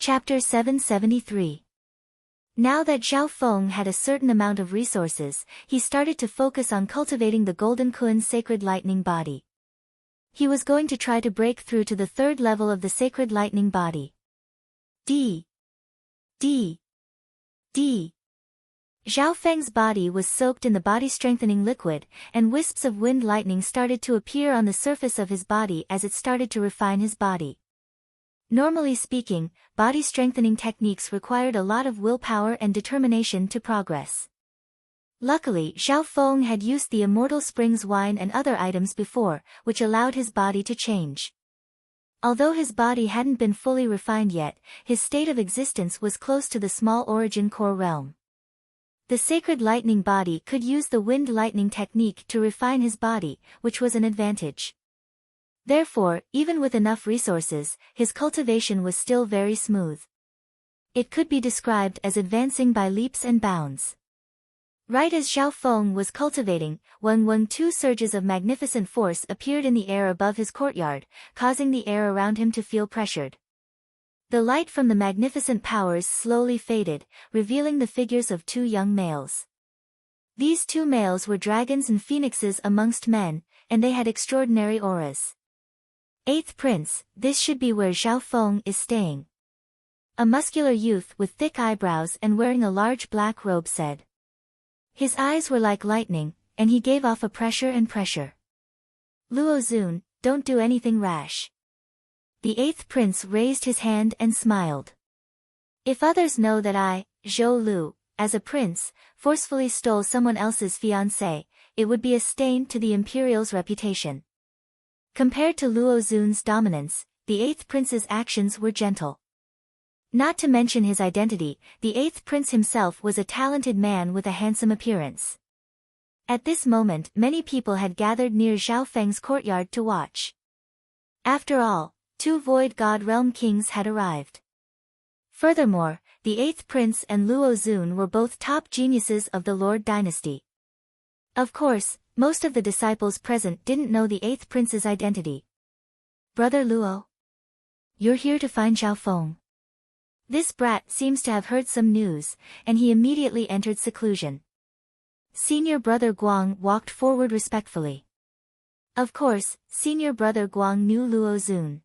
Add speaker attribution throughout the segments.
Speaker 1: Chapter 773. Now that Zhao Feng had a certain amount of resources, he started to focus on cultivating the Golden Kun's sacred lightning body. He was going to try to break through to the third level of the sacred lightning body. D. Zhao Feng's body was soaked in the body-strengthening liquid, and wisps of wind lightning started to appear on the surface of his body as it started to refine his body. Normally speaking, body-strengthening techniques required a lot of willpower and determination to progress. Luckily, Zhao Feng had used the Immortal Springs wine and other items before, which allowed his body to change. Although his body hadn't been fully refined yet, his state of existence was close to the small origin core realm. The sacred lightning body could use the wind lightning technique to refine his body, which was an advantage. Therefore, even with enough resources, his cultivation was still very smooth. It could be described as advancing by leaps and bounds. Right as Zhao Feng was cultivating, two surges of magnificent force appeared in the air above his courtyard, causing the air around him to feel pressured. The light from the magnificent powers slowly faded, revealing the figures of two young males. These two males were dragons and phoenixes amongst men, and they had extraordinary auras. Eighth Prince, this should be where Zhao Feng is staying. A muscular youth with thick eyebrows and wearing a large black robe said. His eyes were like lightning, and he gave off a pressure. Luo Zun, don't do anything rash. The eighth prince raised his hand and smiled. If others know that I, Zhou Lu, as a prince, forcefully stole someone else's fiancée, it would be a stain to the imperial's reputation. Compared to Luo Zun's dominance, the eighth prince's actions were gentle. Not to mention his identity, the eighth prince himself was a talented man with a handsome appearance. At this moment, many people had gathered near Zhao Feng's courtyard to watch. After all, two Void God Realm kings had arrived. Furthermore, the eighth prince and Luo Zun were both top geniuses of the Lord dynasty. Of course, most of the disciples present didn't know the eighth prince's identity. Brother Luo? You're here to find Zhao Feng. This brat seems to have heard some news, and he immediately entered seclusion. Senior brother Guang walked forward respectfully. Of course, senior brother Guang knew Luo Zun.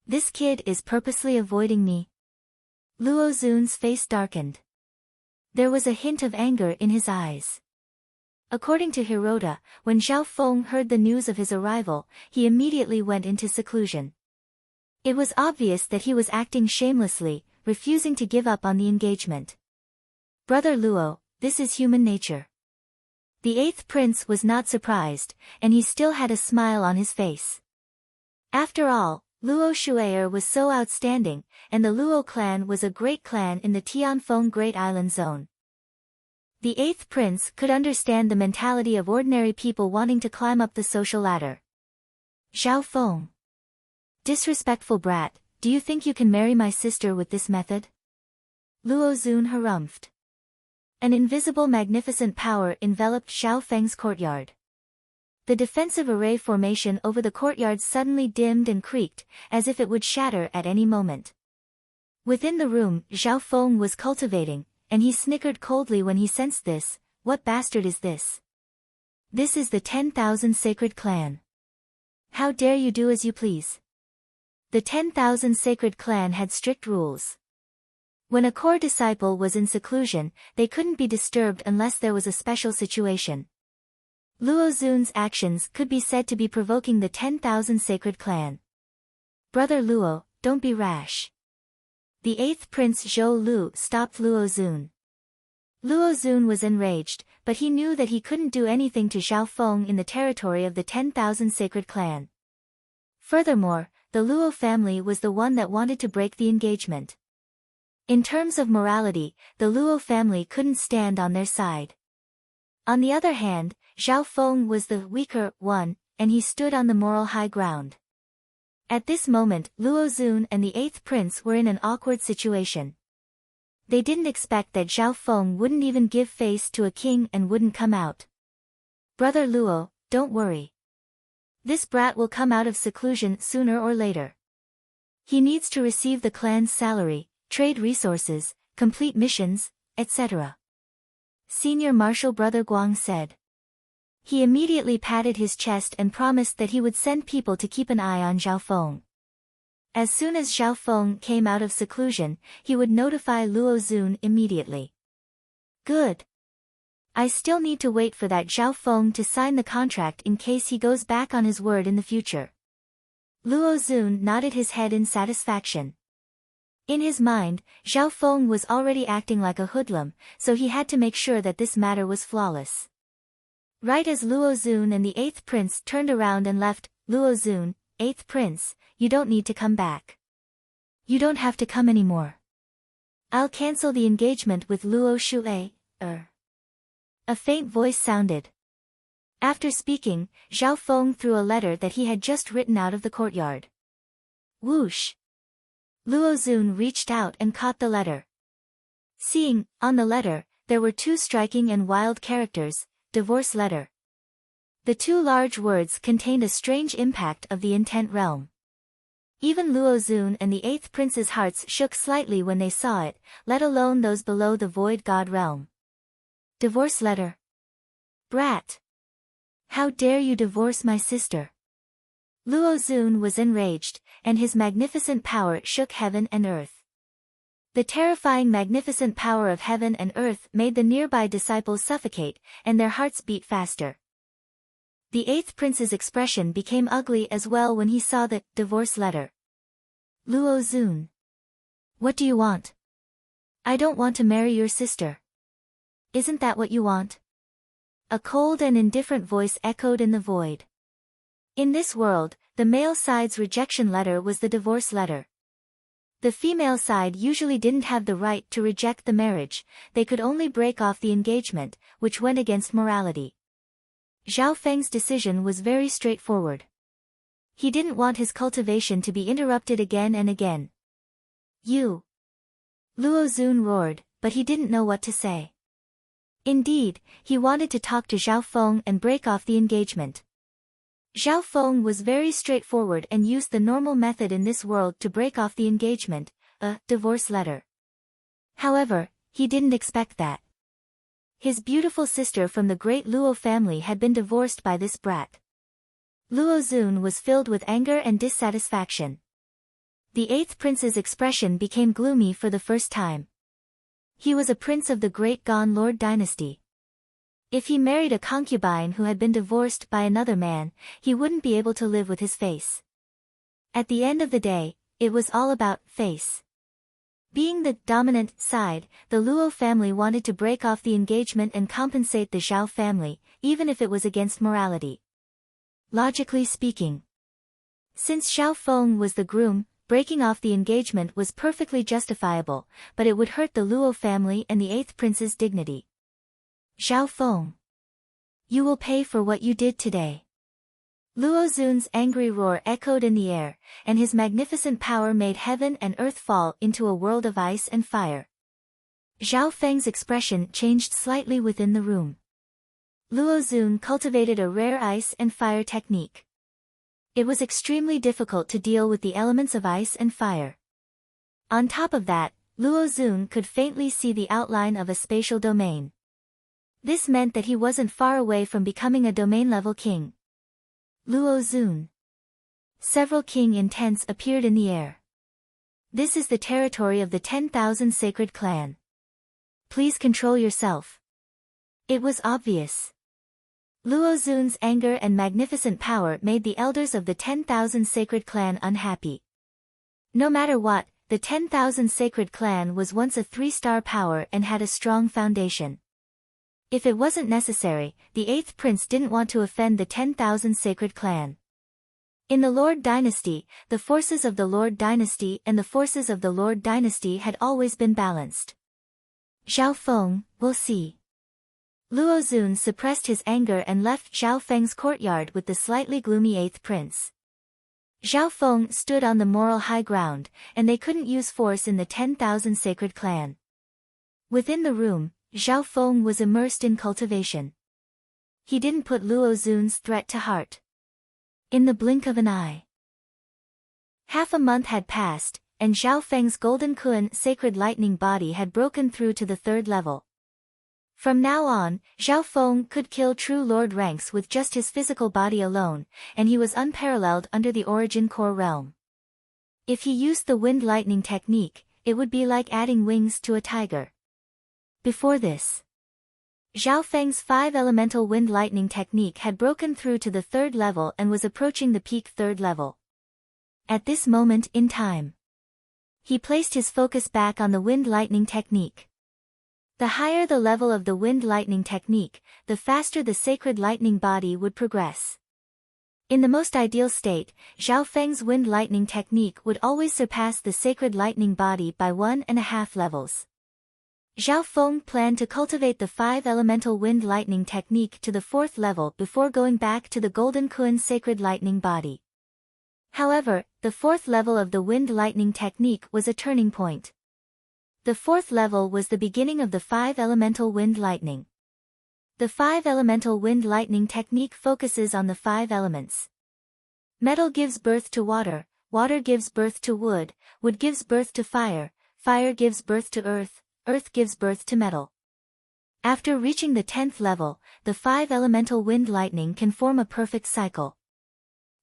Speaker 1: This kid is purposely avoiding me. Luo Zun's face darkened. There was a hint of anger in his eyes. According to Hirota, when Zhao Feng heard the news of his arrival, he immediately went into seclusion. It was obvious that he was acting shamelessly, refusing to give up on the engagement. Brother Luo, this is human nature. The eighth prince was not surprised, and he still had a smile on his face. After all, Luo Shu'er was so outstanding, and the Luo clan was a great clan in the Tianfeng Great Island Zone. The eighth prince could understand the mentality of ordinary people wanting to climb up the social ladder. Zhao Feng. Disrespectful brat, do you think you can marry my sister with this method? Luo Zun harumphed. An invisible magnificent power enveloped Zhao Feng's courtyard. The defensive array formation over the courtyard suddenly dimmed and creaked, as if it would shatter at any moment. Within the room, Zhao Feng was cultivating, and he snickered coldly when he sensed this. What bastard is this? This is the 10,000 Sacred Clan. How dare you do as you please? The 10,000 Sacred Clan had strict rules. When a core disciple was in seclusion, they couldn't be disturbed unless there was a special situation. Luo Zun's actions could be said to be provoking the 10,000 Sacred Clan. Brother Luo, don't be rash. The eighth prince Zhou Lu stopped Luo Zun. Luo Zun was enraged, but he knew that he couldn't do anything to Zhao Feng in the territory of the 10,000 Sacred Clan. Furthermore, the Luo family was the one that wanted to break the engagement. In terms of morality, the Luo family couldn't stand on their side. On the other hand, Zhao Feng was the weaker one, and he stood on the moral high ground. At this moment, Luo Zun and the eighth prince were in an awkward situation. They didn't expect that Zhao Feng wouldn't even give face to a king and wouldn't come out. Brother Luo, don't worry. This brat will come out of seclusion sooner or later. He needs to receive the clan's salary, trade resources, complete missions, etc. Senior Marshal Brother Guang said. He immediately patted his chest and promised that he would send people to keep an eye on Zhao Feng. As soon as Zhao Feng came out of seclusion, he would notify Luo Xun immediately. Good. I still need to wait for that Zhao Feng to sign the contract in case he goes back on his word in the future. Luo Xun nodded his head in satisfaction. In his mind, Zhao Feng was already acting like a hoodlum, so he had to make sure that this matter was flawless. Right as Luo Xun and the 8th prince turned around and left, Luo Xun, 8th prince, you don't need to come back. You don't have to come anymore. I'll cancel the engagement with Luo Xue, A faint voice sounded. After speaking, Zhao Feng threw a letter that he had just written out of the courtyard. Whoosh! Luo Xun reached out and caught the letter. Seeing, on the letter, there were 2 striking and wild characters, divorce letter. The 2 large words contained a strange impact of the intent realm. Even Luo Xun and the 8th prince's hearts shook slightly when they saw it, let alone those below the void god realm. Divorce letter. Brat! How dare you divorce my sister? Luo Xun was enraged, and his magnificent power shook heaven and earth. The terrifying magnificent power of heaven and earth made the nearby disciples suffocate, and their hearts beat faster. The 8th prince's expression became ugly as well when he saw the divorce letter. Luo Xun. What do you want? I don't want to marry your sister. Isn't that what you want? A cold and indifferent voice echoed in the void. In this world, the male side's rejection letter was the divorce letter. The female side usually didn't have the right to reject the marriage, they could only break off the engagement, which went against morality. Zhao Feng's decision was very straightforward. He didn't want his cultivation to be interrupted again and again. You! Luo Xun roared, but he didn't know what to say. Indeed, he wanted to talk to Zhao Feng and break off the engagement. Zhao Feng was very straightforward and used the normal method in this world to break off the engagement, a divorce letter. However, he didn't expect that. His beautiful sister from the great Luo family had been divorced by this brat. Luo Xun was filled with anger and dissatisfaction. The 8th prince's expression became gloomy for the first time. He was a prince of the great Gan Lord dynasty. If he married a concubine who had been divorced by another man, he wouldn't be able to live with his face. At the end of the day, it was all about face. Being the dominant side, the Luo family wanted to break off the engagement and compensate the Zhao family, even if it was against morality. Logically speaking. Since Zhao Feng was the groom, breaking off the engagement was perfectly justifiable, but it would hurt the Luo family and the 8th prince's dignity. Zhao Feng. You will pay for what you did today. Luo Xun's angry roar echoed in the air, and his magnificent power made heaven and earth fall into a world of ice and fire. Zhao Feng's expression changed slightly within the room. Luo Xun cultivated a rare ice and fire technique. It was extremely difficult to deal with the elements of ice and fire. On top of that, Luo Xun could faintly see the outline of a spatial domain. This meant that he wasn't far away from becoming a domain-level king. Luo Xun. Several king intents appeared in the air. This is the territory of the 10,000 sacred clan. Please control yourself. It was obvious. Luo Xun's anger and magnificent power made the elders of the 10,000 sacred clan unhappy. No matter what, the 10,000 sacred clan was once a 3-star power and had a strong foundation. If it wasn't necessary, the 8th prince didn't want to offend the 10,000 sacred clan. In the Lord dynasty, the forces of the Lord dynasty and the forces of the Lord dynasty had always been balanced. Zhao Feng, we'll see. Luo Xun suppressed his anger and left Zhao Feng's courtyard with the slightly gloomy 8th prince. Zhao Feng stood on the moral high ground, and they couldn't use force in the 10,000 sacred clan. Within the room, Zhao Feng was immersed in cultivation. He didn't put Luo Xun's threat to heart. In the blink of an eye. Half a month had passed, and Zhao Feng's Golden Kun sacred lightning body had broken through to the third level. From now on, Zhao Feng could kill true lord ranks with just his physical body alone, and he was unparalleled under the origin core realm. If he used the wind lightning technique, it would be like adding wings to a tiger. Before this, Zhao Feng's 5 elemental wind lightning technique had broken through to the third level and was approaching the peak third level. At this moment in time, he placed his focus back on the wind lightning technique. The higher the level of the wind lightning technique, the faster the sacred lightning body would progress. In the most ideal state, Zhao Feng's wind lightning technique would always surpass the sacred lightning body by 1.5 levels. Zhao Feng planned to cultivate the 5 elemental wind lightning technique to the 4th level before going back to the Golden Kun sacred lightning body. However, the 4th level of the wind lightning technique was a turning point. The 4th level was the beginning of the 5 elemental wind lightning. The 5 elemental wind lightning technique focuses on the 5 elements. Metal gives birth to water, water gives birth to wood, wood gives birth to fire, fire gives birth to earth, earth gives birth to metal. After reaching the 10th level, the 5 elemental wind lightning can form a perfect cycle.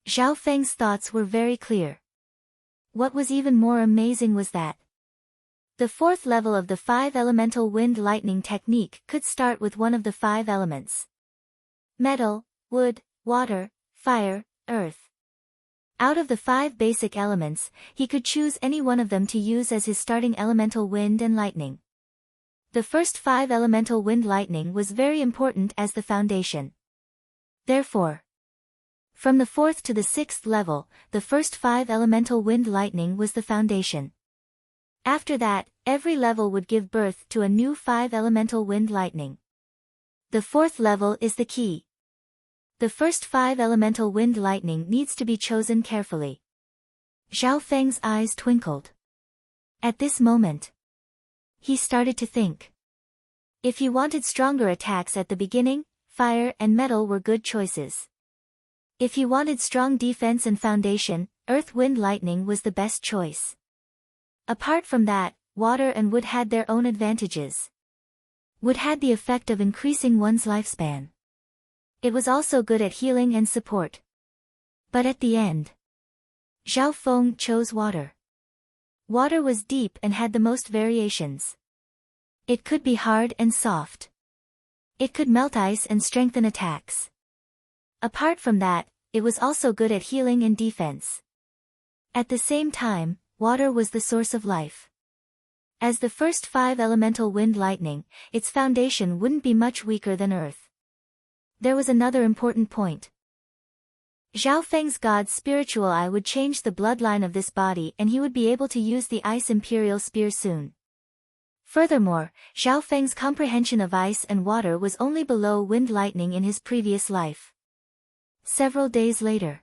Speaker 1: Zhao Feng's thoughts were very clear. What was even more amazing was that the 4th level of the 5 elemental wind lightning technique could start with one of the 5 elements: metal, wood, water, fire, earth. Out of the 5 basic elements, he could choose any one of them to use as his starting elemental wind and lightning. The first 5 elemental wind lightning was very important as the foundation. Therefore, from the 4th to the 6th level, the first 5 elemental wind lightning was the foundation. After that, every level would give birth to a new 5 elemental wind lightning. The 4th level is the key. The first 5 elemental wind lightning needs to be chosen carefully. Zhao Feng's eyes twinkled. At this moment, he started to think. If he wanted stronger attacks at the beginning, fire and metal were good choices. If he wanted strong defense and foundation, earth wind lightning was the best choice. Apart from that, water and wood had their own advantages. Wood had the effect of increasing one's lifespan. It was also good at healing and support. But at the end, Zhao Feng chose water. Water was deep and had the most variations. It could be hard and soft. It could melt ice and strengthen attacks. Apart from that, it was also good at healing and defense. At the same time, water was the source of life. As the first 5 elemental wind lightning, its foundation wouldn't be much weaker than earth. There was another important point. Zhao Feng's god's spiritual eye would change the bloodline of this body and he would be able to use the ice imperial spear soon. Furthermore, Zhao Feng's comprehension of ice and water was only below wind lightning in his previous life. Several days later,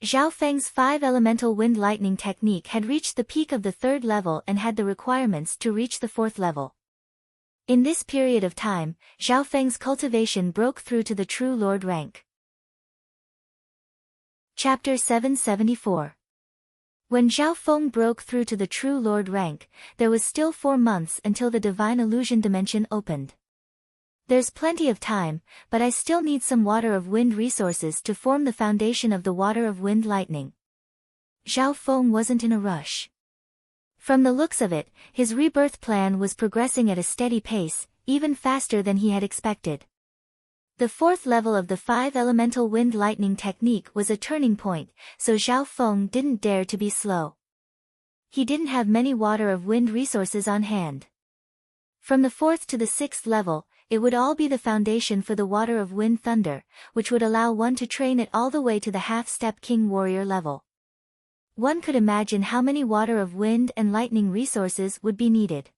Speaker 1: Zhao Feng's 5 elemental wind lightning technique had reached the peak of the 3rd level and had the requirements to reach the 4th level. In this period of time, Zhao Feng's cultivation broke through to the true lord rank. Chapter 774. When Zhao Feng broke through to the true lord rank, there was still 4 months until the divine illusion dimension opened. There's plenty of time, but I still need some water of wind resources to form the foundation of the water of wind lightning. Zhao Feng wasn't in a rush. From the looks of it, his rebirth plan was progressing at a steady pace, even faster than he had expected. The 4th level of the 5 elemental wind lightning technique was a turning point, so Zhao Feng didn't dare to be slow. He didn't have many water of wind resources on hand. From the 4th to the 6th level, it would all be the foundation for the water of wind thunder, which would allow one to train it all the way to the half-step king warrior level. One could imagine how many water of wind and lightning resources would be needed.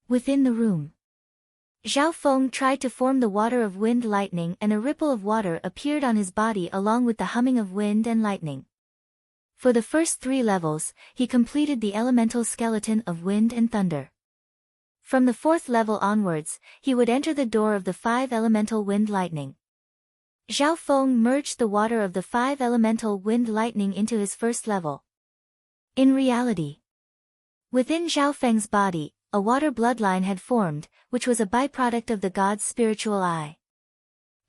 Speaker 1: Within the room, Zhao Feng tried to form the water of wind lightning and a ripple of water appeared on his body along with the humming of wind and lightning. For the first 3 levels, he completed the elemental skeleton of wind and thunder. From the 4th level onwards, he would enter the door of the 5 elemental wind lightning. Zhao Feng merged the water of the 5 elemental wind lightning into his first level. In reality, Within Zhao Feng's body, a water bloodline had formed, which was a byproduct of the god's spiritual eye.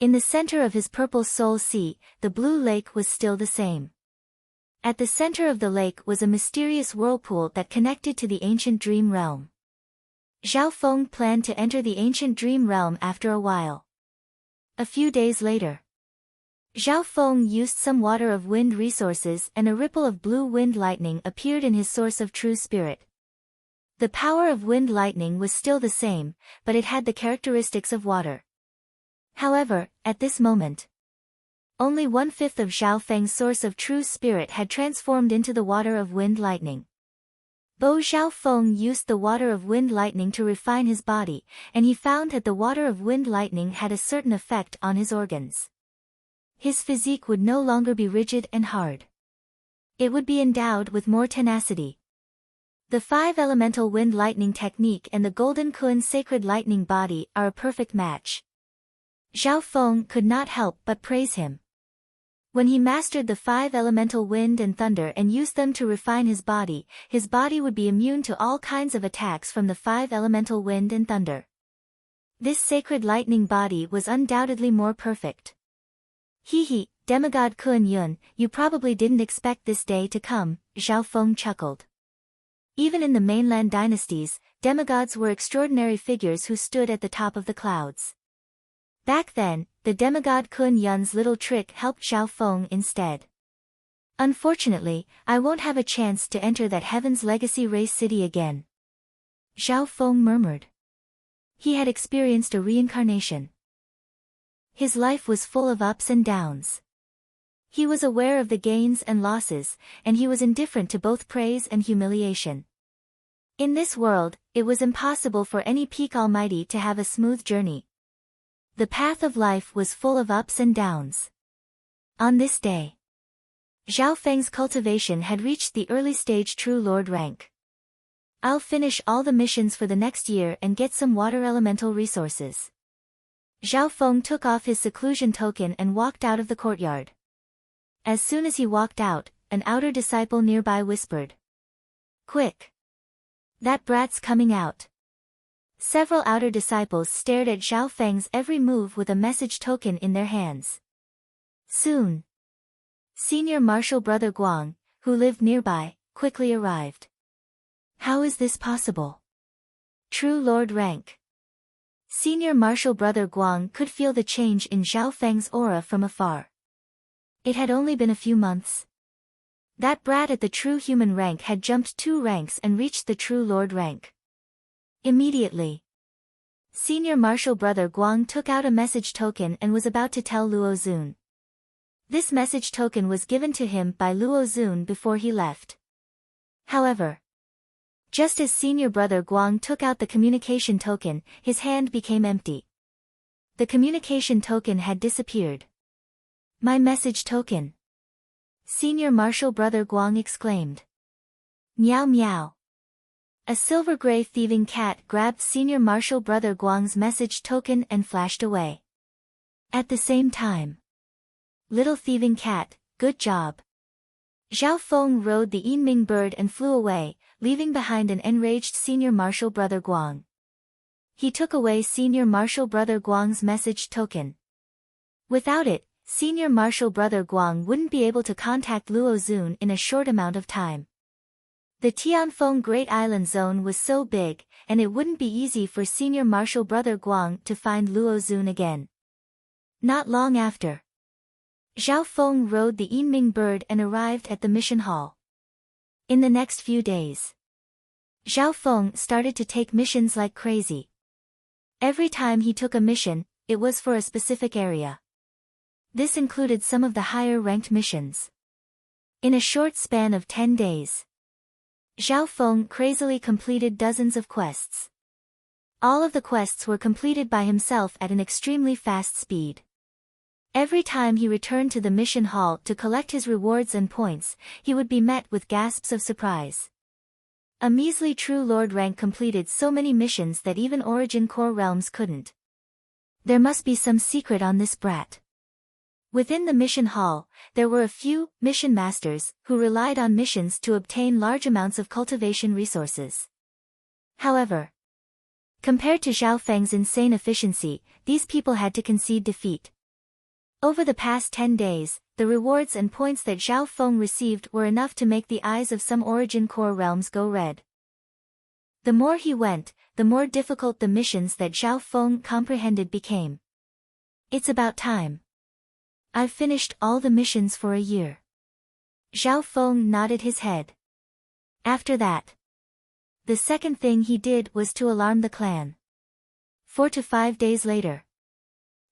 Speaker 1: In the center of his purple soul sea, the blue lake was still the same. At the center of the lake was a mysterious whirlpool that connected to the ancient dream realm. Zhao Feng planned to enter the ancient dream realm after a while. A few days later, Zhao Feng used some water of wind resources and a ripple of blue wind lightning appeared in his source of true spirit. The power of wind lightning was still the same, but it had the characteristics of water. However, at this moment, only 1/5 of Zhao Feng's source of true spirit had transformed into the water of wind lightning. Bo Zhao Feng used the water of wind lightning to refine his body, and he found that the water of wind lightning had a certain effect on his organs. His physique would no longer be rigid and hard. It would be endowed with more tenacity. The 5-elemental wind lightning technique and the Golden Kun sacred lightning body are a perfect match. Zhao Feng could not help but praise him. When he mastered the 5-elemental wind and thunder and used them to refine his body would be immune to all kinds of attacks from the 5-elemental wind and thunder. This sacred lightning body was undoubtedly more perfect. Hee, demigod Kun Yun, you probably didn't expect this day to come, Zhao Feng chuckled. Even in the mainland dynasties, demigods were extraordinary figures who stood at the top of the clouds. Back then, the demigod Kun Yun's little trick helped Zhao Feng instead. Unfortunately, I won't have a chance to enter that Heaven's Legacy race city again. Zhao Feng murmured. He had experienced a reincarnation. His life was full of ups and downs. He was aware of the gains and losses, and he was indifferent to both praise and humiliation. In this world, it was impossible for any peak almighty to have a smooth journey. The path of life was full of ups and downs. On this day, Zhao Feng's cultivation had reached the early stage True Lord rank. I'll finish all the missions for the next year and get some water elemental resources. Zhao Feng took off his seclusion token and walked out of the courtyard. As soon as he walked out, an outer disciple nearby whispered. Quick! That brat's coming out. Several outer disciples stared at Zhao Feng's every move with a message token in their hands. Soon, Senior Marshal Brother Guang, who lived nearby, quickly arrived. How is this possible? True Lord rank. Senior Marshal Brother Guang could feel the change in Zhao Feng's aura from afar. It had only been a few months. That brat at the true human rank had jumped 2 ranks and reached the True Lord rank. Immediately, Senior Marshal Brother Guang took out a message token and was about to tell Luo Zun. This message token was given to him by Luo Zun before he left. However, just as Senior Brother Guang took out the communication token, his hand became empty. The communication token had disappeared. My message token! Senior Marshal Brother Guang exclaimed. Meow meow. A silver-gray thieving cat grabbed Senior Marshal Brother Guang's message token and flashed away. At the same time, little thieving cat, good job. Zhao Feng rode the Yinming bird and flew away, leaving behind an enraged Senior Marshal Brother Guang. He took away Senior Marshal Brother Guang's message token. Without it, Senior Marshal Brother Guang wouldn't be able to contact Luo Zun in a short amount of time. The Tianfeng Great Island Zone was so big, and it wouldn't be easy for Senior Marshal Brother Guang to find Luo Zun again. Not long after, Zhao Feng rode the Yinming bird and arrived at the mission hall. In the next few days, Zhao Feng started to take missions like crazy. Every time he took a mission, it was for a specific area. This included some of the higher-ranked missions. In a short span of 10 days, Zhao Feng crazily completed dozens of quests. All of the quests were completed by himself at an extremely fast speed. Every time he returned to the mission hall to collect his rewards and points, he would be met with gasps of surprise. A measly True Lord rank completed so many missions that even Origin Core Realms couldn't. There must be some secret on this brat. Within the mission hall, there were a few mission masters who relied on missions to obtain large amounts of cultivation resources. However, compared to Zhao Feng's insane efficiency, these people had to concede defeat. Over the past 10 days, the rewards and points that Zhao Feng received were enough to make the eyes of some origin core realms go red. The more he went, the more difficult the missions that Zhao Feng comprehended became. It's about time. I've finished all the missions for a year. Zhao Feng nodded his head. After that, the second thing he did was to alarm the clan. 4 to 5 days later,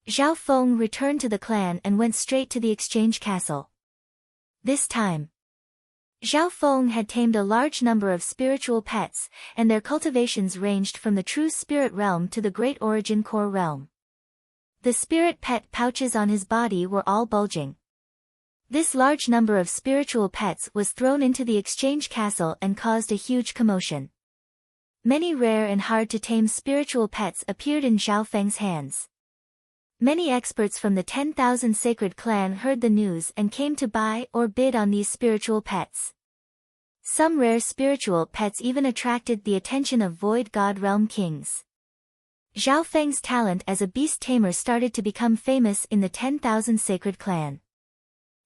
Speaker 1: Zhao Feng returned to the clan and went straight to the exchange castle. This time, Zhao Feng had tamed a large number of spiritual pets, and their cultivations ranged from the true spirit realm to the great origin core realm. The spirit pet pouches on his body were all bulging. This large number of spiritual pets was thrown into the exchange castle and caused a huge commotion. Many rare and hard-to-tame spiritual pets appeared in Zhao Feng's hands. Many experts from the 10,000 sacred clan heard the news and came to buy or bid on these spiritual pets. Some rare spiritual pets even attracted the attention of Void God Realm kings. Zhao Feng's talent as a beast tamer started to become famous in the 10,000 sacred clan.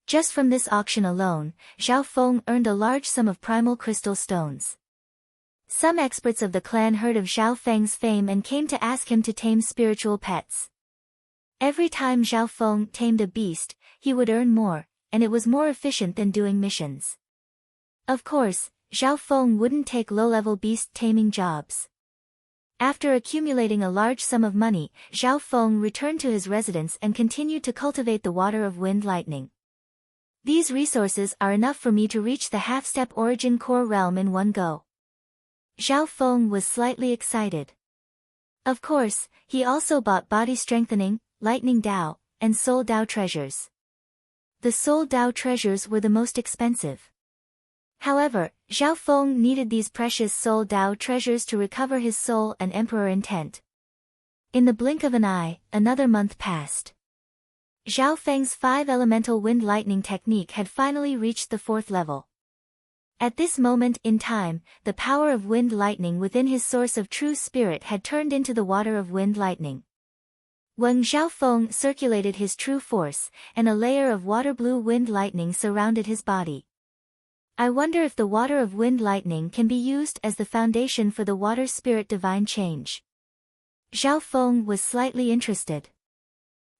Speaker 1: Just from this auction alone, Zhao Feng earned a large sum of primal crystal stones. Some experts of the clan heard of Zhao Feng's fame and came to ask him to tame spiritual pets. Every time Zhao Feng tamed a beast, he would earn more, and it was more efficient than doing missions. Of course, Zhao Feng wouldn't take low-level beast taming jobs. After accumulating a large sum of money, Zhao Feng returned to his residence and continued to cultivate the water of wind lightning. These resources are enough for me to reach the half-step origin core realm in one go. Zhao Feng was slightly excited. Of course, he also bought body strengthening, lightning Dao, and soul Dao treasures. The soul Dao treasures were the most expensive. However, Zhao Feng needed these precious soul Dao treasures to recover his soul and emperor intent. In the blink of an eye, another month passed. Zhao Feng's 5-elemental wind lightning technique had finally reached the 4th level. At this moment in time, the power of wind lightning within his source of true spirit had turned into the water of wind lightning. When Zhao Feng circulated his true force, and a layer of water blue wind lightning surrounded his body. I wonder if the water of wind lightning can be used as the foundation for the water spirit divine change. Zhao Feng was slightly interested.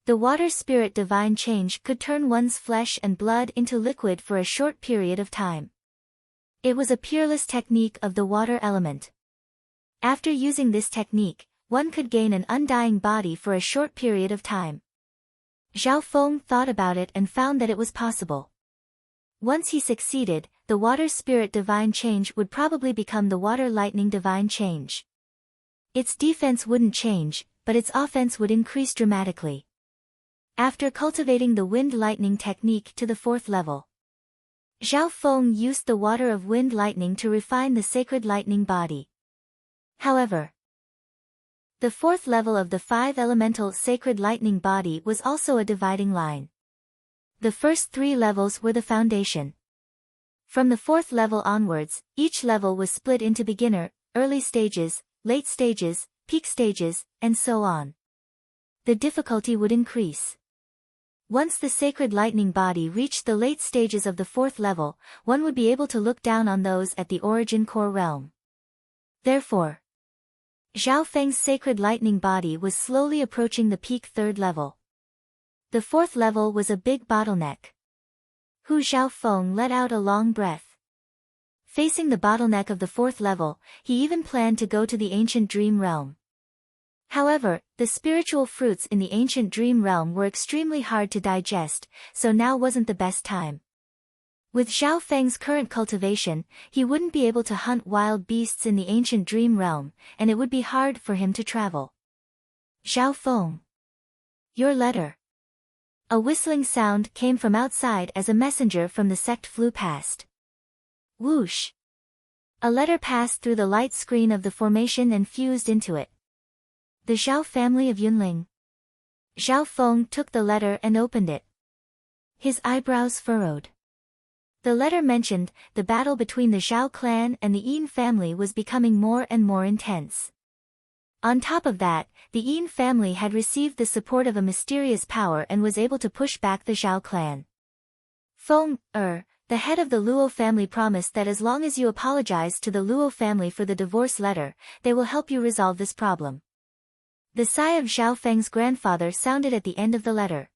Speaker 1: The water spirit divine change could turn one's flesh and blood into liquid for a short period of time. It was a peerless technique of the water element. After using this technique, one could gain an undying body for a short period of time. Zhao Feng thought about it and found that it was possible. Once he succeeded, the water spirit divine change would probably become the water lightning divine change. Its defense wouldn't change, but its offense would increase dramatically. After cultivating the wind lightning technique to the 4th level, Zhao Feng used the water of wind lightning to refine the sacred lightning body. However, the 4th level of the 5-elemental sacred lightning body was also a dividing line. The first 3 levels were the foundation. From the 4th level onwards, each level was split into beginner, early stages, late stages, peak stages, and so on. The difficulty would increase. Once the sacred lightning body reached the late stages of the 4th level, one would be able to look down on those at the origin core realm. Therefore, Zhao Feng's sacred lightning body was slowly approaching the peak 3rd level. The 4th level was a big bottleneck. Zhao Feng let out a long breath. Facing the bottleneck of the 4th level, he even planned to go to the ancient dream realm. However, the spiritual fruits in the ancient dream realm were extremely hard to digest, so now wasn't the best time. With Zhao Feng's current cultivation, he wouldn't be able to hunt wild beasts in the ancient dream realm, and it would be hard for him to travel. Zhao Feng. Your letter. A whistling sound came from outside as a messenger from the sect flew past. Whoosh! A letter passed through the light screen of the formation and fused into it. The Zhao family of Yunling. Zhao Feng took the letter and opened it. His eyebrows furrowed. The letter mentioned the battle between the Zhao clan and the Yin family was becoming more and more intense. On top of that, the Yin family had received the support of a mysterious power and was able to push back the Zhao clan. Feng, the head of the Luo family promised that as long as you apologize to the Luo family for the divorce letter, they will help you resolve this problem. The sigh of Zhao Feng's grandfather sounded at the end of the letter.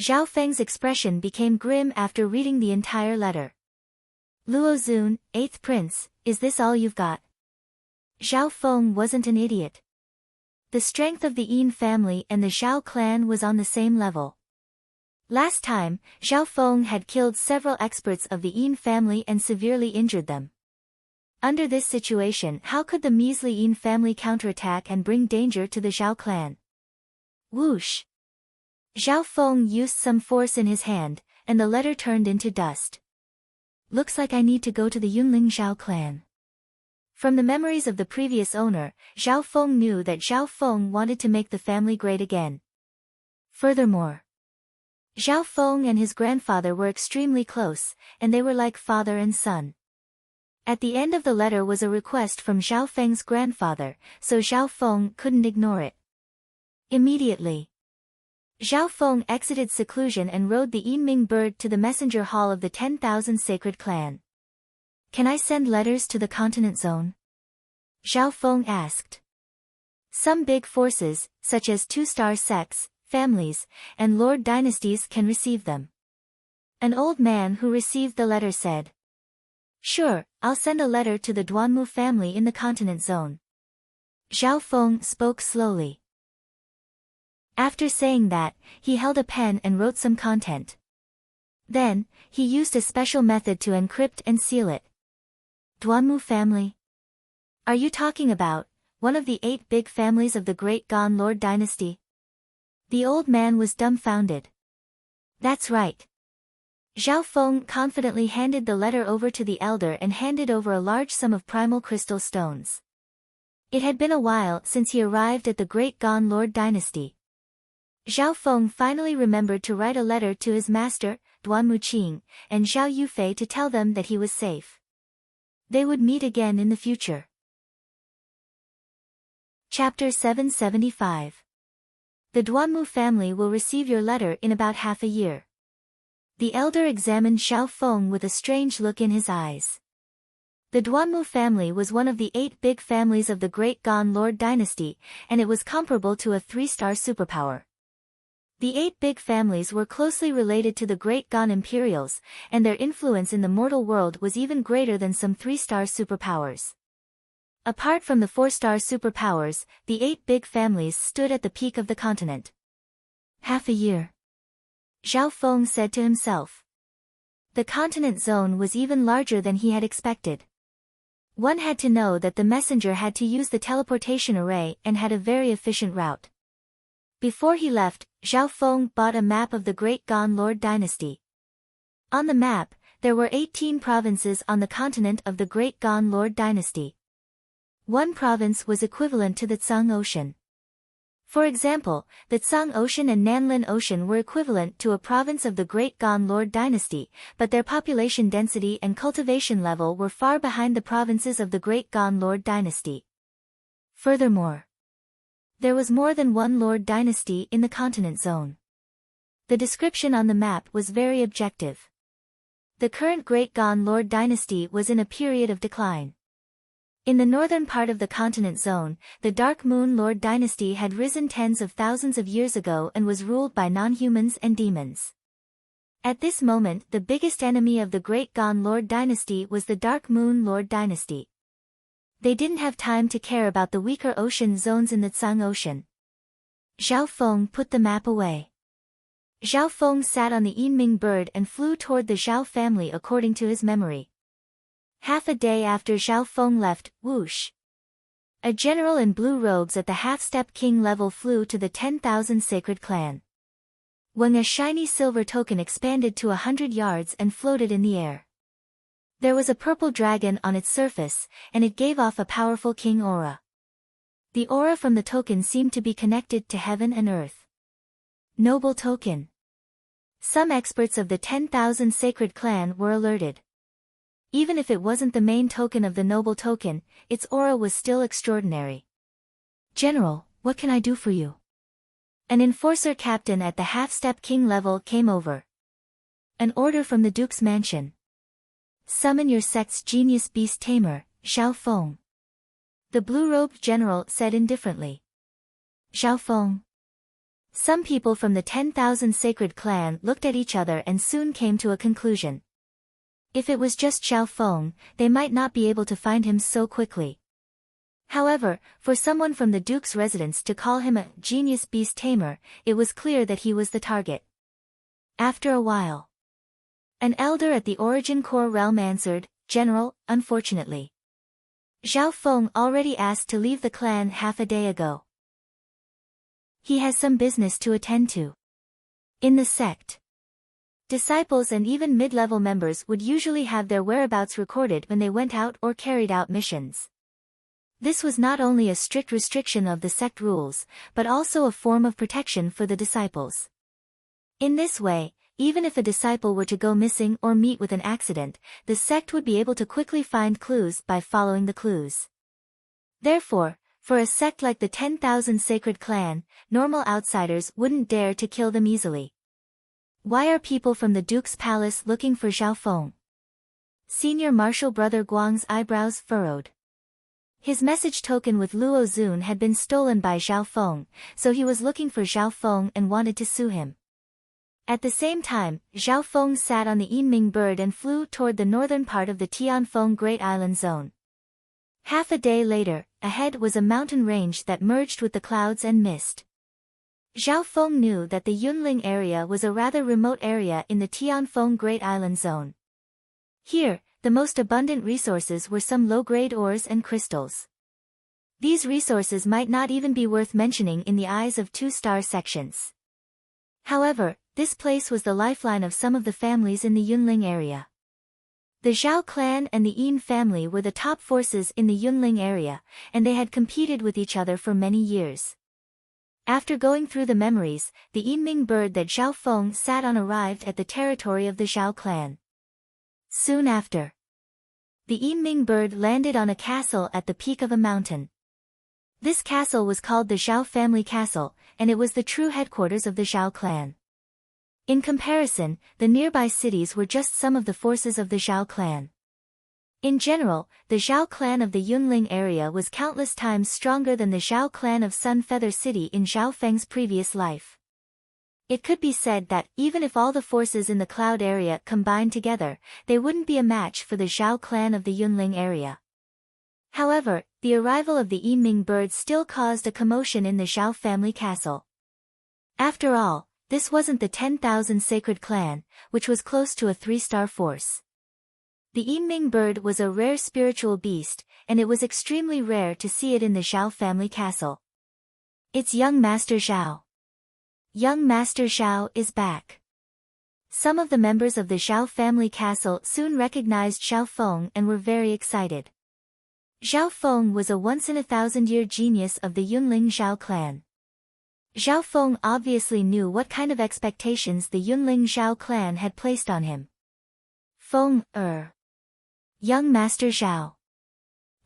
Speaker 1: Zhao Feng's expression became grim after reading the entire letter. Luo Zun, 8th prince, is this all you've got? Zhao Feng wasn't an idiot. The strength of the Yin family and the Zhao clan was on the same level. Last time, Zhao Feng had killed several experts of the Yin family and severely injured them. Under this situation, how could the measly Yin family counterattack and bring danger to the Zhao clan? Whoosh! Zhao Feng used some force in his hand, and the letter turned into dust. Looks like I need to go to the Yunling Zhao clan. From the memories of the previous owner, Zhao Feng knew that Zhao Feng wanted to make the family great again. Furthermore, Zhao Feng and his grandfather were extremely close, and they were like father and son. At the end of the letter was a request from Zhao Feng's grandfather, so Zhao Feng couldn't ignore it. Immediately, Zhao Feng exited seclusion and rode the Yinming bird to the messenger hall of the 10,000 sacred clan. Can I send letters to the continent zone? Zhao Feng asked. Some big forces, such as two-star sects, families, and lord dynasties can receive them. An old man who received the letter said. Sure, I'll send a letter to the Duanmu family in the continent zone. Zhao Feng spoke slowly. After saying that, he held a pen and wrote some content. Then, he used a special method to encrypt and seal it. Duanmu family? Are you talking about one of the 8 big families of the Great Gan Lord dynasty? The old man was dumbfounded. That's right. Zhao Feng confidently handed the letter over to the elder and handed over a large sum of primal crystal stones. It had been a while since he arrived at the Great Gan Lord dynasty. Zhao Feng finally remembered to write a letter to his master, Duanmu Qing, and Zhao Yufei to tell them that he was safe. They would meet again in the future. Chapter 775. The Duanmu family will receive your letter in about half a year. The elder examined Zhao Feng with a strange look in his eyes. The Duanmu family was one of the 8 big families of the Great Gan Lord dynasty, and it was comparable to a 3-star superpower. The 8 big families were closely related to the Great Gan Imperials, and their influence in the mortal world was even greater than some 3-star superpowers. Apart from the 4-star superpowers, the 8 big families stood at the peak of the continent. Half a year. Zhao Feng said to himself. The continent zone was even larger than he had expected. One had to know that the messenger had to use the teleportation array and had a very efficient route. Before he left, Zhao Feng bought a map of the Great Gan Lord dynasty. On the map, there were 18 provinces on the continent of the Great Gan Lord dynasty. One province was equivalent to the Tsang Ocean. For example, the Tsang Ocean and Nanlin Ocean were equivalent to a province of the Great Gan Lord dynasty, but their population density and cultivation level were far behind the provinces of the Great Gan Lord dynasty. Furthermore, there was more than one Lord dynasty in the continent zone. The description on the map was very objective. The current Great Gan Lord dynasty was in a period of decline. In the northern part of the continent zone, the Dark Moon Lord dynasty had risen tens of thousands of years ago and was ruled by non-humans and demons. At this moment, the biggest enemy of the Great Gan Lord dynasty was the Dark Moon Lord dynasty. They didn't have time to care about the weaker ocean zones in the Tsang Ocean. Zhao Feng put the map away. Zhao Feng sat on the Yinming bird and flew toward the Zhao family according to his memory. Half a day after Zhao Feng left, whoosh! A general in blue robes at the half-step king level flew to the 10,000 sacred clan. When a shiny silver token expanded to 100 yards and floated in the air. There was a purple dragon on its surface, and it gave off a powerful king aura. The aura from the token seemed to be connected to heaven and earth. Noble token. Some experts of the 10,000 Sacred Clan were alerted. Even if it wasn't the main token of the noble token, its aura was still extraordinary. "General, what can I do for you?" An enforcer captain at the half-step king level came over. "An order from the Duke's mansion. Summon your sect's genius beast tamer, Xiao Feng." The blue-robed general said indifferently. "Xiao Feng?" Some people from the 10,000 Sacred Clan looked at each other and soon came to a conclusion. If it was just Xiao Feng, they might not be able to find him so quickly. However, for someone from the Duke's residence to call him a genius beast tamer, it was clear that he was the target. After a while, an elder at the Origin Core realm answered, "General, unfortunately. Xiao Feng already asked to leave the clan half a day ago. He has some business to attend to." In the sect, disciples and even mid-level members would usually have their whereabouts recorded when they went out or carried out missions. This was not only a strict restriction of the sect rules, but also a form of protection for the disciples. In this way, even if a disciple were to go missing or meet with an accident, the sect would be able to quickly find clues by following the clues. Therefore, for a sect like the 10,000 Sacred Clan, normal outsiders wouldn't dare to kill them easily. "Why are people from the Duke's palace looking for Xiao Feng?" Senior Marshal Brother Guang's eyebrows furrowed. His message token with Luo Zun had been stolen by Xiao Feng, so he was looking for Xiao Feng and wanted to sue him. At the same time, Xiao Feng sat on the Yinming bird and flew toward the northern part of the Tianfeng Great Island Zone. Half a day later, ahead was a mountain range that merged with the clouds and mist. Xiao Feng knew that the Yunling area was a rather remote area in the Tianfeng Great Island Zone. Here, the most abundant resources were some low-grade ores and crystals. These resources might not even be worth mentioning in the eyes of two-star sections. However, this place was the lifeline of some of the families in the Yunling area. The Zhao clan and the Yin family were the top forces in the Yunling area, and they had competed with each other for many years. After going through the memories, the Yinming bird that Xiao Feng sat on arrived at the territory of the Zhao clan. Soon after, the Yinming bird landed on a castle at the peak of a mountain. This castle was called the Zhao family castle, and it was the true headquarters of the Zhao clan. In comparison, the nearby cities were just some of the forces of the Zhao clan. In general, the Zhao clan of the Yunling area was countless times stronger than the Zhao clan of Sun Feather City in Zhao Feng's previous life. It could be said that, even if all the forces in the cloud area combined together, they wouldn't be a match for the Zhao clan of the Yunling area. However, the arrival of the Yinming bird still caused a commotion in the Zhao family castle. After all, this wasn't the 10,000 Sacred Clan, which was close to a 3-star force. The Yinming bird was a rare spiritual beast, and it was extremely rare to see it in the Zhao family castle. "It's young Master Zhao. Young Master Zhao is back." Some of the members of the Zhao family castle soon recognized Xiao Feng and were very excited. Xiao Feng was a once-in-a-thousand-year genius of the Yunling Zhao clan. Xiao Feng obviously knew what kind of expectations the Yunling Zhao clan had placed on him. "Feng, Young Master Zhao."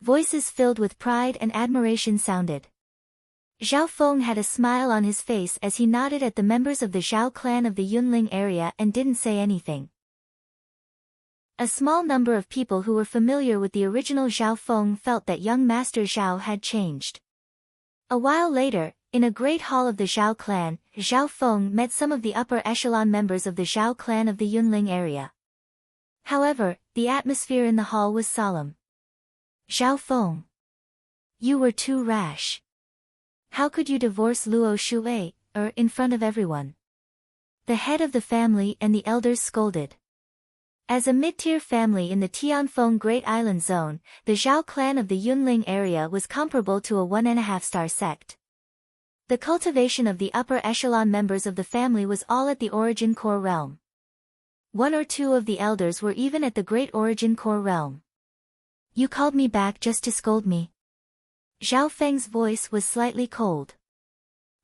Speaker 1: Voices filled with pride and admiration sounded. Xiao Feng had a smile on his face as he nodded at the members of the Zhao clan of the Yunling area and didn't say anything. A small number of people who were familiar with the original Xiao Feng felt that young Master Zhao had changed. A while later, in a great hall of the Zhao clan, Xiao Feng met some of the upper echelon members of the Zhao clan of the Yunling area. However, the atmosphere in the hall was solemn. "Xiao Feng, you were too rash. How could you divorce Luo Shui, in front of everyone?" The head of the family and the elders scolded. As a mid-tier family in the Tianfeng Great Island Zone, the Zhao clan of the Yunling area was comparable to a 1.5-star sect. The cultivation of the upper echelon members of the family was all at the Origin Core realm. One or two of the elders were even at the Great Origin Core realm. "You called me back just to scold me?" Zhao Feng's voice was slightly cold.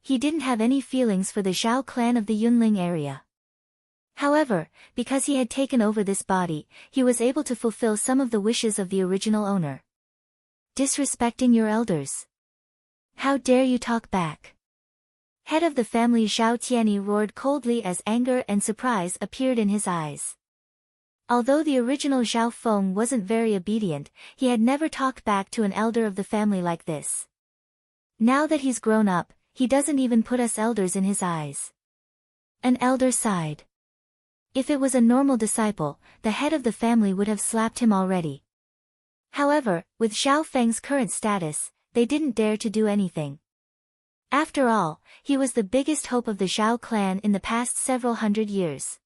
Speaker 1: He didn't have any feelings for the Zhao clan of the Yunling area. However, because he had taken over this body, he was able to fulfill some of the wishes of the original owner. Disrespecting your elders. How dare you talk back? Head of the family Zhao Tianyi roared coldly as anger and surprise appeared in his eyes. Although the original Zhao Feng wasn't very obedient, he had never talked back to an elder of the family like this. Now that he's grown up, he doesn't even put us elders in his eyes. An elder sighed. If it was a normal disciple, the head of the family would have slapped him already. However, with Zhao Feng's current status, they didn't dare to do anything. After all, he was the biggest hope of the Zhao clan in the past several hundred years.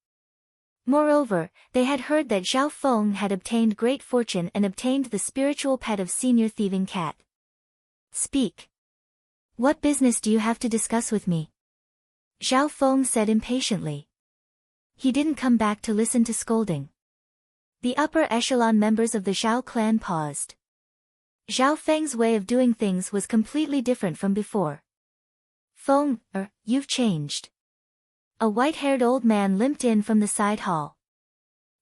Speaker 1: Moreover, they had heard that Zhao Feng had obtained great fortune and obtained the spiritual pet of senior thieving cat. Speak. What business do you have to discuss with me? Zhao Feng said impatiently. He didn't come back to listen to scolding. The upper echelon members of the Zhao clan paused. Zhao Feng's way of doing things was completely different from before. Feng, you've changed. A white-haired old man limped in from the side hall.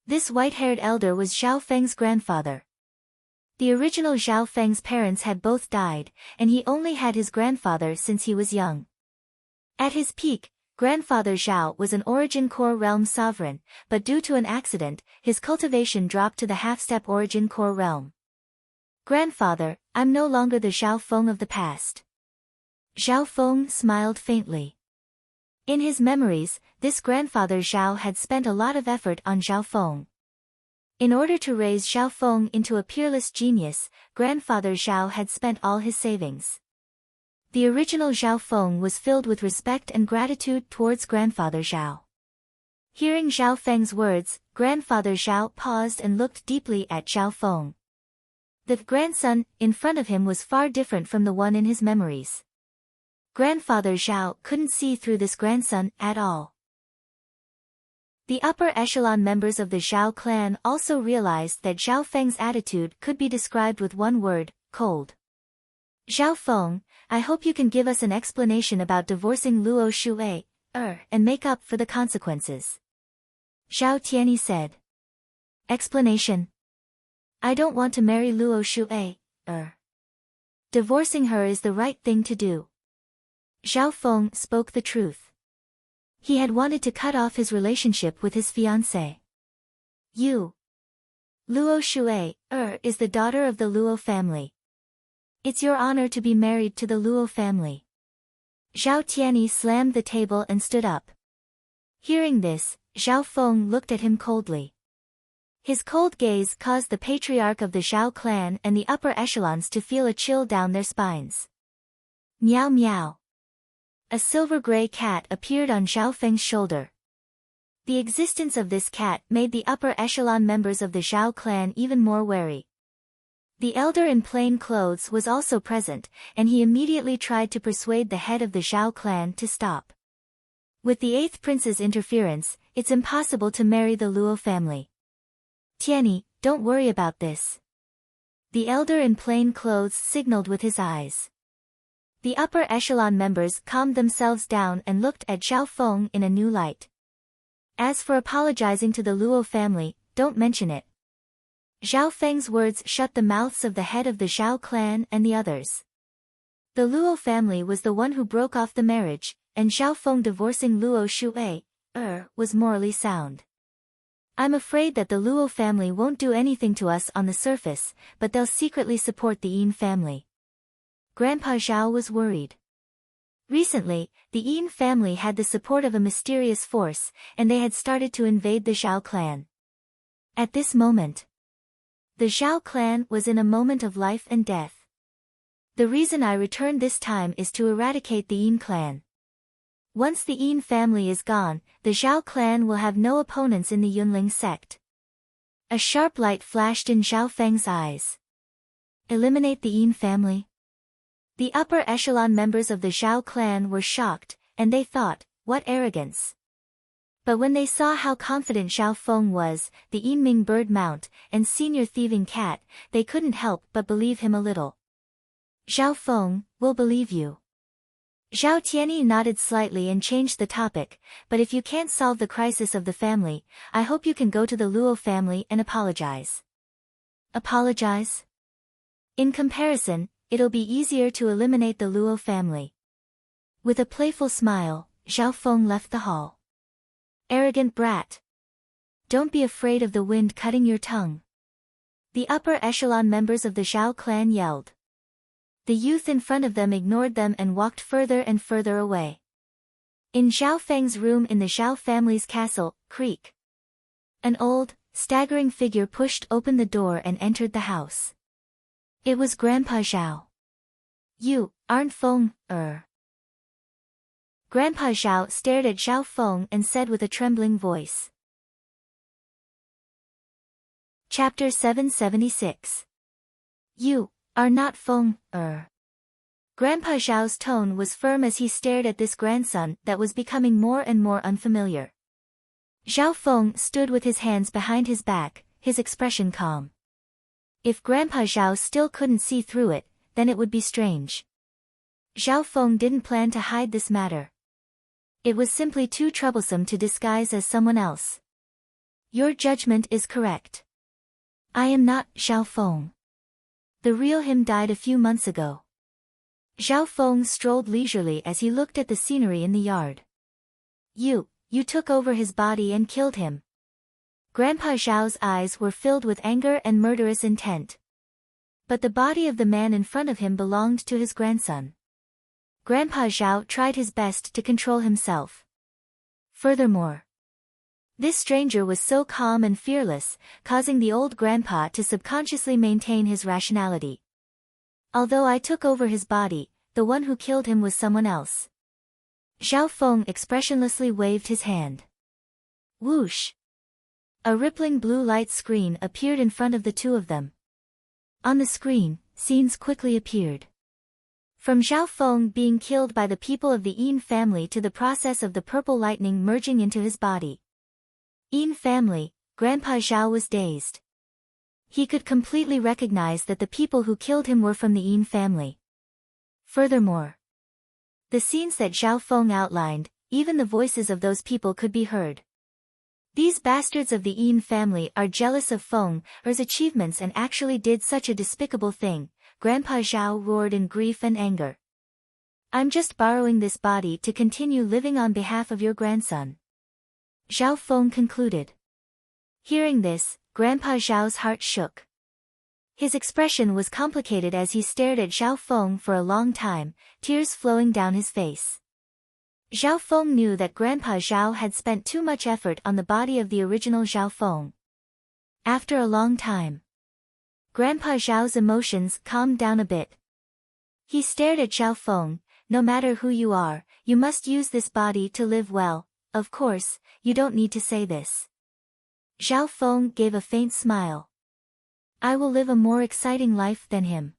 Speaker 1: This white-haired elder was Zhao Feng's grandfather. The original Zhao Feng's parents had both died, and he only had his grandfather since he was young. At his peak, Grandfather Zhao was an Origin Core Realm sovereign, but due to an accident, his cultivation dropped to the half-step Origin Core Realm. Grandfather, I'm no longer the Zhao Feng of the past. Zhao Feng smiled faintly. In his memories, this grandfather Zhao had spent a lot of effort on Zhao Feng. In order to raise Zhao Feng into a peerless genius, grandfather Zhao had spent all his savings. The original Zhao Feng was filled with respect and gratitude towards grandfather Zhao. Hearing Zhao Feng's words, grandfather Zhao paused and looked deeply at Zhao Feng. The grandson in front of him was far different from the one in his memories. Grandfather Zhao couldn't see through this grandson at all. The upper echelon members of the Zhao clan also realized that Zhao Feng's attitude could be described with one word, cold. Zhao Feng, I hope you can give us an explanation about divorcing Luo Shuai, and make up for the consequences. Zhao Tianyi said. Explanation. I don't want to marry Luo Shuai, Divorcing her is the right thing to do. Zhao Feng spoke the truth. He had wanted to cut off his relationship with his fiancée. Luo Shuai, is the daughter of the Luo family. It's your honor to be married to the Luo family. Zhao Tianyi slammed the table and stood up. Hearing this, Zhao Feng looked at him coldly. His cold gaze caused the patriarch of the Zhao clan and the upper echelons to feel a chill down their spines. Meow meow. A silver-gray cat appeared on Zhao Feng's shoulder. The existence of this cat made the upper echelon members of the Zhao clan even more wary. The elder in plain clothes was also present, and he immediately tried to persuade the head of the Zhao clan to stop. With the 8th prince's interference, it's impossible to marry the Luo family. Tianyi, don't worry about this. The elder in plain clothes signaled with his eyes. The upper echelon members calmed themselves down and looked at Zhao Feng in a new light. As for apologizing to the Luo family, don't mention it. Zhao Feng's words shut the mouths of the head of the Zhao clan and the others. The Luo family was the one who broke off the marriage, and Zhao Feng divorcing Luo Shuai, was morally sound. I'm afraid that the Luo family won't do anything to us on the surface, but they'll secretly support the Yin family. Grandpa Zhao was worried. Recently, the Yin family had the support of a mysterious force, and they had started to invade the Zhao clan. At this moment, the Zhao clan was in a moment of life and death. The reason I returned this time is to eradicate the Yin clan. Once the Yin family is gone, the Zhao clan will have no opponents in the Yunling sect. A sharp light flashed in Zhao Feng's eyes. Eliminate the Yin family? The upper echelon members of the Zhao clan were shocked, and they thought, what arrogance. But when they saw how confident Zhao Feng was, the Yinming bird mount, and senior thieving cat, they couldn't help but believe him a little. Zhao Feng, we'll believe you. Zhao Tianyi nodded slightly and changed the topic, but if you can't solve the crisis of the family, I hope you can go to the Luo family and apologize. Apologize? In comparison, it'll be easier to eliminate the Luo family. With a playful smile, Zhao Feng left the hall. Arrogant brat. Don't be afraid of the wind cutting your tongue. The upper echelon members of the Zhao clan yelled. The youth in front of them ignored them and walked further and further away. In Zhao Feng's room in the Zhao family's castle, creak. An old, staggering figure pushed open the door and entered the house. It was Grandpa Zhao. You aren't Feng, Grandpa Zhao stared at Zhao Feng and said with a trembling voice. Chapter 776. You are not Feng, Grandpa Zhao's tone was firm as he stared at this grandson that was becoming more and more unfamiliar. Zhao Feng stood with his hands behind his back, his expression calm. If Grandpa Zhao still couldn't see through it, then it would be strange. Zhao Feng didn't plan to hide this matter. It was simply too troublesome to disguise as someone else. Your judgment is correct. I am not Zhao Feng. The real him died a few months ago. Zhao Feng strolled leisurely as he looked at the scenery in the yard. You took over his body and killed him. Grandpa Zhao's eyes were filled with anger and murderous intent. But the body of the man in front of him belonged to his grandson. Grandpa Zhao tried his best to control himself. Furthermore, this stranger was so calm and fearless, causing the old grandpa to subconsciously maintain his rationality. Although I took over his body, the one who killed him was someone else. Zhao Feng expressionlessly waved his hand. Whoosh! A rippling blue light screen appeared in front of the two of them. On the screen, scenes quickly appeared. From Zhao Feng being killed by the people of the Yin family to the process of the purple lightning merging into his body. Yin family, Grandpa Zhao was dazed. He could completely recognize that the people who killed him were from the Yin family. Furthermore, the scenes that Zhao Feng outlined, even the voices of those people could be heard. These bastards of the Yin family are jealous of Feng's achievements and actually did such a despicable thing, Grandpa Zhao roared in grief and anger. I'm just borrowing this body to continue living on behalf of your grandson. Zhao Feng concluded. Hearing this, Grandpa Zhao's heart shook. His expression was complicated as he stared at Zhao Feng for a long time, tears flowing down his face. Zhao Feng knew that Grandpa Zhao had spent too much effort on the body of the original Zhao Feng. After a long time, Grandpa Zhao's emotions calmed down a bit. He stared at Zhao Feng. No matter who you are, you must use this body to live well. Of course, you don't need to say this. Zhao Feng gave a faint smile. I will live a more exciting life than him.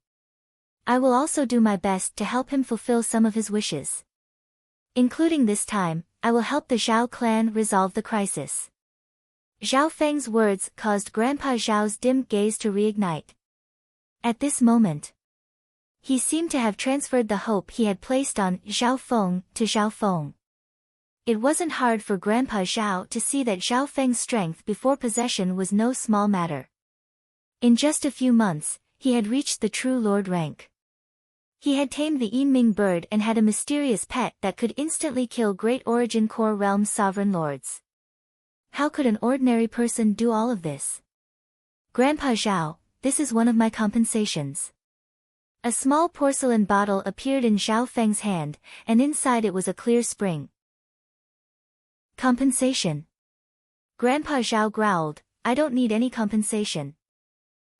Speaker 1: I will also do my best to help him fulfill some of his wishes. Including this time, I will help the Zhao clan resolve the crisis. Zhao Feng's words caused Grandpa Zhao's dim gaze to reignite. At this moment, he seemed to have transferred the hope he had placed on Zhao Feng to Zhao Feng. It wasn't hard for Grandpa Zhao to see that Zhao Feng's strength before possession was no small matter. In just a few months, he had reached the true lord rank. He had tamed the Yinming bird and had a mysterious pet that could instantly kill Great Origin Core Realm sovereign lords. How could an ordinary person do all of this? Grandpa Zhao, this is one of my compensations. A small porcelain bottle appeared in Zhao Feng's hand, and inside it was a clear spring. Compensation. Grandpa Zhao growled, I don't need any compensation.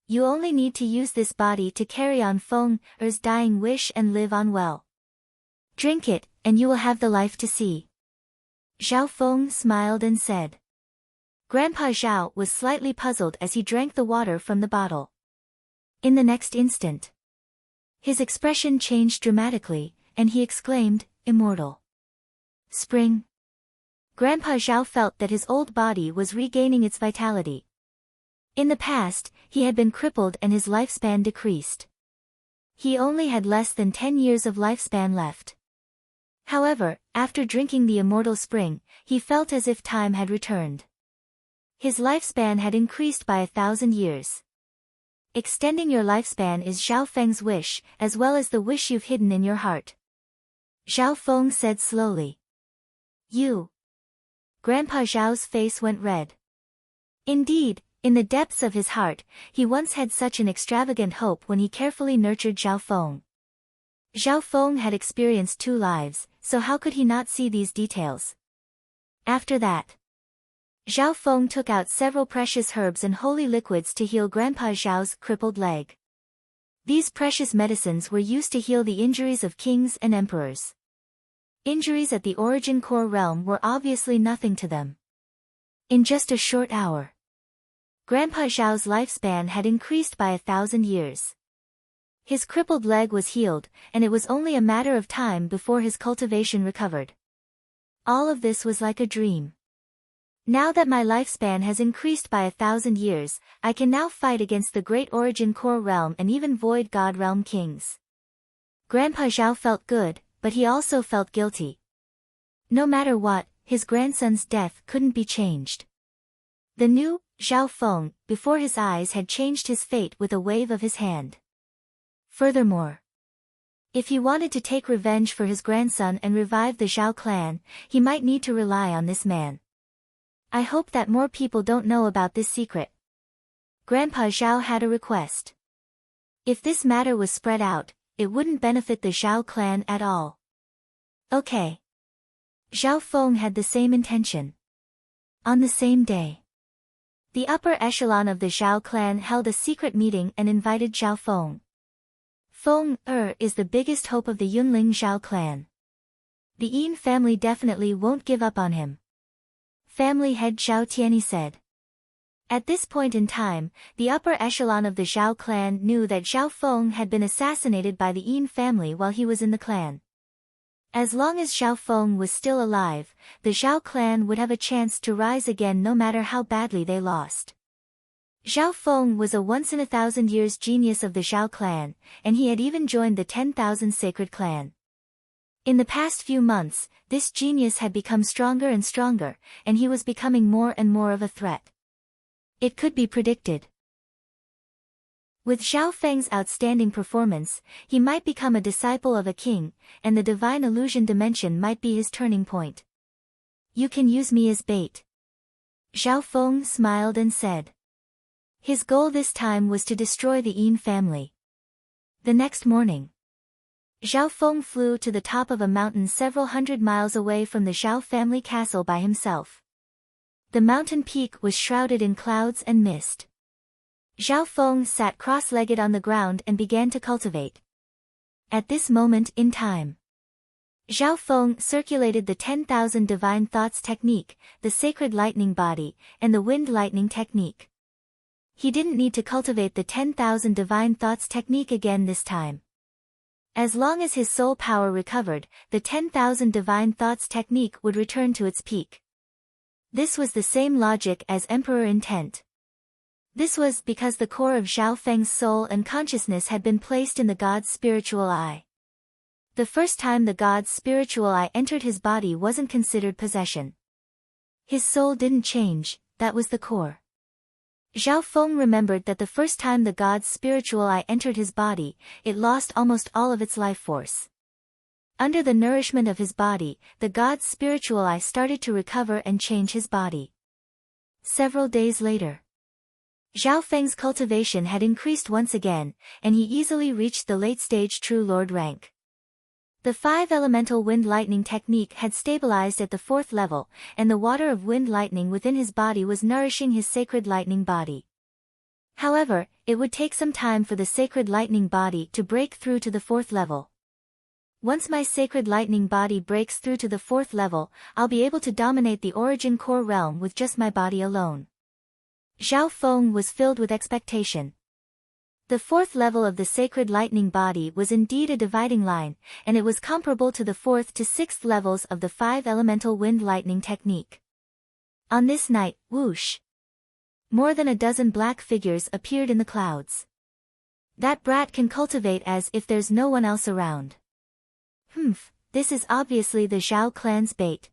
Speaker 1: You only need to use this body to carry on Feng's dying wish and live on well. Drink it, and you will have the life to see. Zhao Feng smiled and said. Grandpa Zhao was slightly puzzled as he drank the water from the bottle. In the next instant, his expression changed dramatically, and he exclaimed, Immortal. Spring. Grandpa Zhao felt that his old body was regaining its vitality. In the past, he had been crippled and his lifespan decreased. He only had less than 10 years of lifespan left. However, after drinking the immortal spring, he felt as if time had returned. His lifespan had increased by 1,000 years. Extending your lifespan is Zhao Feng's wish, as well as the wish you've hidden in your heart. Zhao Feng said slowly. You. Grandpa Zhao's face went red. Indeed, in the depths of his heart, he once had such an extravagant hope when he carefully nurtured Zhao Feng. Zhao Feng had experienced 2 lives, so how could he not see these details? After that, Zhao Feng took out several precious herbs and holy liquids to heal Grandpa Zhao's crippled leg. These precious medicines were used to heal the injuries of kings and emperors. Injuries at the origin core realm were obviously nothing to them. In just a short hour, Grandpa Zhao's lifespan had increased by 1,000 years. His crippled leg was healed, and it was only a matter of time before his cultivation recovered. All of this was like a dream. Now that my lifespan has increased by 1,000 years, I can now fight against the great origin core realm and even void god realm kings. Grandpa Zhao felt good, but he also felt guilty. No matter what, his grandson's death couldn't be changed. The new Zhao Feng, before his eyes, had changed his fate with a wave of his hand. Furthermore, if he wanted to take revenge for his grandson and revive the Zhao clan, he might need to rely on this man. I hope that more people don't know about this secret. Grandpa Zhao had a request. If this matter was spread out, it wouldn't benefit the Zhao clan at all. Okay. Zhao Feng had the same intention. On the same day, the upper echelon of the Zhao clan held a secret meeting and invited Zhao Feng. Feng is the biggest hope of the Yunling Zhao clan. The Yin family definitely won't give up on him. Family head Zhao Tianyi said. At this point in time, the upper echelon of the Zhao clan knew that Zhao Feng had been assassinated by the Yin family while he was in the clan. As long as Zhao Feng was still alive, the Zhao clan would have a chance to rise again no matter how badly they lost. Zhao Feng was a once-in-a-thousand-years genius of the Zhao clan, and he had even joined the 10,000 Sacred Clan. In the past few months, this genius had become stronger and stronger, and he was becoming more and more of a threat. It could be predicted. With Zhao Feng's outstanding performance, he might become a disciple of a king, and the divine illusion dimension might be his turning point. You can use me as bait. Zhao Feng smiled and said. His goal this time was to destroy the Yin family. The next morning, Zhao Feng flew to the top of a mountain several hundred miles away from the Zhao family castle by himself. The mountain peak was shrouded in clouds and mist. Zhao Feng sat cross-legged on the ground and began to cultivate. At this moment in time, Zhao Feng circulated the 10,000 divine thoughts technique, the sacred lightning body, and the wind lightning technique. He didn't need to cultivate the 10,000 divine thoughts technique again this time. As long as his soul power recovered, the 10,000 divine thoughts technique would return to its peak. This was the same logic as Emperor Intent. This was because the core of Zhao Feng's soul and consciousness had been placed in the god's spiritual eye. The first time the god's spiritual eye entered his body wasn't considered possession. His soul didn't change, that was the core. Zhao Feng remembered that the first time the god's spiritual eye entered his body, it lost almost all of its life force. Under the nourishment of his body, the god's spiritual eye started to recover and change his body. Several days later, Zhao Feng's cultivation had increased once again, and he easily reached the late-stage True Lord rank. The 5-elemental wind lightning technique had stabilized at the 4th level, and the water of wind lightning within his body was nourishing his sacred lightning body. However, it would take some time for the sacred lightning body to break through to the 4th level. Once my sacred lightning body breaks through to the 4th level, I'll be able to dominate the origin core realm with just my body alone. Zhao Feng was filled with expectation. The 4th level of the sacred lightning body was indeed a dividing line, and it was comparable to the 4th to 6th levels of the 5-elemental wind lightning technique. On this night, whoosh! More than a dozen black figures appeared in the clouds. That brat can cultivate as if there's no one else around. This is obviously the Zhao clan's bait.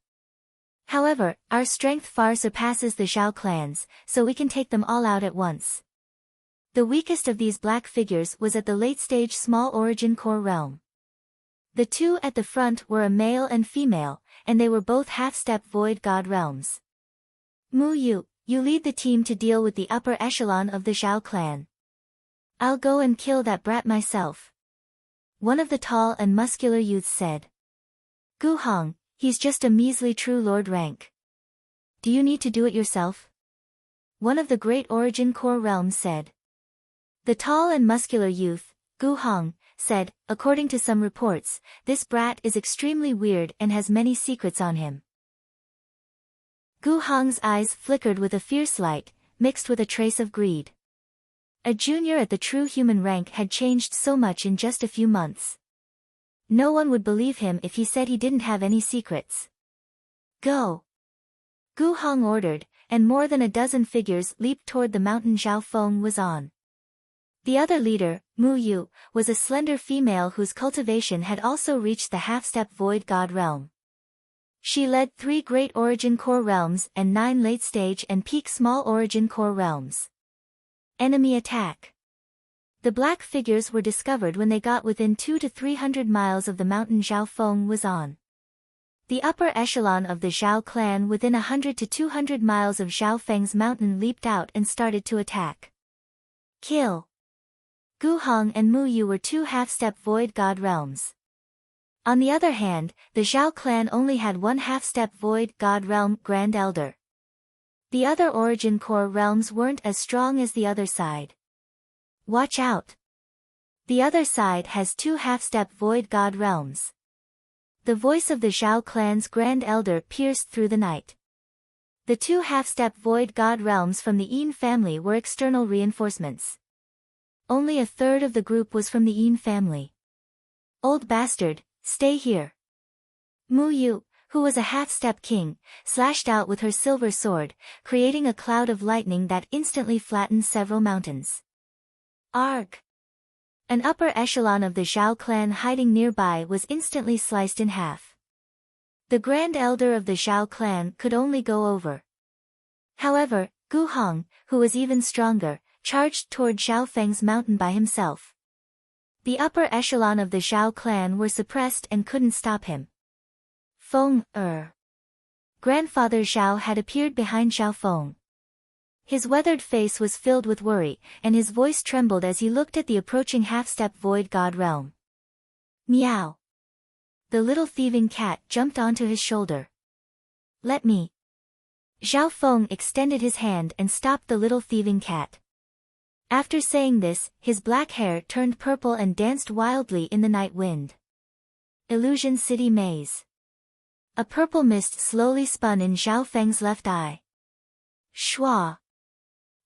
Speaker 1: However, our strength far surpasses the Zhao clan's, so we can take them all out at once. The weakest of these black figures was at the late-stage small origin core realm. The two at the front were a male and female, and they were both half-step void god realms. Mu Yu, you lead the team to deal with the upper echelon of the Zhao clan. I'll go and kill that brat myself. One of the tall and muscular youths said. Gu Hong, he's just a measly true lord rank. Do you need to do it yourself? One of the great origin core realms said. The tall and muscular youth, Gu Hong, said, according to some reports, this brat is extremely weird and has many secrets on him. Gu Hong's eyes flickered with a fierce light, mixed with a trace of greed. A junior at the true human rank had changed so much in just a few months. No one would believe him if he said he didn't have any secrets. Go! Gu Hong ordered, and more than a dozen figures leaped toward the mountain Zhao Feng was on. The other leader, Mu Yu, was a slender female whose cultivation had also reached the half-step void god realm. She led 3 great origin core realms and 9 late-stage and peak small origin core realms. Enemy attack. The black figures were discovered when they got within 200 to 300 miles of the mountain Zhao Feng was on. The upper echelon of the Zhao clan within 100 to 200 miles of Zhao Feng's mountain leaped out and started to attack. Kill. Gu Hong and Mu Yu were 2 half-step void god realms. On the other hand, the Zhao clan only had 1 half-step void god realm Grand Elder. The other origin core realms weren't as strong as the other side. Watch out! The other side has 2 half-step void god realms. The voice of the Zhao clan's Grand Elder pierced through the night. The 2 half-step void god realms from the Yin family were external reinforcements. Only a third of the group was from the Yin family. Old bastard, stay here. Mu Yu, who was a half-step king, slashed out with her silver sword, creating a cloud of lightning that instantly flattened several mountains. Arg! An upper echelon of the Zhao clan hiding nearby was instantly sliced in half. The Grand Elder of the Zhao clan could only go over. However, Gu Hong, who was even stronger, charged toward Zhao Feng's mountain by himself. The upper echelon of the Zhao clan were suppressed and couldn't stop him. Feng, Grandfather Zhao had appeared behind Zhao Feng. His weathered face was filled with worry, and his voice trembled as he looked at the approaching half-step void god realm. Meow! The little thieving cat jumped onto his shoulder. Let me. Zhao Feng extended his hand and stopped the little thieving cat. After saying this, his black hair turned purple and danced wildly in the night wind. Illusion City Maze. A purple mist slowly spun in Zhao Feng's left eye. Shua!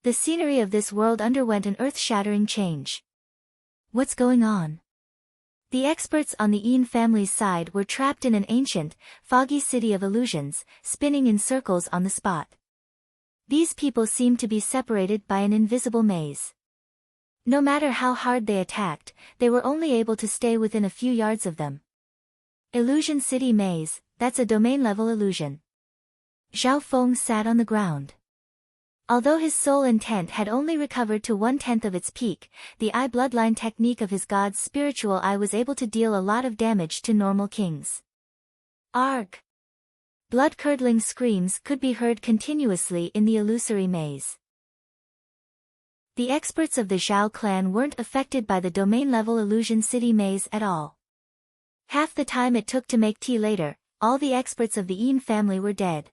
Speaker 1: The scenery of this world underwent an earth-shattering change. What's going on? The experts on the Yin family's side were trapped in an ancient, foggy city of illusions, spinning in circles on the spot. These people seemed to be separated by an invisible maze. No matter how hard they attacked, they were only able to stay within a few yards of them. Illusion City Maze, that's a domain-level illusion. Zhao Feng sat on the ground. Although his soul intent had only recovered to 1/10 of its peak, the eye bloodline technique of his god's spiritual eye was able to deal a lot of damage to normal kings. Arg! Blood-curdling screams could be heard continuously in the illusory maze. The experts of the Zhao clan weren't affected by the domain-level Illusion City maze at all. Half the time it took to make tea later, all the experts of the Yin family were dead.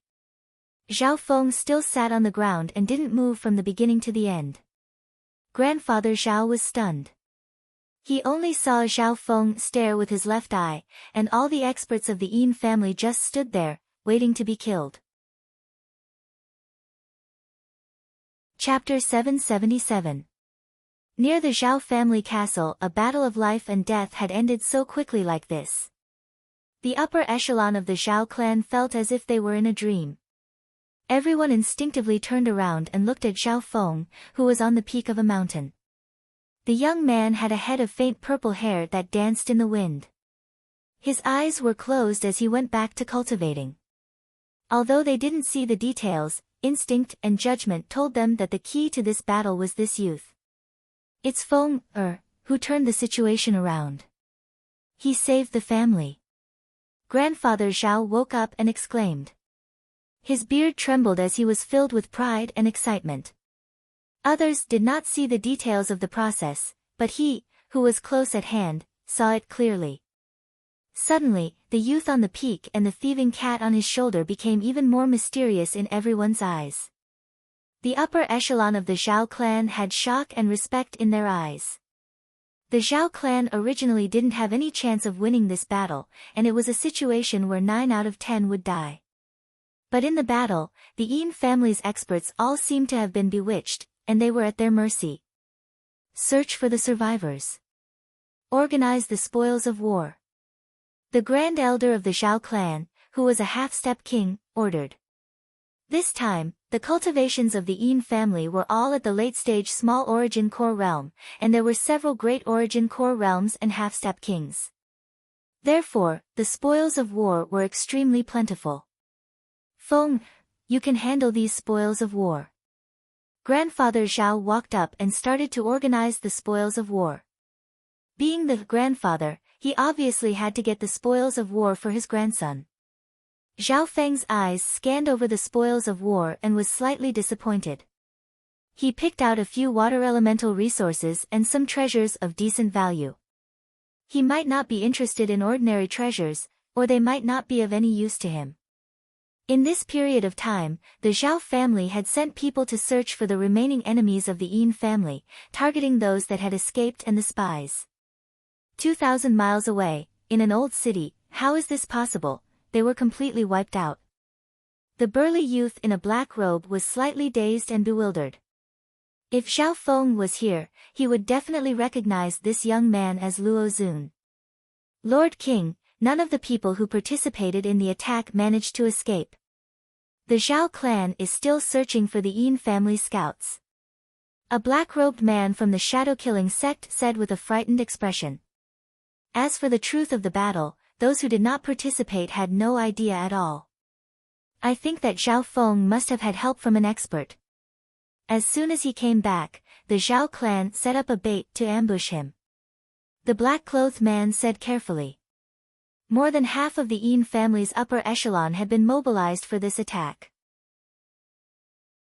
Speaker 1: Zhao Feng still sat on the ground and didn't move from the beginning to the end. Grandfather Zhao was stunned. He only saw Zhao Feng stare with his left eye, and all the experts of the Yin family just stood there, waiting to be killed. Chapter 777. Near the Zhao family castle, a battle of life and death had ended so quickly like this. The upper echelon of the Zhao clan felt as if they were in a dream. Everyone instinctively turned around and looked at Zhao Feng, who was on the peak of a mountain. The young man had a head of faint purple hair that danced in the wind. His eyes were closed as he went back to cultivating. Although they didn't see the details, instinct and judgment told them that the key to this battle was this youth. It's Feng, who turned the situation around. He saved the family. Grandfather Zhao woke up and exclaimed. His beard trembled as he was filled with pride and excitement. Others did not see the details of the process, but he, who was close at hand, saw it clearly. Suddenly, the youth on the peak and the thieving cat on his shoulder became even more mysterious in everyone's eyes. The upper echelon of the Zhao clan had shock and respect in their eyes. The Zhao clan originally didn't have any chance of winning this battle, and it was a situation where 9 out of 10 would die. But in the battle, the Yin family's experts all seemed to have been bewitched, and they were at their mercy. Search for the survivors. Organize the spoils of war. The Grand Elder of the Zhao clan, who was a half-step king, ordered. This time, the cultivations of the Yin family were all at the late-stage small origin core realm, and there were several great origin core realms and half-step kings. Therefore, the spoils of war were extremely plentiful. Feng, you can handle these spoils of war. Grandfather Zhao walked up and started to organize the spoils of war. Being the grandfather, he obviously had to get the spoils of war for his grandson. Zhao Feng's eyes scanned over the spoils of war and was slightly disappointed. He picked out a few water elemental resources and some treasures of decent value. He might not be interested in ordinary treasures, or they might not be of any use to him. In this period of time, the Zhao family had sent people to search for the remaining enemies of the Yin family, targeting those that had escaped and the spies. 2,000 miles away, in an old city, how is this possible? They were completely wiped out. The burly youth in a black robe was slightly dazed and bewildered. If Zhao Feng was here, he would definitely recognize this young man as Luo Zun. Lord King, none of the people who participated in the attack managed to escape. The Zhao clan is still searching for the Yin family scouts. A black-robed man from the shadow-killing sect said with a frightened expression. As for the truth of the battle, those who did not participate had no idea at all. I think that Zhao Feng must have had help from an expert. As soon as he came back, the Zhao clan set up a bait to ambush him. The black-clothed man said carefully. More than half of the Yin family's upper echelon had been mobilized for this attack.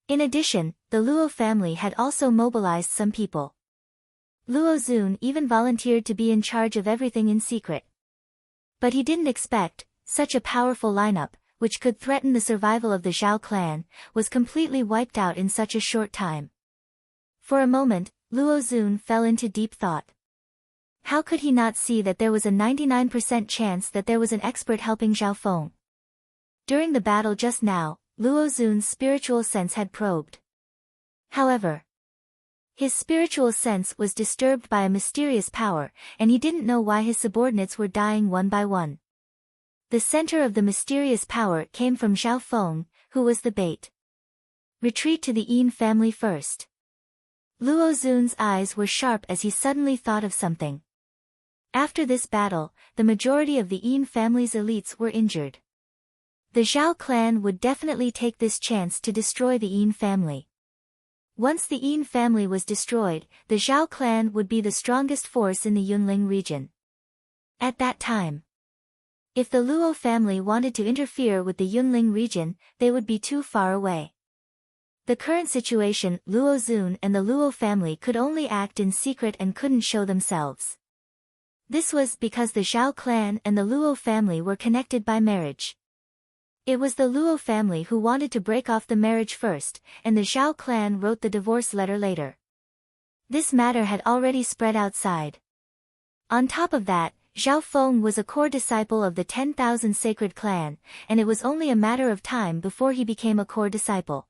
Speaker 1: In addition, the Luo family had also mobilized some people. Luo Zun even volunteered to be in charge of everything in secret. But he didn't expect, such a powerful lineup, which could threaten the survival of the Zhao clan, was completely wiped out in such a short time. For a moment, Luo Zun fell into deep thought. How could he not see that there was a 99% chance that there was an expert helping Zhao Feng? During the battle just now, Luo Zun's spiritual sense had probed. However, his spiritual sense was disturbed by a mysterious power, and he didn't know why his subordinates were dying one by one. The center of the mysterious power came from Zhao Feng, who was the bait. Retreat to the Yin family first. Luo Zun's eyes were sharp as he suddenly thought of something. After this battle, the majority of the Yin family's elites were injured. The Zhao clan would definitely take this chance to destroy the Yin family. Once the Yin family was destroyed, the Zhao clan would be the strongest force in the Yunling region. At that time, if the Luo family wanted to interfere with the Yunling region, they would be too far away. The current situation, Luo Zun and the Luo family could only act in secret and couldn't show themselves. This was because the Zhao clan and the Luo family were connected by marriage. It was the Luo family who wanted to break off the marriage first, and the Zhao clan wrote the divorce letter later. This matter had already spread outside. On top of that, Zhao Feng was a core disciple of the 10,000 Sacred Clan, and it was only a matter of time before he became a core disciple.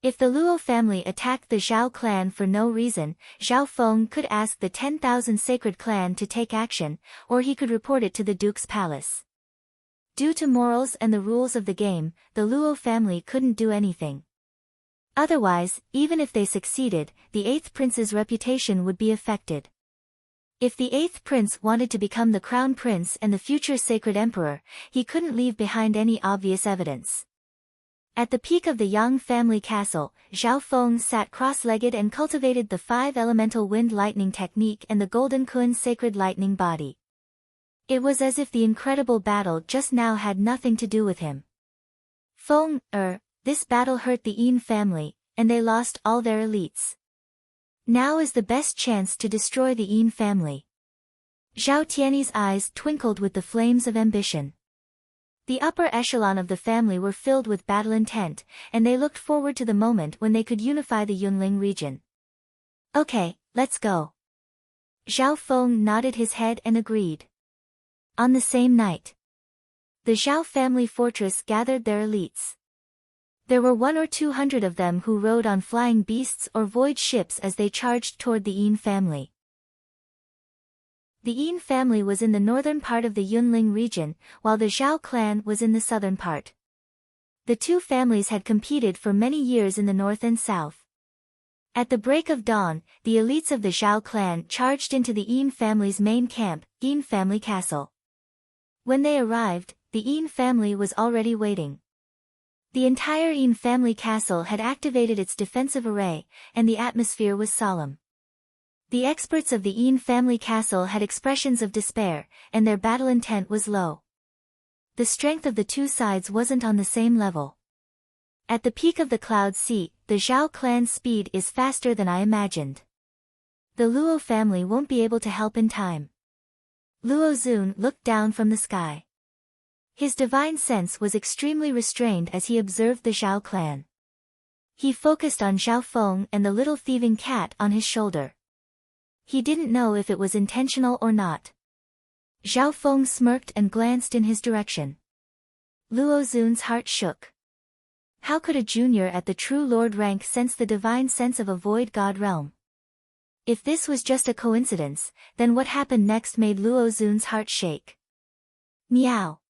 Speaker 1: If the Luo family attacked the Zhao clan for no reason, Zhao Feng could ask the 10,000 Sacred Clan to take action, or he could report it to the Duke's palace. Due to morals and the rules of the game, the Luo family couldn't do anything. Otherwise, even if they succeeded, the 8th prince's reputation would be affected. If the 8th prince wanted to become the crown prince and the future sacred emperor, he couldn't leave behind any obvious evidence. At the peak of the Yang family castle, Zhao Feng sat cross-legged and cultivated the 5 elemental wind lightning technique and the golden Kun sacred lightning body. It was as if the incredible battle just now had nothing to do with him. Feng, this battle hurt the Yin family, and they lost all their elites. Now is the best chance to destroy the Yin family. Zhao Tiany's eyes twinkled with the flames of ambition. The upper echelon of the family were filled with battle intent, and they looked forward to the moment when they could unify the Yunling region. Okay, let's go. Zhao Feng nodded his head and agreed. On the same night, the Zhao family fortress gathered their elites. There were 100 or 200 of them who rode on flying beasts or void ships as they charged toward the Yin family. The Yin family was in the northern part of the Yunling region, while the Zhao clan was in the southern part. The two families had competed for many years in the north and south. At the break of dawn, the elites of the Zhao clan charged into the Yin family's main camp, Yin family castle. When they arrived, the Yin family was already waiting. The entire Yin family castle had activated its defensive array, and the atmosphere was solemn. The experts of the Yin family castle had expressions of despair, and their battle intent was low. The strength of the two sides wasn't on the same level. At the peak of the cloud seat, the Zhao clan's speed is faster than I imagined. The Luo family won't be able to help in time. Luo Zun looked down from the sky. His divine sense was extremely restrained as he observed the Zhao clan. He focused on Zhao Feng and the little thieving cat on his shoulder. He didn't know if it was intentional or not. Zhao Feng smirked and glanced in his direction. Luo Zun's heart shook. How could a junior at the true lord rank sense the divine sense of a void god realm? If this was just a coincidence, then what happened next made Luo Zun's heart shake. Meow.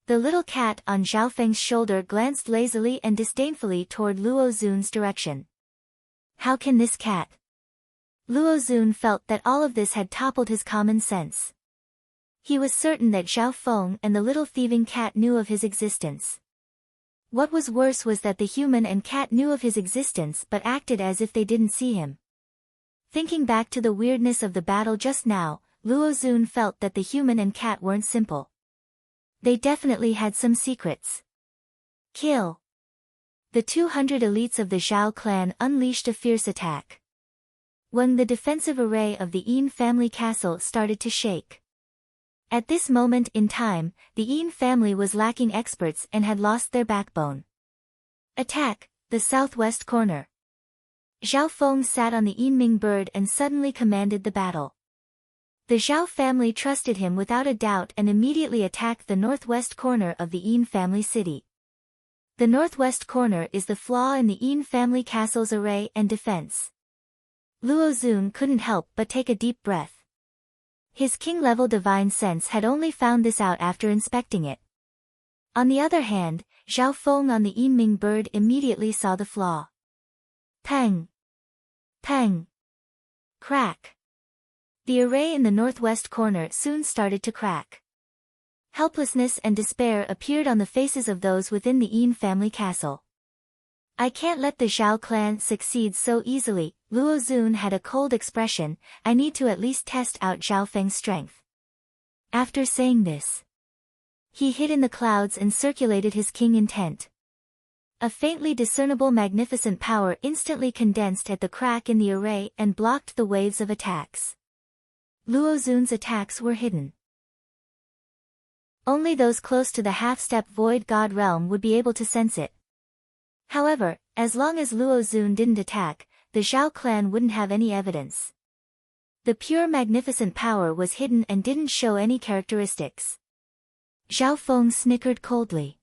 Speaker 1: The little cat on Zhao Feng's shoulder glanced lazily and disdainfully toward Luo Zun's direction. How can this cat? Luo Zun felt that all of this had toppled his common sense. He was certain that Zhao Feng and the little thieving cat knew of his existence. What was worse was that the human and cat knew of his existence but acted as if they didn't see him. Thinking back to the weirdness of the battle just now, Luo Zun felt that the human and cat weren't simple. They definitely had some secrets. Kill. The 200 elites of the Zhao clan unleashed a fierce attack. When the defensive array of the Yin family castle started to shake. At this moment in time, the Yin family was lacking experts and had lost their backbone. Attack, the southwest corner. Zhao Feng sat on the Yinming bird and suddenly commanded the battle. The Zhao family trusted him without a doubt and immediately attacked the northwest corner of the Yin family city. The northwest corner is the flaw in the Yin family castle's array and defense. Luo Zun couldn't help but take a deep breath. His king-level divine sense had only found this out after inspecting it. On the other hand, Zhao Feng on the Yinming bird immediately saw the flaw. Peng! Peng! Crack! The array in the northwest corner soon started to crack. Helplessness and despair appeared on the faces of those within the Yin family castle. I can't let the Zhao clan succeed so easily, Luo Zun had a cold expression. I need to at least test out Zhao Feng's strength. After saying this, he hid in the clouds and circulated his king intent. A faintly discernible magnificent power instantly condensed at the crack in the array and blocked the waves of attacks. Luo Zun's attacks were hidden. Only those close to the half-step void god realm would be able to sense it. However, as long as Luo Zun didn't attack, the Zhao clan wouldn't have any evidence. The pure magnificent power was hidden and didn't show any characteristics. Zhao Feng snickered coldly.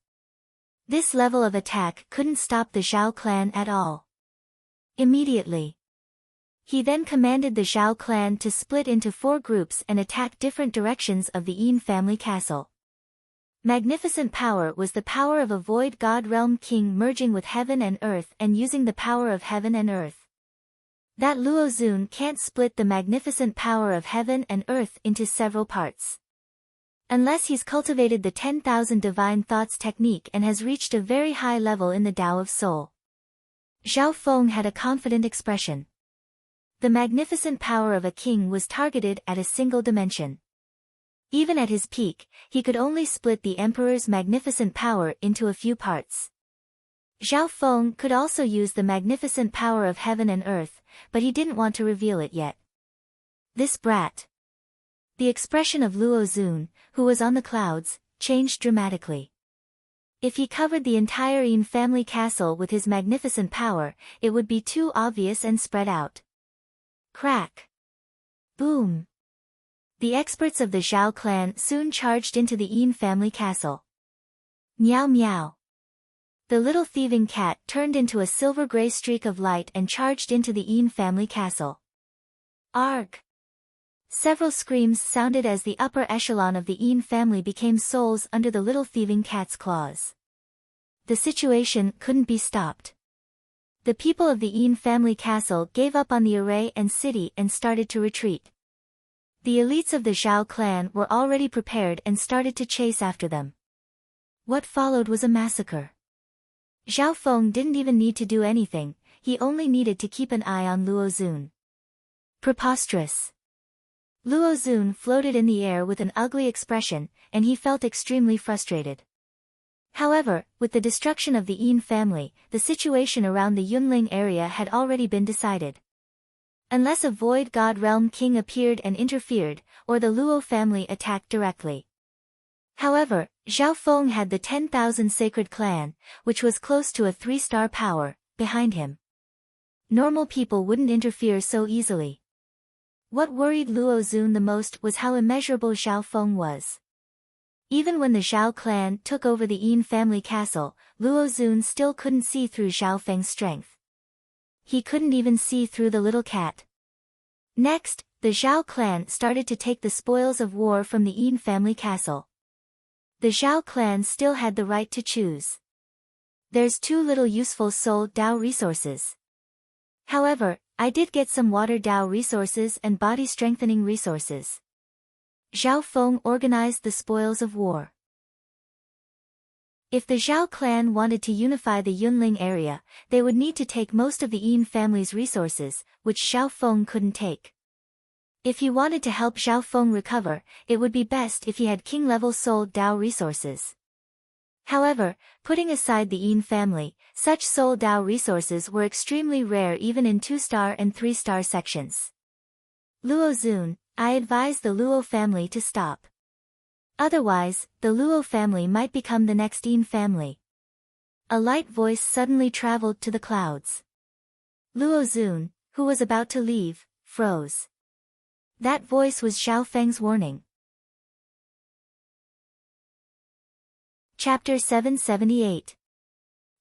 Speaker 1: This level of attack couldn't stop the Zhao clan at all. Immediately, he then commanded the Zhao clan to split into 4 groups and attack different directions of the Yin family castle. Magnificent power was the power of a void god realm king merging with heaven and earth and using the power of heaven and earth. That Luo Xun can't split the magnificent power of heaven and earth into several parts. Unless he's cultivated the 10,000 divine thoughts technique and has reached a very high level in the Tao of Soul. Zhao Feng had a confident expression. The magnificent power of a king was targeted at a single dimension. Even at his peak, he could only split the emperor's magnificent power into a few parts. Zhao Feng could also use the magnificent power of heaven and earth, but he didn't want to reveal it yet. This brat. The expression of Luo Xun, who was on the clouds, changed dramatically. If he covered the entire Yin family castle with his magnificent power, it would be too obvious and spread out. Crack. Boom. The experts of the Zhao clan soon charged into the Yin family castle. Meow meow. The little thieving cat turned into a silver-gray streak of light and charged into the Yin family castle. Arg! Several screams sounded as the upper echelon of the Yin family became souls under the little thieving cat's claws. The situation couldn't be stopped. The people of the Yin family castle gave up on the array and city and started to retreat. The elites of the Zhao clan were already prepared and started to chase after them. What followed was a massacre. Zhao Feng didn't even need to do anything, he only needed to keep an eye on Luo Xun. Preposterous. Luo Xun floated in the air with an ugly expression, and he felt extremely frustrated. However, with the destruction of the Yin family, the situation around the Yunling area had already been decided. Unless a Void God Realm King appeared and interfered, or the Luo family attacked directly. However, Zhao Feng had the 10,000 Sacred Clan, which was close to a 3-star power, behind him. Normal people wouldn't interfere so easily. What worried Luo Xun the most was how immeasurable Zhao Feng was. Even when the Zhao clan took over the Yin family castle, Luo Xun still couldn't see through Zhao Feng's strength. He couldn't even see through the little cat. Next, the Zhao clan started to take the spoils of war from the Yin family castle. The Zhao clan still had the right to choose. There's too little useful soul Tao resources. However, I did get some water Tao resources and body strengthening resources. Zhao Feng organized the spoils of war. If the Zhao clan wanted to unify the Yunling area, they would need to take most of the Yin family's resources, which Zhao Feng couldn't take. If he wanted to help Zhao Feng recover, it would be best if he had king-level soul Tao resources. However, putting aside the Yin family, such soul Tao resources were extremely rare even in 2-star and 3-star sections. Luo Xun, I advise the Luo family to stop. Otherwise, the Luo family might become the next Yin family. A light voice suddenly traveled to the clouds. Luo Xun, who was about to leave, froze. That voice was Zhao Feng's warning. Chapter 778.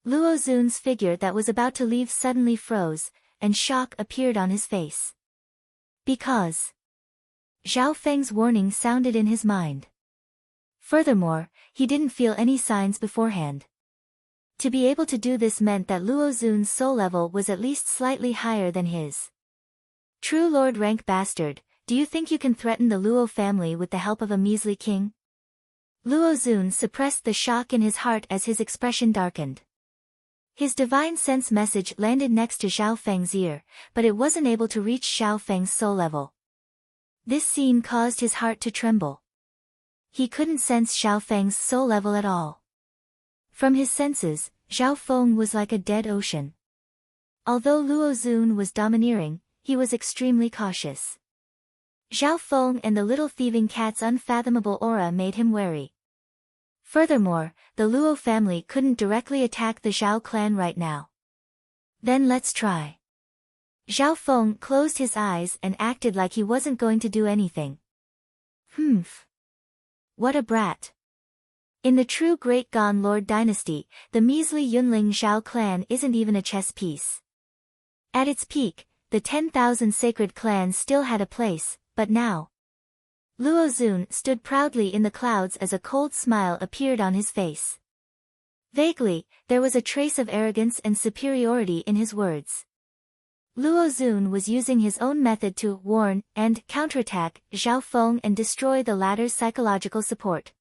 Speaker 1: Luo Xun's figure that was about to leave suddenly froze, and shock appeared on his face. Because Zhao Feng's warning sounded in his mind. Furthermore, he didn't feel any signs beforehand. To be able to do this meant that Luo Xun's soul level was at least slightly higher than his. True Lord rank bastard, do you think you can threaten the Luo family with the help of a measly king? Luo Xun suppressed the shock in his heart as his expression darkened. His divine sense message landed next to Zhao Feng's ear, but it wasn't able to reach Zhao Feng's soul level. This scene caused his heart to tremble. He couldn't sense Zhao Feng's soul level at all. From his senses, Zhao Feng was like a dead ocean. Although Luo Xun was domineering, he was extremely cautious. Zhao Feng and the little thieving cat's unfathomable aura made him wary. Furthermore, the Luo family couldn't directly attack the Zhao clan right now. Then let's try. Zhao Feng closed his eyes and acted like he wasn't going to do anything. Humph. What a brat. In the true Great Gan Lord dynasty, the measly Yunling Zhao clan isn't even a chess piece. At its peak, the 10,000 sacred clans still had a place, but now. Luo Xun stood proudly in the clouds as a cold smile appeared on his face. Vaguely, there was a trace of arrogance and superiority in his words. Luo Xun was using his own method to warn and counterattack Zhao Feng and destroy the latter's psychological support.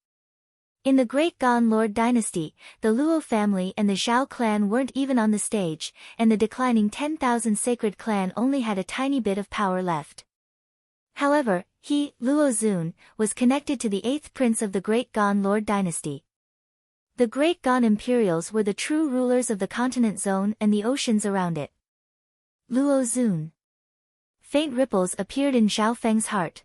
Speaker 1: In the Great Gan Lord dynasty, the Luo family and the Zhao clan weren't even on the stage, and the declining 10,000 sacred clan only had a tiny bit of power left. However, he, Luo Xun, was connected to the 8th prince of the Great Gan Lord dynasty. The Great Gan Imperials were the true rulers of the continent zone and the oceans around it. Luo Xun. Faint ripples appeared in Zhao Feng's heart.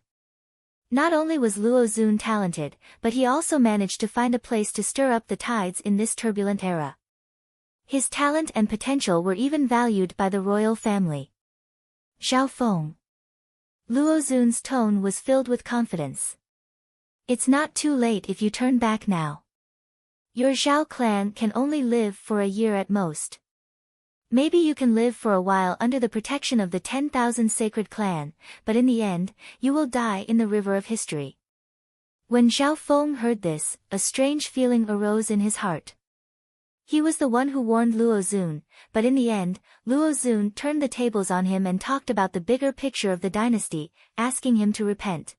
Speaker 1: Not only was Luo Xun talented, but he also managed to find a place to stir up the tides in this turbulent era. His talent and potential were even valued by the royal family. Zhao Feng. Luo Xun's tone was filled with confidence. It's not too late if you turn back now. Your Zhao clan can only live for a year at most. Maybe you can live for a while under the protection of the 10,000 sacred clan, but in the end, you will die in the river of history. When Zhao Feng heard this, a strange feeling arose in his heart. He was the one who warned Luo Xun, but in the end, Luo Xun turned the tables on him and talked about the bigger picture of the dynasty, asking him to repent.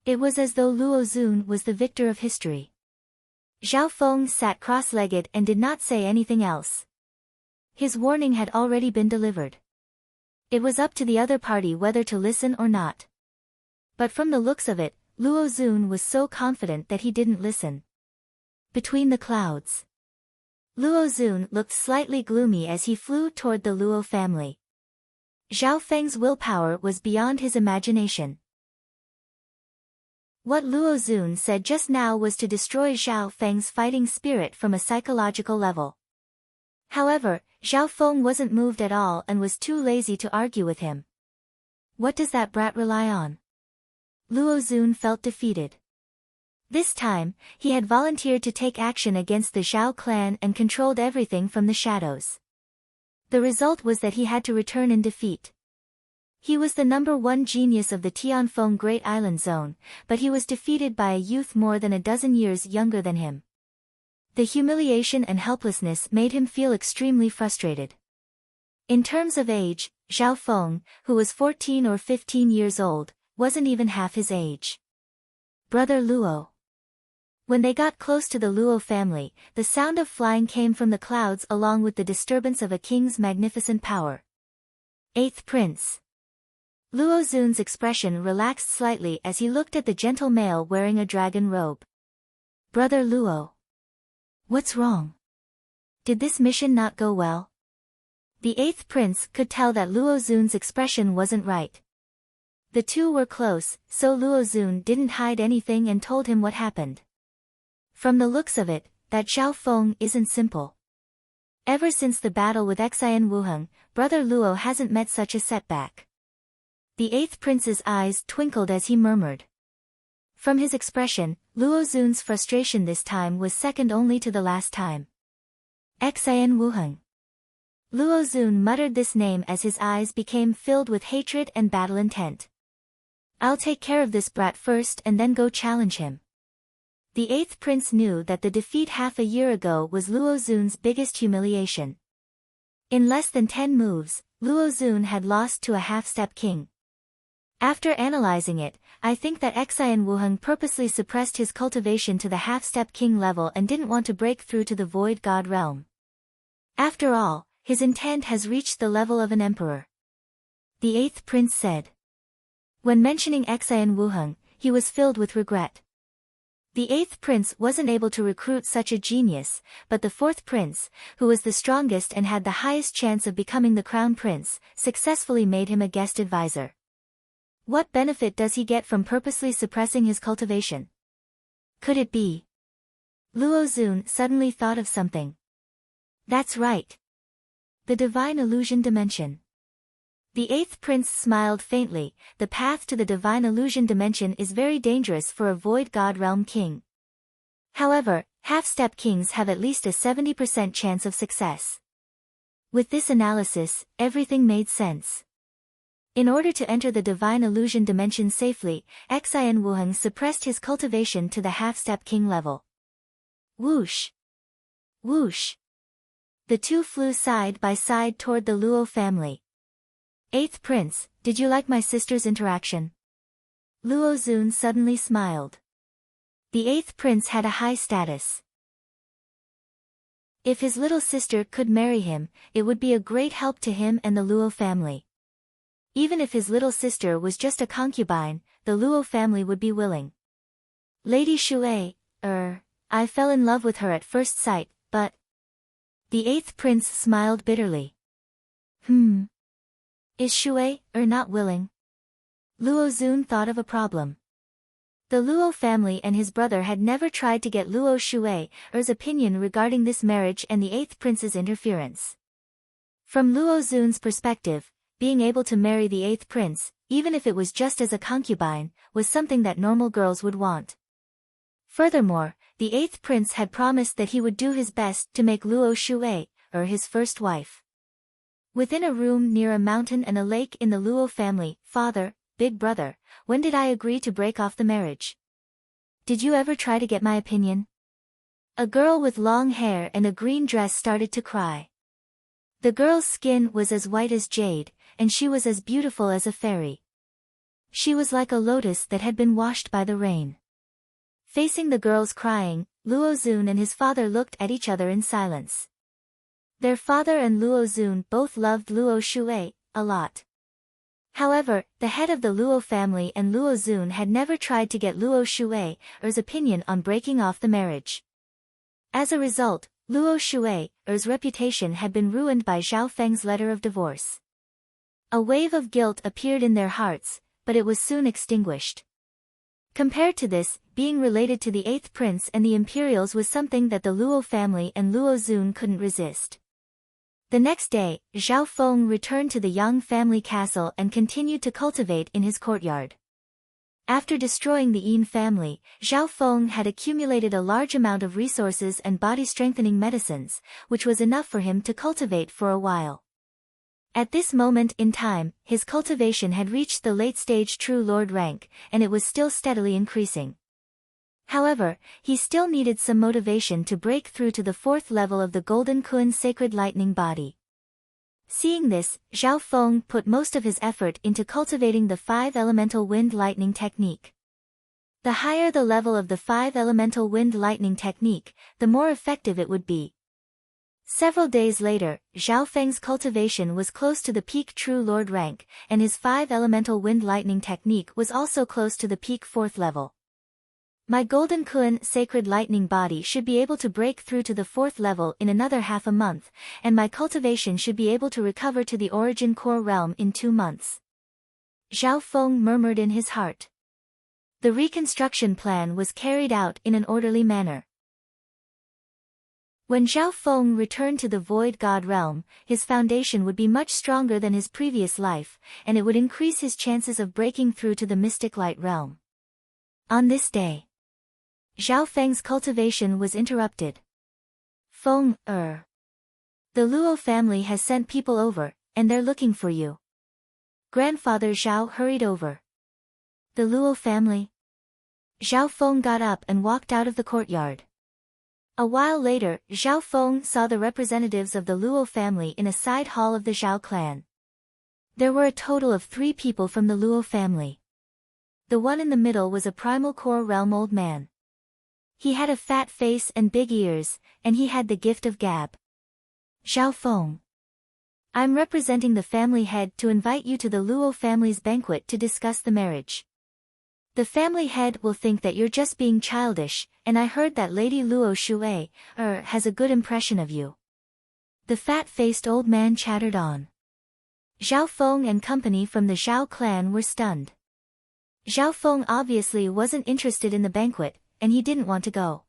Speaker 1: It was as though Luo Xun was the victor of history. Zhao Feng sat cross-legged and did not say anything else. His warning had already been delivered. It was up to the other party whether to listen or not. But from the looks of it, Luo Xun was so confident that he didn't listen. Between the clouds. Luo Xun looked slightly gloomy as he flew toward the Luo family. Zhao Feng's willpower was beyond his imagination. What Luo Xun said just now was to destroy Zhao Feng's fighting spirit from a psychological level. However, Zhao Feng wasn't moved at all and was too lazy to argue with him. What does that brat rely on? Luo Xun felt defeated. This time, he had volunteered to take action against the Zhao clan and controlled everything from the shadows. The result was that he had to return in defeat. He was the #1 genius of the Tianfeng Great Island Zone, but he was defeated by a youth more than a dozen years younger than him. The humiliation and helplessness made him feel extremely frustrated. In terms of age, Zhao Feng, who was 14 or 15 years old, wasn't even half his age. Brother Luo. When they got close to the Luo family, the sound of flying came from the clouds along with the disturbance of a king's magnificent power. 8th Prince. Luo Xun's expression relaxed slightly as he looked at the gentle male wearing a dragon robe. Brother Luo. What's wrong? Did this mission not go well? The 8th prince could tell that Luo Xun's expression wasn't right. The two were close, so Luo Xun didn't hide anything and told him what happened. From the looks of it, that Zhao Feng isn't simple. Ever since the battle with Xian Wuheng, Brother Luo hasn't met such a setback. The 8th prince's eyes twinkled as he murmured. From his expression, Luo Xun's frustration this time was second only to the last time. Xian Wuheng. Luo Xun muttered this name as his eyes became filled with hatred and battle intent. I'll take care of this brat first and then go challenge him. The 8th prince knew that the defeat half a year ago was Luo Xun's biggest humiliation. In less than 10 moves, Luo Xun had lost to a half-step king. After analyzing it, I think that Xian Wuheng purposely suppressed his cultivation to the half-step king level and didn't want to break through to the void god realm. After all, his intent has reached the level of an emperor. The 8th prince said. When mentioning Xian Wuheng, he was filled with regret. The 8th prince wasn't able to recruit such a genius, but the 4th prince, who was the strongest and had the highest chance of becoming the crown prince, successfully made him a guest advisor. What benefit does he get from purposely suppressing his cultivation? Could it be? Luo Xun suddenly thought of something. That's right. The divine illusion dimension. The 8th prince smiled faintly. The path to the divine illusion dimension is very dangerous for a void god realm king. However, half-step kings have at least a 70% chance of success. With this analysis, everything made sense. In order to enter the divine illusion dimension safely, Xian Wuheng suppressed his cultivation to the half-step king level. Whoosh! Whoosh! The two flew side by side toward the Luo family. 8th Prince, did you like my sister's interaction? Luo Xun suddenly smiled. The 8th Prince had a high status. If his little sister could marry him, it would be a great help to him and the Luo family. Even if his little sister was just a concubine, the Luo family would be willing. Lady Shui, I fell in love with her at first sight, but... The 8th Prince smiled bitterly. Is Shui, not willing? Luo Xun thought of a problem. The Luo family and his brother had never tried to get Luo Shui's opinion regarding this marriage and the 8th Prince's interference. From Luo Xun's perspective, being able to marry the 8th Prince, even if it was just as a concubine, was something that normal girls would want. Furthermore, the 8th Prince had promised that he would do his best to make Luo Shui, his first wife. Within a room near a mountain and a lake in the Luo family, father, big brother, when did I agree to break off the marriage? Did you ever try to get my opinion? A girl with long hair and a green dress started to cry. The girl's skin was as white as jade, and she was as beautiful as a fairy. She was like a lotus that had been washed by the rain. Facing the girls crying, Luo Xun and his father looked at each other in silence. Their father and Luo Xun both loved Luo Shui a lot. However, the head of the Luo family and Luo Xun had never tried to get Luo Shui's opinion on breaking off the marriage. As a result, Luo Shui's reputation had been ruined by Zhao Feng's letter of divorce. A wave of guilt appeared in their hearts, but it was soon extinguished. Compared to this, being related to the 8th Prince and the Imperials was something that the Luo family and Luo Xun couldn't resist. The next day, Zhao Feng returned to the Yang family castle and continued to cultivate in his courtyard. After destroying the Yin family, Zhao Feng had accumulated a large amount of resources and body-strengthening medicines, which was enough for him to cultivate for a while. At this moment in time, his cultivation had reached the late-stage True Lord rank, and it was still steadily increasing. However, he still needed some motivation to break through to the 4th level of the Golden Kun Sacred Lightning Body. Seeing this, Zhao Feng put most of his effort into cultivating the 5 Elemental Wind Lightning technique. The higher the level of the 5 Elemental Wind Lightning technique, the more effective it would be. Several days later, Zhao Feng's cultivation was close to the peak True Lord rank, and his 5 Elemental Wind Lightning technique was also close to the peak 4th level. My Golden Kun Sacred Lightning Body should be able to break through to the 4th level in another half a month, and my cultivation should be able to recover to the Origin Core realm in 2 months. Zhao Feng murmured in his heart. The reconstruction plan was carried out in an orderly manner. When Zhao Feng returned to the Void God realm, his foundation would be much stronger than his previous life, and it would increase his chances of breaking through to the Mystic Light realm. On this day, Zhao Feng's cultivation was interrupted. Feng, The Luo family has sent people over, and they're looking for you. Grandfather Zhao hurried over. The Luo family? Zhao Feng got up and walked out of the courtyard. A while later, Zhao Feng saw the representatives of the Luo family in a side hall of the Zhao clan. There were a total of 3 people from the Luo family. The one in the middle was a primal core realm old man. He had a fat face and big ears, and he had the gift of gab. Zhao Feng. I'm representing the family head to invite you to the Luo family's banquet to discuss the marriage. The family head will think that you're just being childish, and I heard that Lady Luo Shui, has a good impression of you. The fat-faced old man chattered on. Zhao Feng and company from the Zhao clan were stunned. Zhao Feng obviously wasn't interested in the banquet, and he didn't want to go.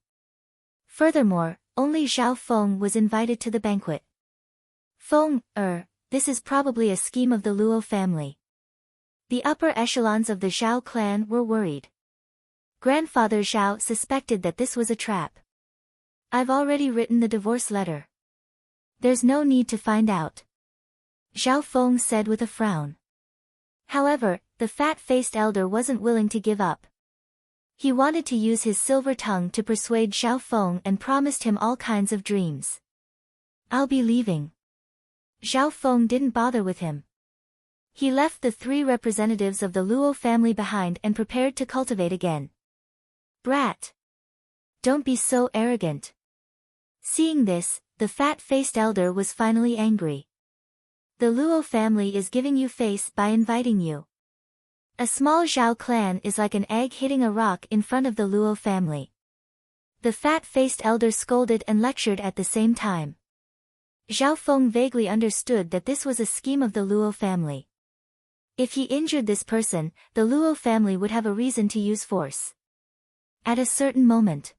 Speaker 1: Furthermore, only Zhao Feng was invited to the banquet. Feng, this is probably a scheme of the Luo family. The upper echelons of the Zhao clan were worried. Grandfather Zhao suspected that this was a trap. I've already written the divorce letter. There's no need to find out. Zhao Feng said with a frown. However, the fat-faced elder wasn't willing to give up. He wanted to use his silver tongue to persuade Zhao Feng and promised him all kinds of dreams. I'll be leaving. Zhao Feng didn't bother with him. He left the 3 representatives of the Luo family behind and prepared to cultivate again. Brat! Don't be so arrogant. Seeing this, the fat-faced elder was finally angry. The Luo family is giving you face by inviting you. A small Zhao clan is like an egg hitting a rock in front of the Luo family. The fat-faced elder scolded and lectured at the same time. Zhao Feng vaguely understood that this was a scheme of the Luo family. If he injured this person, the Luo family would have a reason to use force. At a certain moment,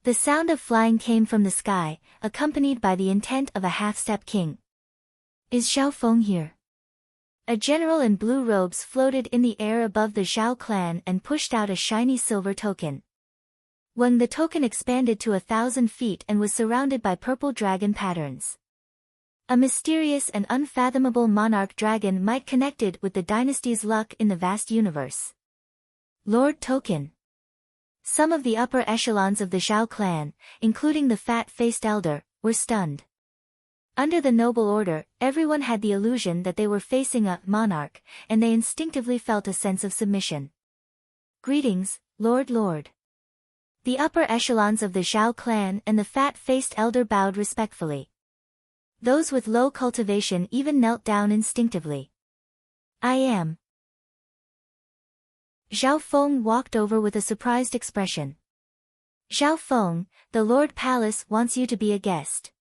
Speaker 1: the sound of flying came from the sky, accompanied by the intent of a half-step king. Is Zhao Feng here? A general in blue robes floated in the air above the Zhao clan and pushed out a shiny silver token. When the token expanded to 1,000 feet and was surrounded by purple dragon patterns. A mysterious and unfathomable monarch dragon might connected with the dynasty's luck in the vast universe. Lord Token. Some of the upper echelons of the Zhao clan, including the fat-faced elder, were stunned. Under the noble order, everyone had the illusion that they were facing a monarch, and they instinctively felt a sense of submission. Greetings, Lord. The upper echelons of the Zhao clan and the fat-faced elder bowed respectfully. Those with low cultivation even knelt down instinctively. I am. Zhao Feng walked over with a surprised expression. Zhao Feng, the Lord Palace wants you to be a guest.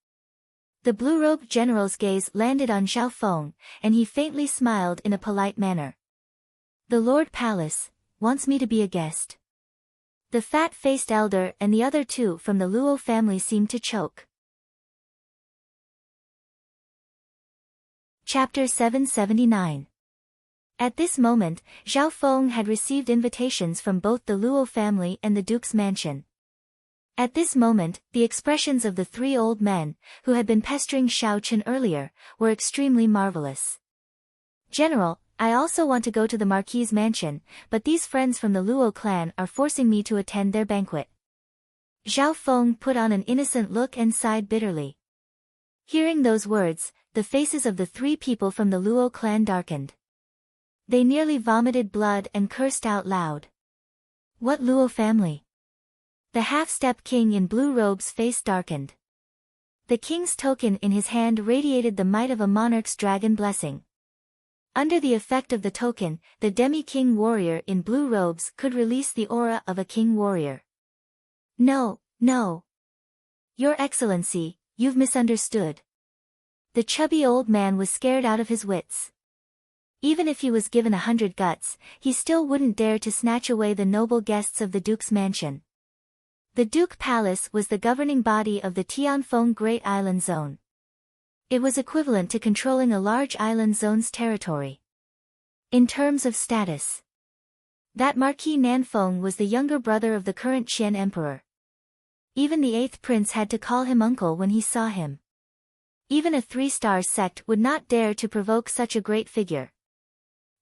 Speaker 1: The blue-robed general's gaze landed on Zhao Feng, and he faintly smiled in a polite manner. The Lord Palace wants me to be a guest. The fat-faced elder and the other 2 from the Luo family seemed to choke. Chapter 779. At this moment, Zhao Feng had received invitations from both the Luo family and the Duke's mansion. At this moment, the expressions of the 3 old men, who had been pestering Xiao Chen earlier, were extremely marvelous. General, I also want to go to the Marquis's mansion, but these friends from the Luo clan are forcing me to attend their banquet. Zhao Feng put on an innocent look and sighed bitterly. Hearing those words, the faces of the 3 people from the Luo clan darkened. They nearly vomited blood and cursed out loud. What Luo family? The half-step king in blue robes' face darkened. The king's token in his hand radiated the might of a monarch's dragon blessing. Under the effect of the token, the demi-king warrior in blue robes could release the aura of a king warrior. No. Your Excellency, you've misunderstood. The chubby old man was scared out of his wits. Even if he was given 100 guts, he still wouldn't dare to snatch away the noble guests of the Duke's mansion. The Duke Palace was the governing body of the Tianfeng Great Island Zone. It was equivalent to controlling a large island zone's territory. In terms of status, that Marquis Nanfeng was the younger brother of the current Qian Emperor. Even the 8th prince had to call him uncle when he saw him. Even a 3-star sect would not dare to provoke such a great figure.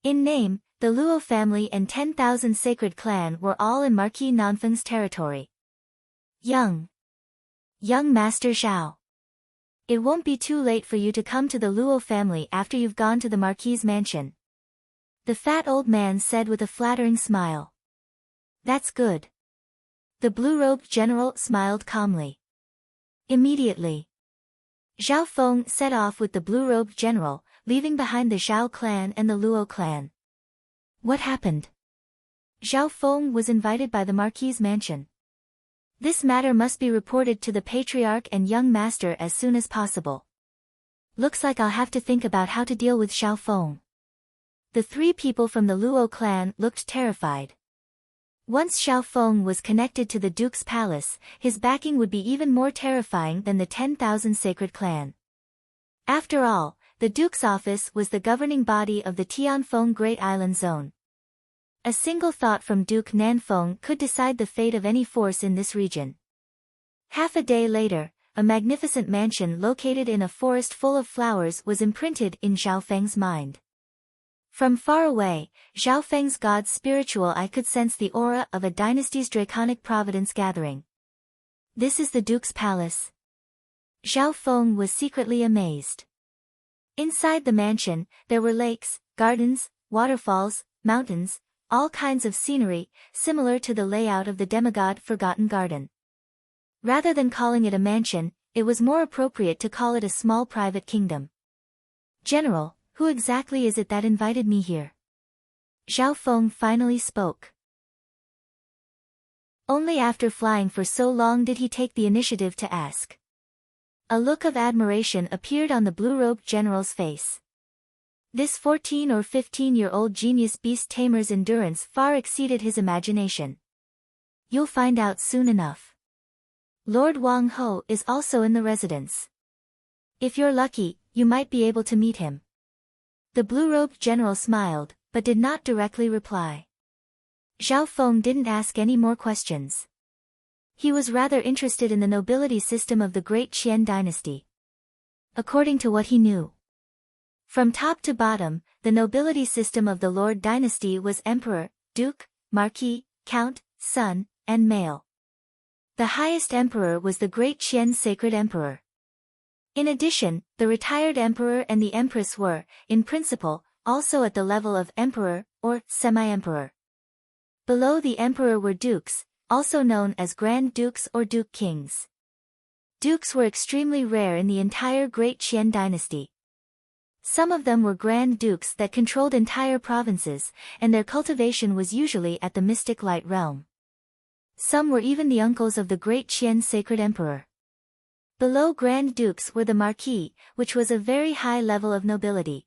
Speaker 1: In name, the Luo family and 10,000 sacred clan were all in Marquis Nanfeng's territory. Young Master Zhao. It won't be too late for you to come to the Luo family after you've gone to the Marquis's mansion. The fat old man said with a flattering smile. That's good. The blue-robed general smiled calmly. Immediately, Zhao Feng set off with the blue-robed general, leaving behind the Zhao clan and the Luo clan. What happened? Zhao Feng was invited by the Marquis's mansion. This matter must be reported to the Patriarch and young master as soon as possible. Looks like I'll have to think about how to deal with Zhao Feng. The 3 people from the Luo clan looked terrified. Once Zhao Feng was connected to the Duke's palace, his backing would be even more terrifying than the 10,000 sacred clan. After all, the Duke's office was the governing body of the Tianfeng Great Island Zone. A single thought from Duke Nanfeng could decide the fate of any force in this region. Half a day later, a magnificent mansion located in a forest full of flowers was imprinted in Zhao Feng's mind. From far away, Zhao Feng's god's spiritual eye could sense the aura of a dynasty's draconic providence gathering. This is the Duke's palace. Zhao Feng was secretly amazed. Inside the mansion, there were lakes, gardens, waterfalls, mountains, all kinds of scenery, similar to the layout of the demigod Forgotten Garden. Rather than calling it a mansion, it was more appropriate to call it a small private kingdom. General, who exactly is it that invited me here? Zhao Feng finally spoke. Only after flying for so long did he take the initiative to ask. A look of admiration appeared on the blue-robed general's face. This 14 or 15-year-old genius beast tamer's endurance far exceeded his imagination. You'll find out soon enough. Lord Wang Ho is also in the residence. If you're lucky, you might be able to meet him. The blue-robed general smiled, but did not directly reply. Zhao Feng didn't ask any more questions. He was rather interested in the nobility system of the Great Qian dynasty. According to what he knew, from top to bottom, the nobility system of the Lord dynasty was emperor, duke, marquis, count, son, and male. The highest emperor was the Great Qian Sacred Emperor. In addition, the retired emperor and the empress were, in principle, also at the level of emperor, or semi-emperor. Below the emperor were dukes, also known as grand dukes or duke kings. Dukes were extremely rare in the entire Great Qian dynasty. Some of them were grand dukes that controlled entire provinces, and their cultivation was usually at the mystic light realm. Some were even the uncles of the Great Qian Sacred Emperor. Below Grand Dukes were the Marquis, which was a very high level of nobility.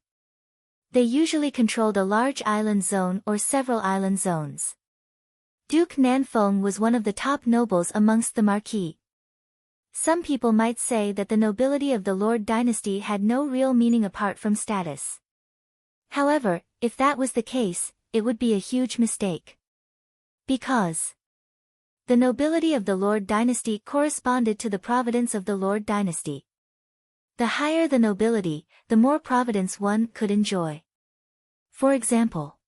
Speaker 1: They usually controlled a large island zone or several island zones. Duke Nanfeng was one of the top nobles amongst the Marquis. Some people might say that the nobility of the Lord dynasty had no real meaning apart from status. However, if that was the case, it would be a huge mistake. Because the nobility of the Lord dynasty corresponded to the providence of the Lord dynasty. The higher the nobility, the more providence one could enjoy. For example,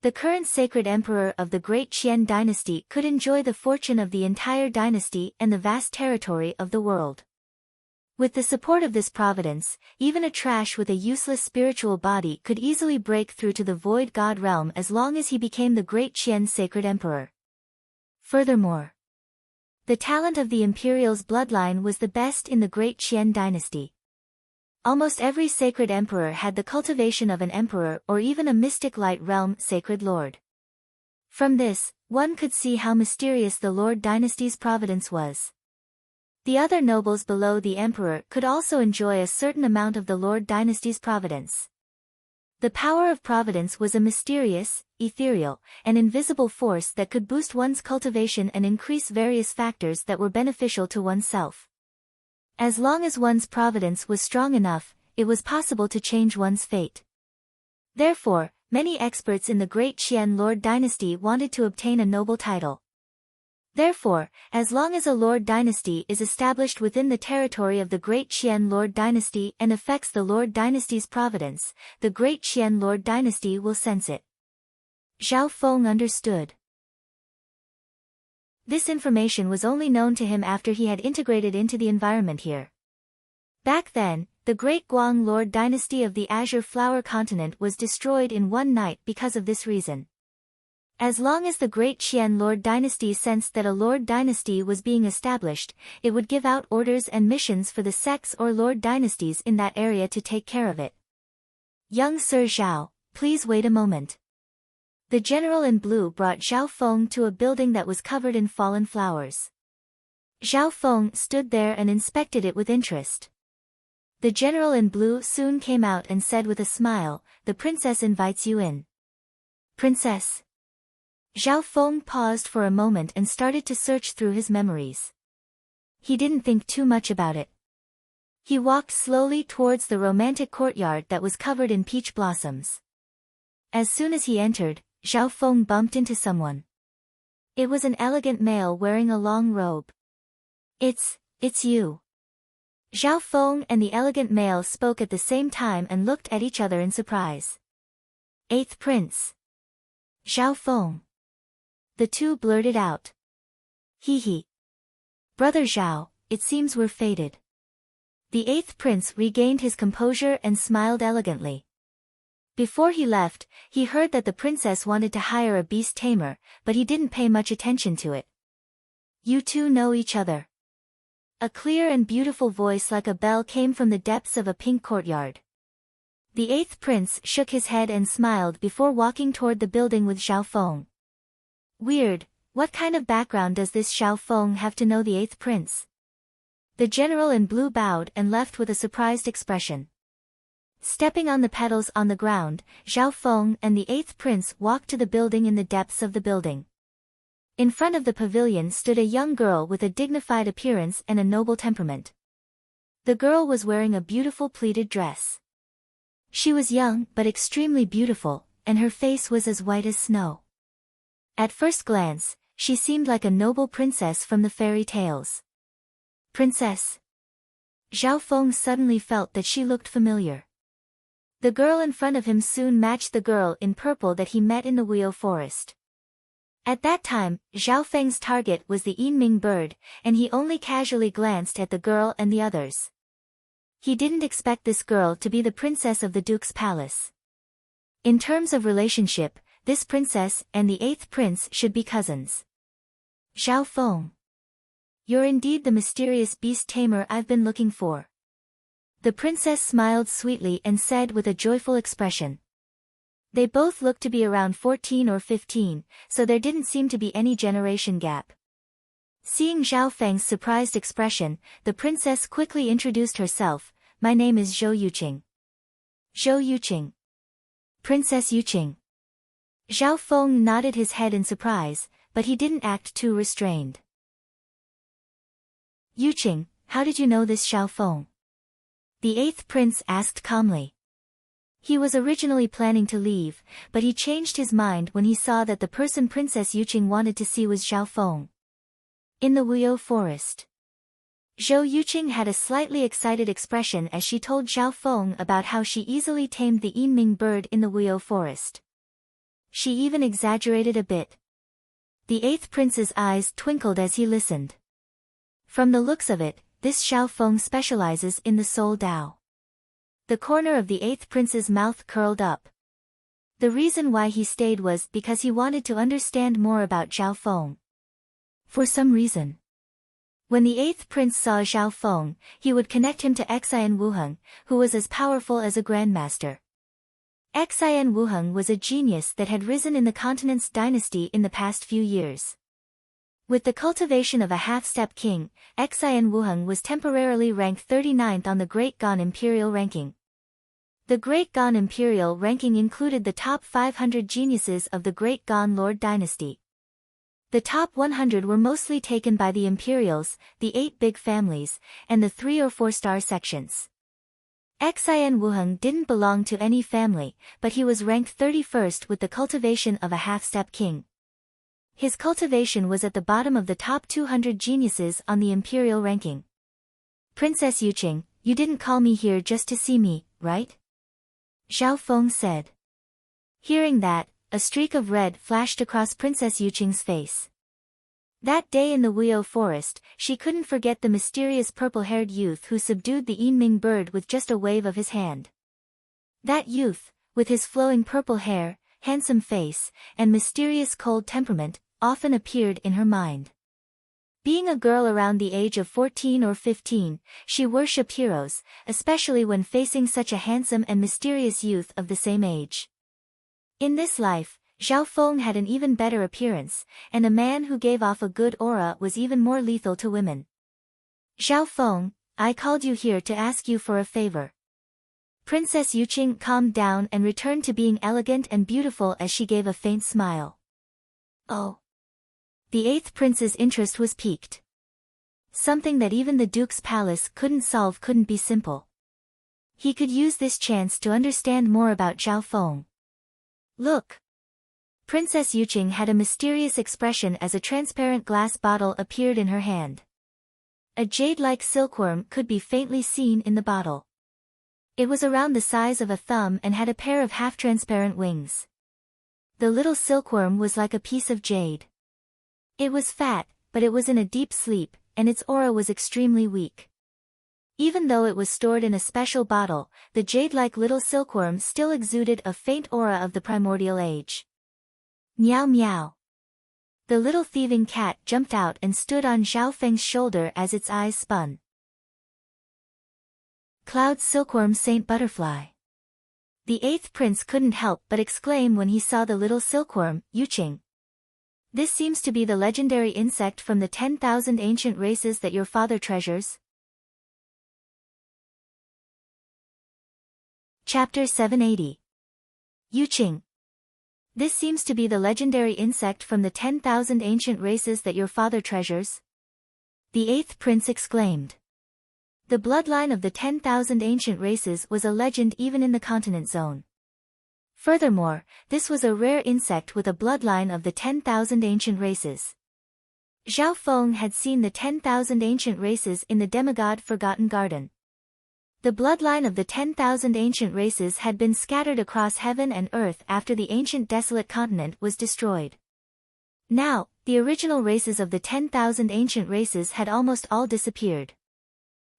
Speaker 1: the current sacred emperor of the Great Qian dynasty could enjoy the fortune of the entire dynasty and the vast territory of the world. With the support of this providence, even a trash with a useless spiritual body could easily break through to the void god realm as long as he became the Great Qian sacred emperor. Furthermore, the talent of the imperial's bloodline was the best in the Great Qian dynasty. Almost every sacred emperor had the cultivation of an emperor or even a mystic light realm sacred lord. From this, one could see how mysterious the Lord dynasty's providence was. The other nobles below the emperor could also enjoy a certain amount of the Lord dynasty's providence. The power of providence was a mysterious, ethereal, and invisible force that could boost one's cultivation and increase various factors that were beneficial to oneself. As long as one's providence was strong enough, it was possible to change one's fate. Therefore, many experts in the Great Qian Lord dynasty wanted to obtain a noble title. Therefore, as long as a Lord dynasty is established within the territory of the Great Qian Lord dynasty and affects the Lord dynasty's providence, the Great Qian Lord dynasty will sense it. Zhao Feng understood. This information was only known to him after he had integrated into the environment here. Back then, the Great Guang Lord dynasty of the Azure Flower Continent was destroyed in one night because of this reason. As long as the Great Qian Lord dynasty sensed that a Lord dynasty was being established, it would give out orders and missions for the sects or Lord dynasties in that area to take care of it. Young Sir Zhao, please wait a moment. The general in blue brought Zhao Feng to a building that was covered in fallen flowers. Zhao Feng stood there and inspected it with interest. The general in blue soon came out and said with a smile, "The princess invites you in." Princess? Zhao Feng paused for a moment and started to search through his memories. He didn't think too much about it. He walked slowly towards the romantic courtyard that was covered in peach blossoms. As soon as he entered, Zhao Feng bumped into someone. It was an elegant male wearing a long robe. It's you. Zhao Feng and the elegant male spoke at the same time and looked at each other in surprise. Eighth Prince. Zhao Feng. The two blurted out. He. Brother Zhao, it seems we're fated. The eighth prince regained his composure and smiled elegantly. Before he left, he heard that the princess wanted to hire a beast tamer, but he didn't pay much attention to it. You two know each other. A clear and beautiful voice like a bell came from the depths of a pink courtyard. The eighth prince shook his head and smiled before walking toward the building with Zhao Feng. Weird, what kind of background does this Zhao Feng have to know the eighth prince? The general in blue bowed and left with a surprised expression. Stepping on the petals on the ground, Zhao Feng and the eighth prince walked to the building in the depths of the building. In front of the pavilion stood a young girl with a dignified appearance and a noble temperament. The girl was wearing a beautiful pleated dress. She was young but extremely beautiful, and her face was as white as snow. At first glance, she seemed like a noble princess from the fairy tales. Princess? Zhao Feng suddenly felt that she looked familiar. The girl in front of him soon matched the girl in purple that he met in the Wuyo forest. At that time, Zhao Feng's target was the Yinming bird, and he only casually glanced at the girl and the others. He didn't expect this girl to be the princess of the duke's palace. In terms of relationship, this princess and the eighth prince should be cousins. Zhao Feng. You're indeed the mysterious beast tamer I've been looking for. The princess smiled sweetly and said with a joyful expression. They both looked to be around 14 or 15, so there didn't seem to be any generation gap. Seeing Zhao Feng's surprised expression, the princess quickly introduced herself. My name is Zhou Yuqing. Zhou Yuqing. Princess Yuqing. Zhao Feng nodded his head in surprise, but he didn't act too restrained. Yuqing, how did you know this Zhao Feng? The eighth prince asked calmly. He was originally planning to leave, but he changed his mind when he saw that the person Princess Yuqing wanted to see was Zhao Feng. In the Wuyo forest. Zhou Yuqing had a slightly excited expression as she told Zhao Feng about how she easily tamed the Yinming bird in the Wuyo forest. She even exaggerated a bit. The eighth prince's eyes twinkled as he listened. From the looks of it, this Zhao Feng specializes in the soul Dao. The corner of the eighth prince's mouth curled up. The reason why he stayed was because he wanted to understand more about Zhao Feng. For some reason. When the eighth prince saw Zhao Feng, he would connect him to Xian Wuheng, who was as powerful as a grandmaster. Xian Wuheng was a genius that had risen in the continent's dynasty in the past few years. With the cultivation of a half-step king, Xian Wuheng was temporarily ranked 39th on the Great Gan Imperial ranking. The Great Gan Imperial ranking included the top 500 geniuses of the Great Gan Lord dynasty. The top 100 were mostly taken by the Imperials, the 8 big families, and the 3 or 4-star sections. Xian Wuheng didn't belong to any family, but he was ranked 31st with the cultivation of a half-step king. His cultivation was at the bottom of the top 200 geniuses on the imperial ranking. Princess Yuqing, you didn't call me here just to see me, right? Zhao Feng said. Hearing that, a streak of red flashed across Princess Yuqing's face. That day in the Wuyo forest, she couldn't forget the mysterious purple-haired youth who subdued the Yinming bird with just a wave of his hand. That youth, with his flowing purple hair, handsome face, and mysterious cold temperament, often appeared in her mind. Being a girl around the age of 14 or 15, she worshipped heroes, especially when facing such a handsome and mysterious youth of the same age. In this life, Zhao Feng had an even better appearance, and a man who gave off a good aura was even more lethal to women. Zhao Feng, I called you here to ask you for a favor. Princess Yuqing calmed down and returned to being elegant and beautiful as she gave a faint smile. Oh. The eighth prince's interest was piqued. Something that even the duke's palace couldn't solve couldn't be simple. He could use this chance to understand more about Zhao Feng. Look. Princess Yuqing had a mysterious expression as a transparent glass bottle appeared in her hand. A jade-like silkworm could be faintly seen in the bottle. It was around the size of a thumb and had a pair of half-transparent wings. The little silkworm was like a piece of jade. It was fat, but it was in a deep sleep, and its aura was extremely weak. Even though it was stored in a special bottle, the jade-like little silkworm still exuded a faint aura of the primordial age. Meow meow. The little thieving cat jumped out and stood on Zhao Feng's shoulder as its eyes spun. Cloud Silkworm Saint Butterfly. The 8th prince couldn't help but exclaim when he saw the little silkworm, Yuqing. This seems to be the legendary insect from the 10,000 ancient races that your father treasures. Chapter 780. Yuqing. This seems to be the legendary insect from the 10,000 ancient races that your father treasures. The 8th prince exclaimed. The bloodline of the 10,000 ancient races was a legend even in the continent zone. Furthermore, this was a rare insect with a bloodline of the 10,000 ancient races. Zhao Feng had seen the 10,000 ancient races in the demigod Forgotten Garden. The bloodline of the 10,000 ancient races had been scattered across heaven and earth after the ancient desolate continent was destroyed. Now, the original races of the 10,000 ancient races had almost all disappeared.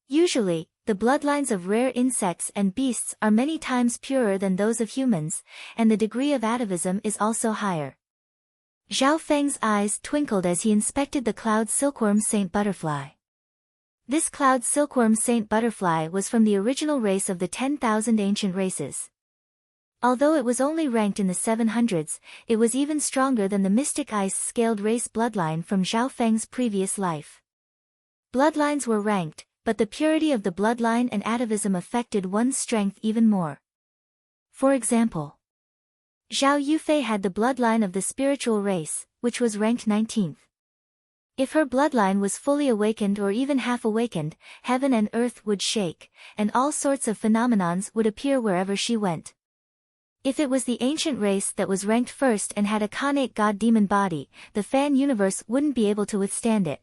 Speaker 1: Usually, the bloodlines of rare insects and beasts are many times purer than those of humans, and the degree of atavism is also higher. Zhao Feng's eyes twinkled as he inspected the cloud silkworm saint butterfly. This cloud silkworm saint butterfly was from the original race of the 10,000 ancient races. Although it was only ranked in the 700s, it was even stronger than the mystic ice-scaled race bloodline from Zhao Feng's previous life. Bloodlines were ranked, but the purity of the bloodline and atavism affected one's strength even more. For example, Zhao Yufei had the bloodline of the spiritual race, which was ranked 19th. If her bloodline was fully awakened or even half-awakened, heaven and earth would shake, and all sorts of phenomenons would appear wherever she went. If it was the ancient race that was ranked first and had a connate god-demon body, the fan universe wouldn't be able to withstand it.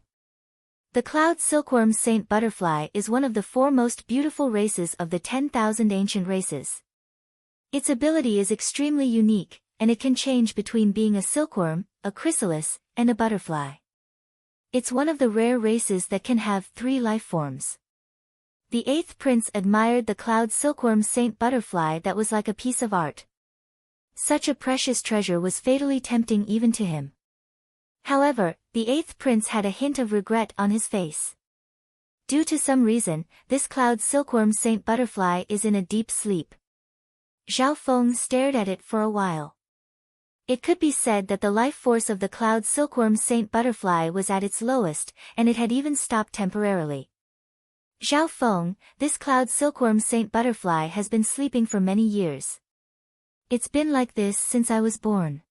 Speaker 1: The cloud silkworm saint butterfly is one of the 4 most beautiful races of the 10,000 ancient races. Its ability is extremely unique, and it can change between being a silkworm, a chrysalis, and a butterfly. It's one of the rare races that can have 3 life forms. The 8th prince admired the cloud silkworm saint butterfly that was like a piece of art. Such a precious treasure was fatally tempting even to him. However, the 8th prince had a hint of regret on his face. Due to some reason, this cloud silkworm saint butterfly is in a deep sleep. Zhao Feng stared at it for a while. It could be said that the life force of the cloud silkworm saint butterfly was at its lowest, and it had even stopped temporarily. Zhao Feng, this cloud silkworm saint butterfly has been sleeping for many years. It's been like this since I was born.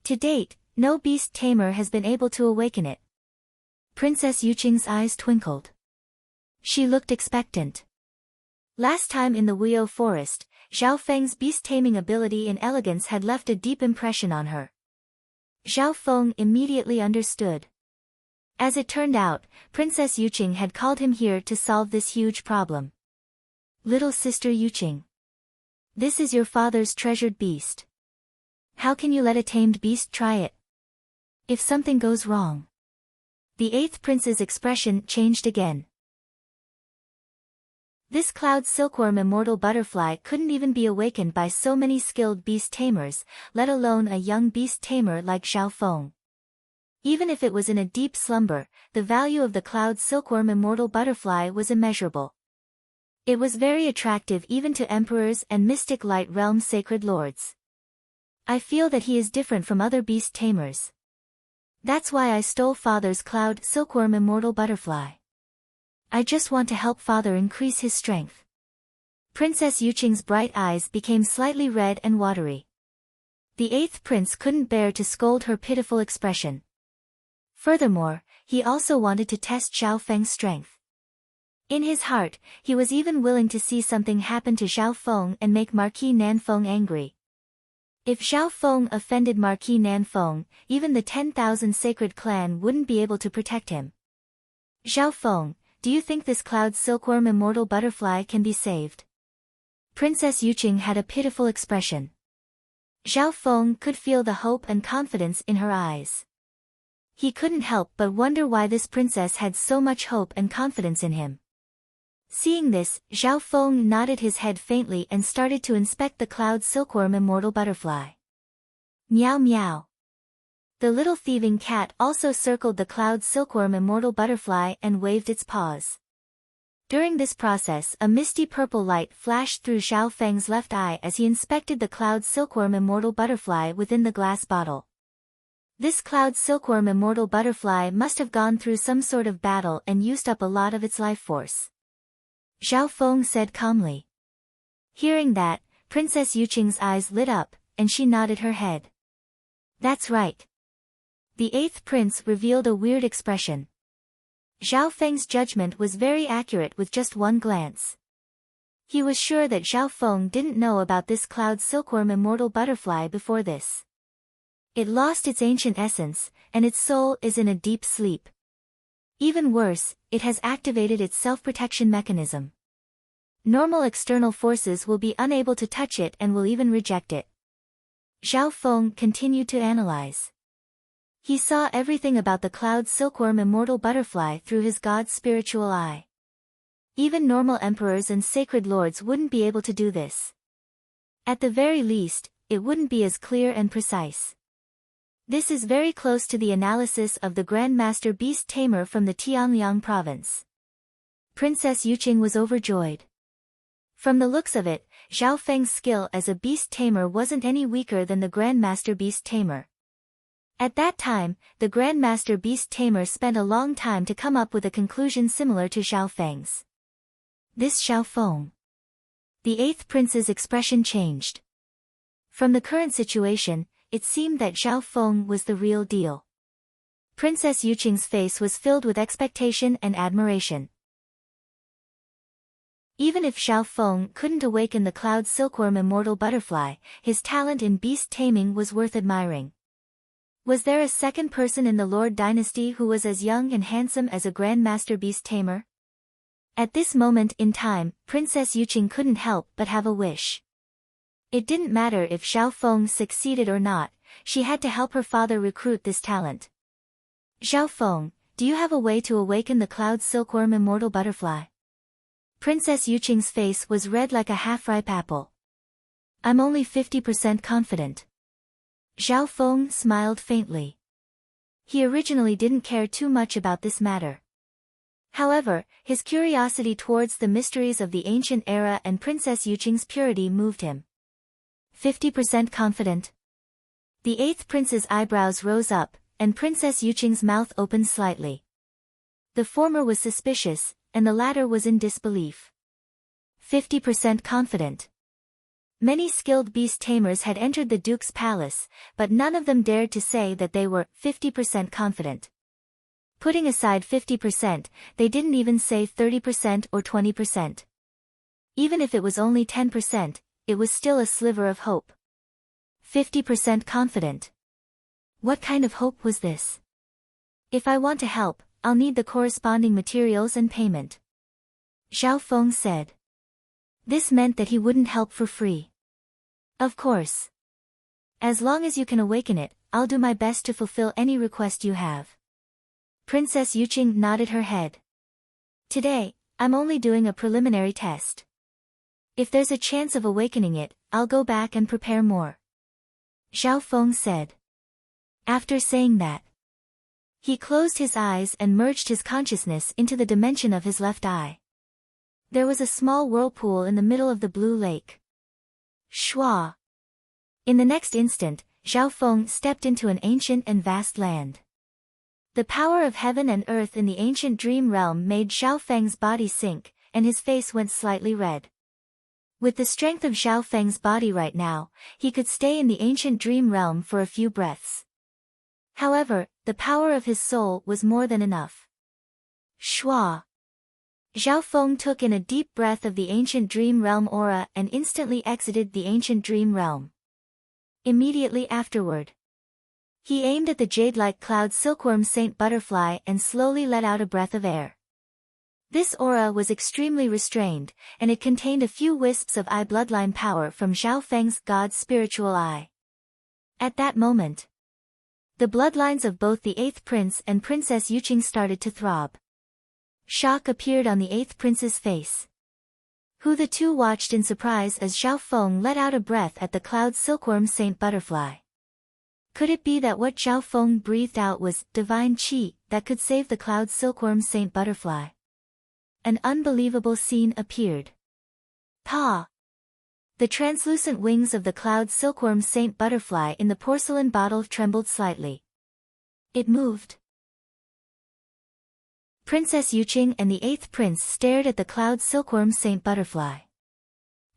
Speaker 1: To date, no beast tamer has been able to awaken it. Princess Yuqing's eyes twinkled. She looked expectant. Last time in the Wuyo forest, Zhao Feng's beast-taming ability and elegance had left a deep impression on her. Zhao Feng immediately understood. As it turned out, Princess Yuqing had called him here to solve this huge problem. Little sister Yuqing. This is your father's treasured beast. How can you let a tamed beast try it? If something goes wrong. The 8th prince's expression changed again. This cloud silkworm immortal butterfly couldn't even be awakened by so many skilled beast tamers, let alone a young beast tamer like Zhao Feng. Even if it was in a deep slumber, the value of the cloud silkworm immortal butterfly was immeasurable. It was very attractive even to emperors and mystic light realm sacred lords. I feel that he is different from other beast tamers. That's why I stole father's cloud silkworm immortal butterfly. I just want to help father increase his strength. Princess Yuqing's bright eyes became slightly red and watery. The 8th prince couldn't bear to scold her pitiful expression. Furthermore, he also wanted to test Zhao Feng's strength. In his heart, he was even willing to see something happen to Zhao Feng and make Marquis Nanfeng angry. If Zhao Feng offended Marquis Nanfeng, even the 10,000 sacred clan wouldn't be able to protect him. Zhao Feng, do you think this cloud silkworm immortal butterfly can be saved? Princess Yuqing had a pitiful expression. Zhao Feng could feel the hope and confidence in her eyes. He couldn't help but wonder why this princess had so much hope and confidence in him. Seeing this, Zhao Feng nodded his head faintly and started to inspect the cloud silkworm immortal butterfly. Meow meow. The little thieving cat also circled the cloud silkworm immortal butterfly and waved its paws. During this process, a misty purple light flashed through Zhao Feng's left eye as he inspected the cloud silkworm immortal butterfly within the glass bottle. This cloud silkworm immortal butterfly must have gone through some sort of battle and used up a lot of its life force. Zhao Feng said calmly. Hearing that, Princess Yuqing's eyes lit up, and she nodded her head. That's right. The 8th prince revealed a weird expression. Zhao Feng's judgment was very accurate with just one glance. He was sure that Zhao Feng didn't know about this cloud silkworm immortal butterfly before this. It lost its ancient essence, and its soul is in a deep sleep. Even worse, it has activated its self-protection mechanism. Normal external forces will be unable to touch it and will even reject it. Zhao Feng continued to analyze. He saw everything about the cloud silkworm immortal butterfly through his god's spiritual eye. Even normal emperors and sacred lords wouldn't be able to do this. At the very least, it wouldn't be as clear and precise. This is very close to the analysis of the Grand Master Beast Tamer from the Tianliang province. Princess Yuqing was overjoyed. From the looks of it, Zhao Feng's skill as a beast tamer wasn't any weaker than the Grand Master Beast Tamer. At that time, the Grand Master Beast Tamer spent a long time to come up with a conclusion similar to Zhao Feng's. This Zhao Feng. The 8th prince's expression changed. From the current situation, it seemed that Zhao Feng was the real deal. Princess Yuqing's face was filled with expectation and admiration. Even if Zhao Feng couldn't awaken the cloud silkworm immortal butterfly, his talent in beast taming was worth admiring. Was there a second person in the Lord dynasty who was as young and handsome as a Grand Master Beast Tamer? At this moment in time, Princess Yuqing couldn't help but have a wish. It didn't matter if Zhao Feng succeeded or not, she had to help her father recruit this talent. Zhao Feng, do you have a way to awaken the cloud silkworm immortal butterfly? Princess Yuqing's face was red like a half-ripe apple. I'm only 50% confident. Zhao Feng smiled faintly. He originally didn't care too much about this matter. However, his curiosity towards the mysteries of the ancient era and Princess Yuqing's purity moved him. 50% confident. The 8th prince's eyebrows rose up, and Princess Yuqing's mouth opened slightly. The former was suspicious, and the latter was in disbelief. 50% confident. Many skilled beast tamers had entered the Duke's palace, but none of them dared to say that they were 50% confident. Putting aside 50%, they didn't even say 30% or 20%. Even if it was only 10%, it was still a sliver of hope. 50% confident. What kind of hope was this? If I want to help, I'll need the corresponding materials and payment. Zhao Feng said. This meant that he wouldn't help for free. Of course. As long as you can awaken it, I'll do my best to fulfill any request you have. Princess Yuqing nodded her head. Today, I'm only doing a preliminary test. If there's a chance of awakening it, I'll go back and prepare more. Zhao Feng said. After saying that, he closed his eyes and merged his consciousness into the dimension of his left eye. There was a small whirlpool in the middle of the blue lake. Shua! In the next instant, Zhao Feng stepped into an ancient and vast land. The power of heaven and earth in the ancient dream realm made Zhao Feng's body sink, and his face went slightly red. With the strength of Zhao Feng's body right now, he could stay in the ancient dream realm for a few breaths. However, the power of his soul was more than enough. Shua! Zhao Feng took in a deep breath of the ancient dream realm aura and instantly exited the ancient dream realm. Immediately afterward, he aimed at the jade-like cloud silkworm saint butterfly and slowly let out a breath of air. This aura was extremely restrained, and it contained a few wisps of eye bloodline power from Zhao Feng's god's spiritual eye. At that moment, the bloodlines of both the 8th prince and Princess Yuqing started to throb. Shock appeared on the 8th prince's face. Who the two watched in surprise as Zhao Feng let out a breath at the cloud silkworm saint butterfly. Could it be that what Zhao Feng breathed out was divine qi that could save the cloud silkworm saint butterfly? An unbelievable scene appeared. Pa! The translucent wings of the cloud silkworm saint butterfly in the porcelain bottle trembled slightly. It moved. Princess Yuqing and the 8th prince stared at the cloud silkworm saint butterfly.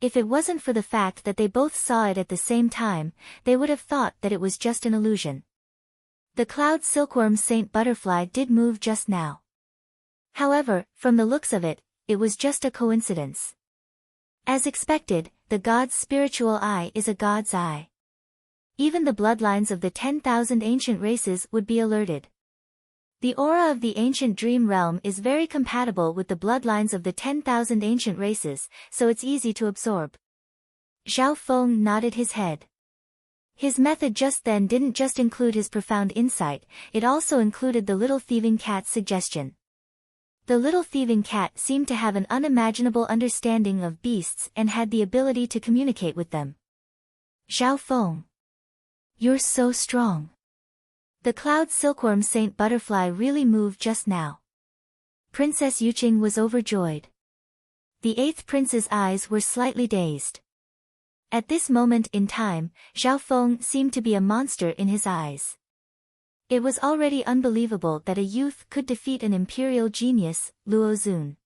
Speaker 1: If it wasn't for the fact that they both saw it at the same time, they would have thought that it was just an illusion. The cloud silkworm saint butterfly did move just now. However, from the looks of it, it was just a coincidence. As expected, the god's spiritual eye is a god's eye. Even the bloodlines of the 10,000 ancient races would be alerted. The aura of the ancient dream realm is very compatible with the bloodlines of the 10,000 ancient races, so it's easy to absorb. Zhao Feng nodded his head. His method just then didn't just include his profound insight, it also included the little thieving cat's suggestion. The little thieving cat seemed to have an unimaginable understanding of beasts and had the ability to communicate with them. Zhao Feng. You're so strong. The cloud silkworm saint butterfly really moved just now. Princess Yuqing was overjoyed. The 8th prince's eyes were slightly dazed. At this moment in time, Zhao Feng seemed to be a monster in his eyes. It was already unbelievable that a youth could defeat an imperial genius, Luo Zun.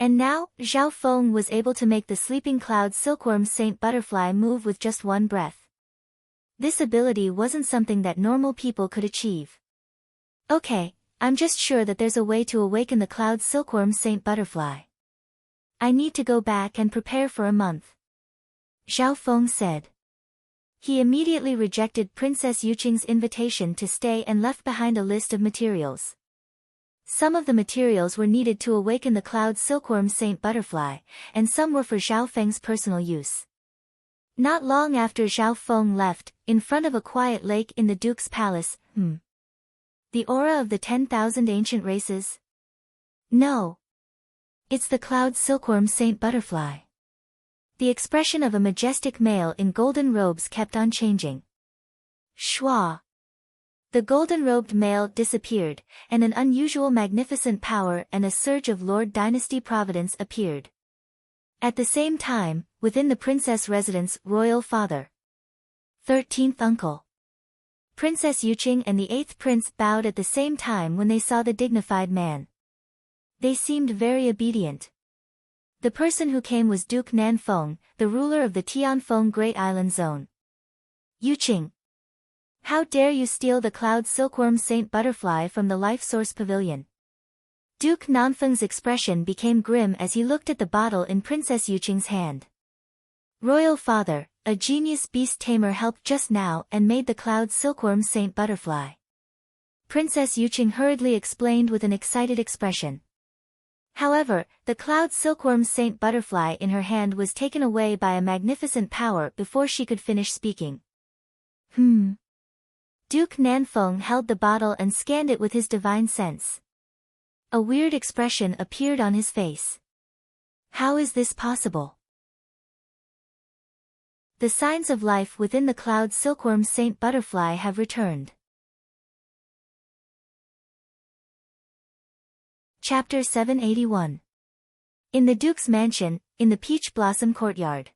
Speaker 1: And now, Zhao Feng was able to make the sleeping cloud silkworm saint butterfly move with just one breath. This ability wasn't something that normal people could achieve. Okay, I'm just sure that there's a way to awaken the cloud silkworm saint butterfly. I need to go back and prepare for a month. Zhao Feng said. He immediately rejected Princess Yuqing's invitation to stay and left behind a list of materials. Some of the materials were needed to awaken the cloud silkworm saint butterfly, and some were for Zhao Feng's personal use. Not long after Zhao Feng left, in front of a quiet lake in the Duke's palace, The aura of the 10,000 ancient races? No. It's the cloud silkworm saint butterfly. The expression of a majestic male in golden robes kept on changing. Schwa. The golden-robed male disappeared, and an unusual magnificent power and a surge of Lord Dynasty Providence appeared. At the same time, within the princess residence, royal father. 13th uncle. Princess Yuqing and the 8th prince bowed at the same time when they saw the dignified man. They seemed very obedient. The person who came was Duke Nanfeng, the ruler of the Tianfeng Great Island Zone. Yuqing. How dare you steal the cloud silkworm saint butterfly from the Life Source Pavilion? Duke Nanfeng's expression became grim as he looked at the bottle in Princess Yuqing's hand. Royal father, a genius beast tamer helped just now and made the cloud silkworm saint butterfly. Princess Yuqing hurriedly explained with an excited expression. However, the cloud silkworm saint butterfly in her hand was taken away by a magnificent power before she could finish speaking. Duke Nanfeng held the bottle and scanned it with his divine sense. A weird expression appeared on his face. How is this possible? The signs of life within the cloud silkworm saint butterfly have returned. Chapter 781. In the Duke's mansion, in the Peach Blossom Courtyard.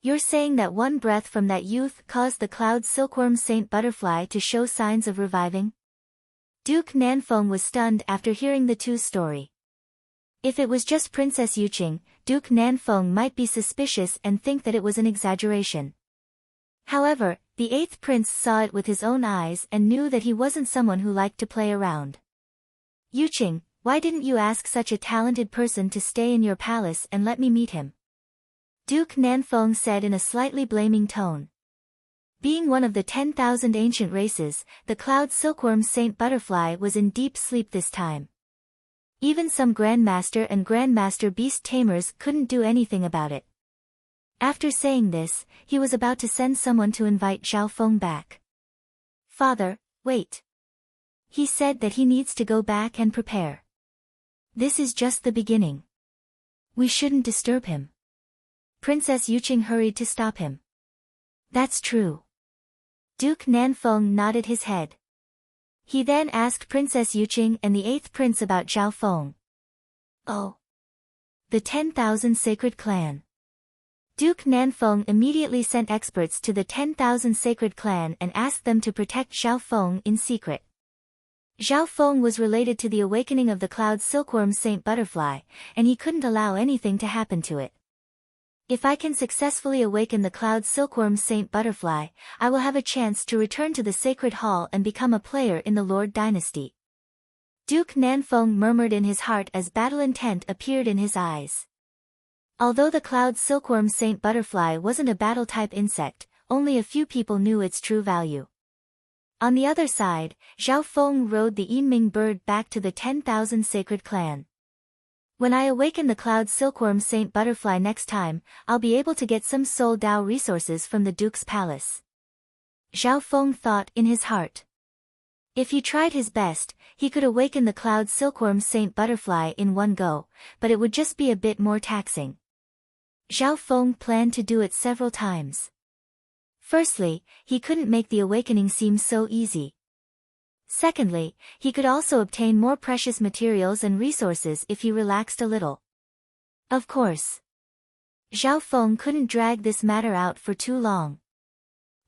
Speaker 1: You're saying that one breath from that youth caused the cloud silkworm saint butterfly to show signs of reviving? Duke Nanfeng was stunned after hearing the two's story. If it was just Princess Yuqing, Duke Nanfeng might be suspicious and think that it was an exaggeration. However, the 8th prince saw it with his own eyes and knew that he wasn't someone who liked to play around. Yuqing, why didn't you ask such a talented person to stay in your palace and let me meet him? Duke Nanfeng said in a slightly blaming tone. Being one of the 10,000 ancient races, the cloud silkworm saint butterfly was in deep sleep this time. Even some Grandmaster and Grandmaster beast tamers couldn't do anything about it. After saying this, he was about to send someone to invite Zhao Feng back. Father, wait. He said that he needs to go back and prepare. This is just the beginning. We shouldn't disturb him. Princess Yuqing hurried to stop him. That's true. Duke Nanfeng nodded his head. He then asked Princess Yuqing and the 8th prince about Zhao Feng. Oh. The 10,000 Sacred Clan. Duke Nanfeng immediately sent experts to the 10,000 Sacred Clan and asked them to protect Zhao Feng in secret. Zhao Feng was related to the awakening of the cloud silkworm Saint Butterfly, and he couldn't allow anything to happen to it. If I can successfully awaken the cloud silkworm Saint Butterfly, I will have a chance to return to the Sacred Hall and become a player in the Lord Dynasty. Duke Nanfeng murmured in his heart as battle intent appeared in his eyes. Although the cloud silkworm Saint Butterfly wasn't a battle-type insect, only a few people knew its true value. On the other side, Zhao Feng rode the Yinming bird back to the 10,000 Sacred Clan. When I awaken the cloud silkworm Saint Butterfly next time, I'll be able to get some Soul Dao resources from the Duke's palace. Zhao Feng thought in his heart. If he tried his best, he could awaken the cloud silkworm Saint Butterfly in one go, but it would just be a bit more taxing. Zhao Feng planned to do it several times. Firstly, he couldn't make the awakening seem so easy. Secondly, he could also obtain more precious materials and resources if he relaxed a little. Of course, Zhao Feng couldn't drag this matter out for too long.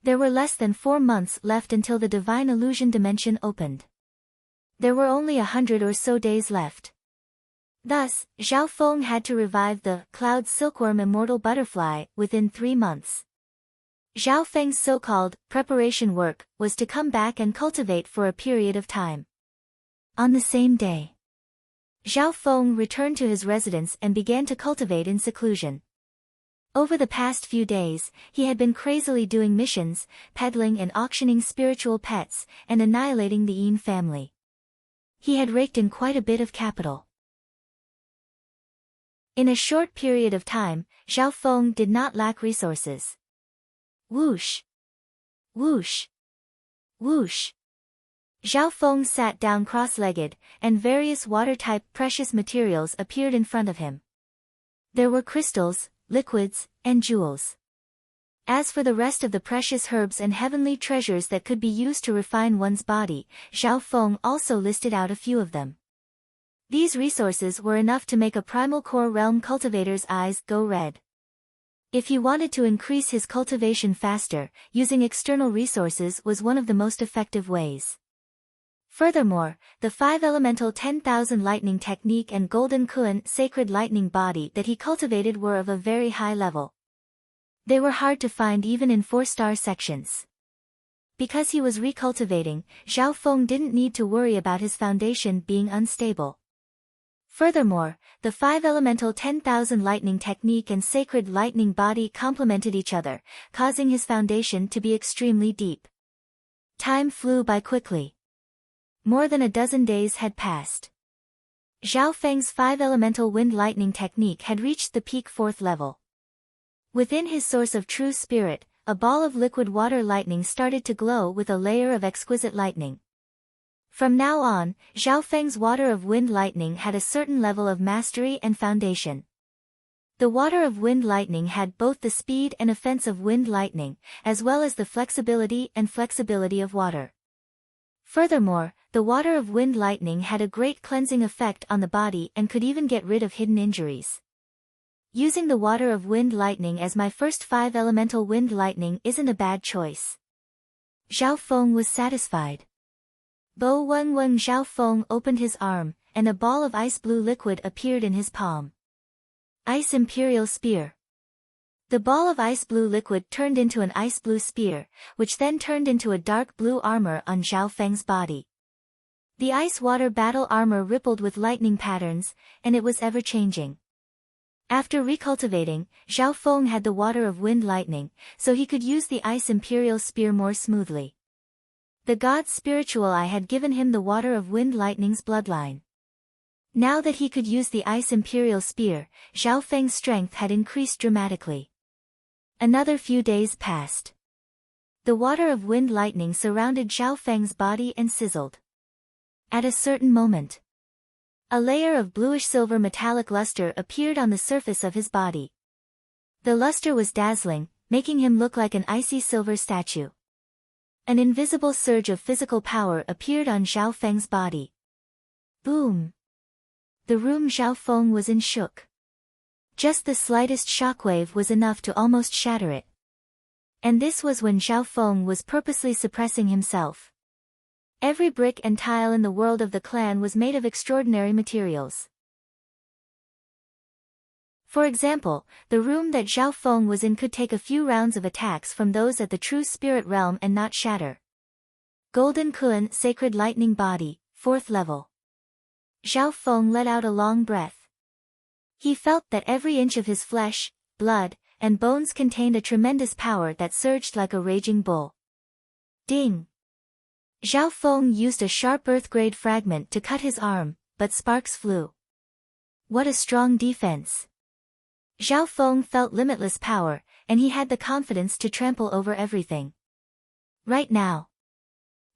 Speaker 1: There were less than 4 months left until the Divine Illusion Dimension opened. There were only 100 or so days left. Thus, Zhao Feng had to revive the Cloud Silkworm Immortal Butterfly within 3 months. Zhao Feng's so-called preparation work was to come back and cultivate for a period of time. On the same day, Zhao Feng returned to his residence and began to cultivate in seclusion. Over the past few days, he had been crazily doing missions, peddling and auctioning spiritual pets, and annihilating the Yin family. He had raked in quite a bit of capital. In a short period of time, Zhao Feng did not lack resources. Whoosh! Whoosh! Whoosh! Zhao Feng sat down cross-legged, and various water-type precious materials appeared in front of him. There were crystals, liquids, and jewels. As for the rest of the precious herbs and heavenly treasures that could be used to refine one's body, Zhao Feng also listed out a few of them. These resources were enough to make a primal core realm cultivator's eyes go red. If he wanted to increase his cultivation faster, using external resources was one of the most effective ways. Furthermore, the 5 elemental 10,000 lightning technique and golden Kuan sacred lightning body that he cultivated were of a very high level. They were hard to find even in 4-star sections. Because he was recultivating, Zhao Feng didn't need to worry about his foundation being unstable. Furthermore, the 5 elemental 10,000 lightning technique and sacred lightning body complemented each other, causing his foundation to be extremely deep. Time flew by quickly. More than a dozen days had passed. Zhao Feng's 5 elemental wind lightning technique had reached the peak 4th level. Within his source of true spirit, a ball of liquid water lightning started to glow with a layer of exquisite lightning. From now on, Zhao Feng's water of wind lightning had a certain level of mastery and foundation. The water of wind lightning had both the speed and offense of wind lightning, as well as the flexibility of water. Furthermore, the water of wind lightning had a great cleansing effect on the body and could even get rid of hidden injuries. Using the water of wind lightning as my first 5 elemental wind lightning isn't a bad choice. Zhao Feng was satisfied. Bo Wen Zhao Feng opened his arm, and a ball of ice blue liquid appeared in his palm. Ice Imperial Spear. The ball of ice blue liquid turned into an ice blue spear, which then turned into a dark blue armor on Zhao Feng's body. The ice-water battle armor rippled with lightning patterns, and it was ever-changing. After recultivating, Zhao Feng had the water of wind lightning, so he could use the ice Imperial Spear more smoothly. The god's spiritual eye had given him the water of wind lightning's bloodline. Now that he could use the ice Imperial Spear, Zhao Feng's strength had increased dramatically. Another few days passed. The water of wind lightning surrounded Zhao Feng's body and sizzled. At a certain moment, A layer of bluish-silver metallic luster appeared on the surface of his body. The luster was dazzling, making him look like an icy silver statue. An invisible surge of physical power appeared on Zhao Feng's body. Boom! The room Zhao Feng was in shook. Just the slightest shockwave was enough to almost shatter it. And this was when Zhao Feng was purposely suppressing himself. Every brick and tile in the world of the clan was made of extraordinary materials. For example, the room that Zhao Feng was in could take a few rounds of attacks from those at the true spirit realm and not shatter. Golden Kun Sacred Lightning Body, 4th level. Zhao Feng let out a long breath. He felt that every inch of his flesh, blood, and bones contained a tremendous power that surged like a raging bull. Ding! Zhao Feng used a sharp earth-grade fragment to cut his arm, but sparks flew. What a strong defense! Zhao Feng felt limitless power, and he had the confidence to trample over everything. Right now,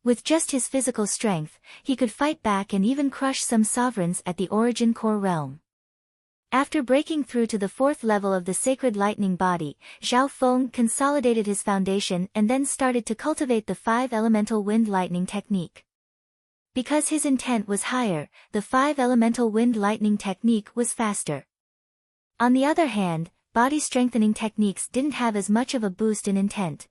Speaker 1: with just his physical strength, he could fight back and even crush some sovereigns at the Origin Core realm. After breaking through to the 4th level of the Sacred Lightning Body, Zhao Feng consolidated his foundation and then started to cultivate the 5-elemental wind lightning technique. Because his intent was higher, the 5-elemental wind lightning technique was faster. On the other hand, body strengthening techniques didn't have as much of a boost in intent.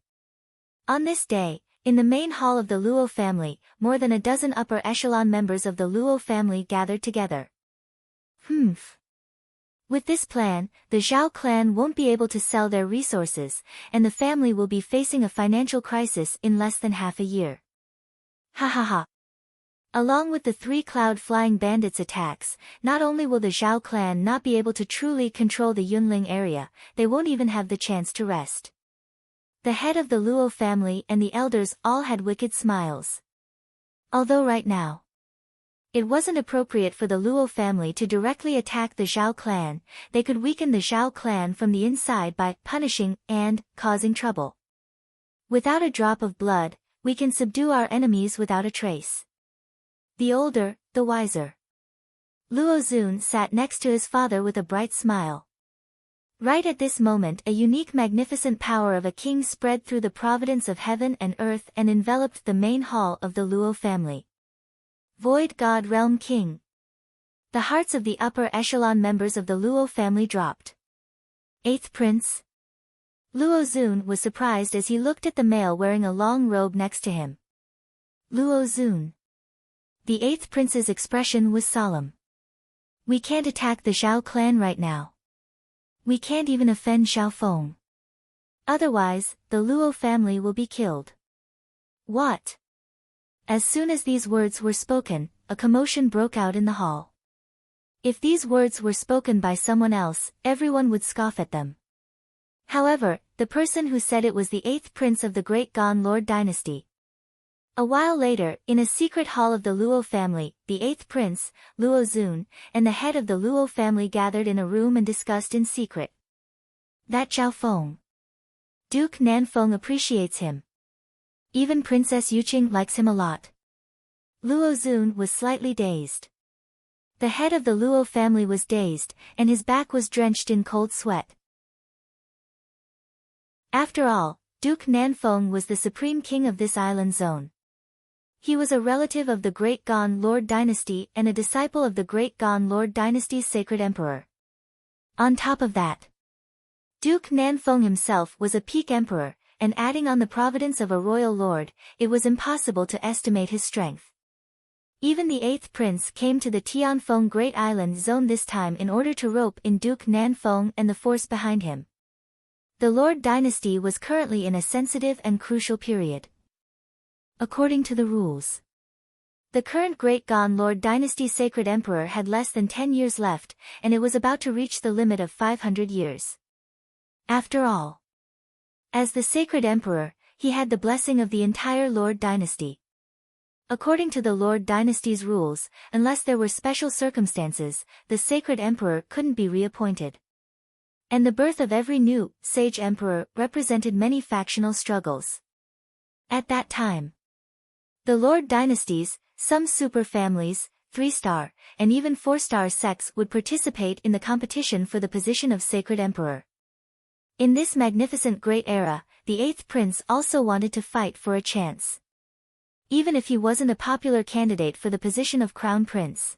Speaker 1: On this day, in the main hall of the Luo family, more than a dozen upper echelon members of the Luo family gathered together. With this plan, the Zhao clan won't be able to sell their resources, and the family will be facing a financial crisis in less than half a year. Ha ha ha. Along with the 3 cloud-flying bandits' attacks, not only will the Zhao clan not be able to truly control the Yunling area, they won't even have the chance to rest. The head of the Luo family and the elders all had wicked smiles. Although right now, it wasn't appropriate for the Luo family to directly attack the Zhao clan, they could weaken the Zhao clan from the inside by punishing and causing trouble. Without a drop of blood, we can subdue our enemies without a trace. The older, the wiser. Luo Zun sat next to his father with a bright smile. Right at this moment, a unique magnificent power of a king spread through the providence of heaven and earth and enveloped the main hall of the Luo family. Void God Realm King. The hearts of the upper echelon members of the Luo family dropped. 8th Prince. Luo Zun was surprised as he looked at the male wearing a long robe next to him. Luo Zun. The 8th Prince's expression was solemn. We can't attack the Zhao clan right now. We can't even offend Zhao Feng. Otherwise, the Luo family will be killed. What? As soon as these words were spoken, a commotion broke out in the hall. If these words were spoken by someone else, everyone would scoff at them. However, the person who said it was the 8th prince of the Great Gan Lord dynasty. A while later, in a secret hall of the Luo family, the 8th prince, Luo Zun, and the head of the Luo family gathered in a room and discussed in secret. That Zhao Feng. Duke Nanfeng appreciates him. Even Princess Yuqing likes him a lot. Luo Zun was slightly dazed. The head of the Luo family was dazed, and his back was drenched in cold sweat. After all, Duke Nanfeng was the supreme king of this island zone. He was a relative of the Great Gan Lord dynasty and a disciple of the Great Gan Lord dynasty's sacred emperor. On top of that, Duke Nanfeng himself was a peak emperor, and adding on the providence of a royal lord, it was impossible to estimate his strength. Even the 8th prince came to the Tianfeng Great Island zone this time in order to rope in Duke Nanfeng and the force behind him. The Lord dynasty was currently in a sensitive and crucial period. According to the rules, the current Great Gan Lord dynasty's sacred emperor had less than 10 years left, and it was about to reach the limit of 500 years. After all, as the sacred emperor, he had the blessing of the entire Lord dynasty. According to the Lord dynasty's rules, unless there were special circumstances, the sacred emperor couldn't be reappointed. And the birth of every new, sage emperor represented many factional struggles. At that time, the Lord dynasties, some super families, 3-star, and even 4-star sects would participate in the competition for the position of sacred emperor. In this magnificent great era, the 8th prince also wanted to fight for a chance. Even if he wasn't a popular candidate for the position of crown prince.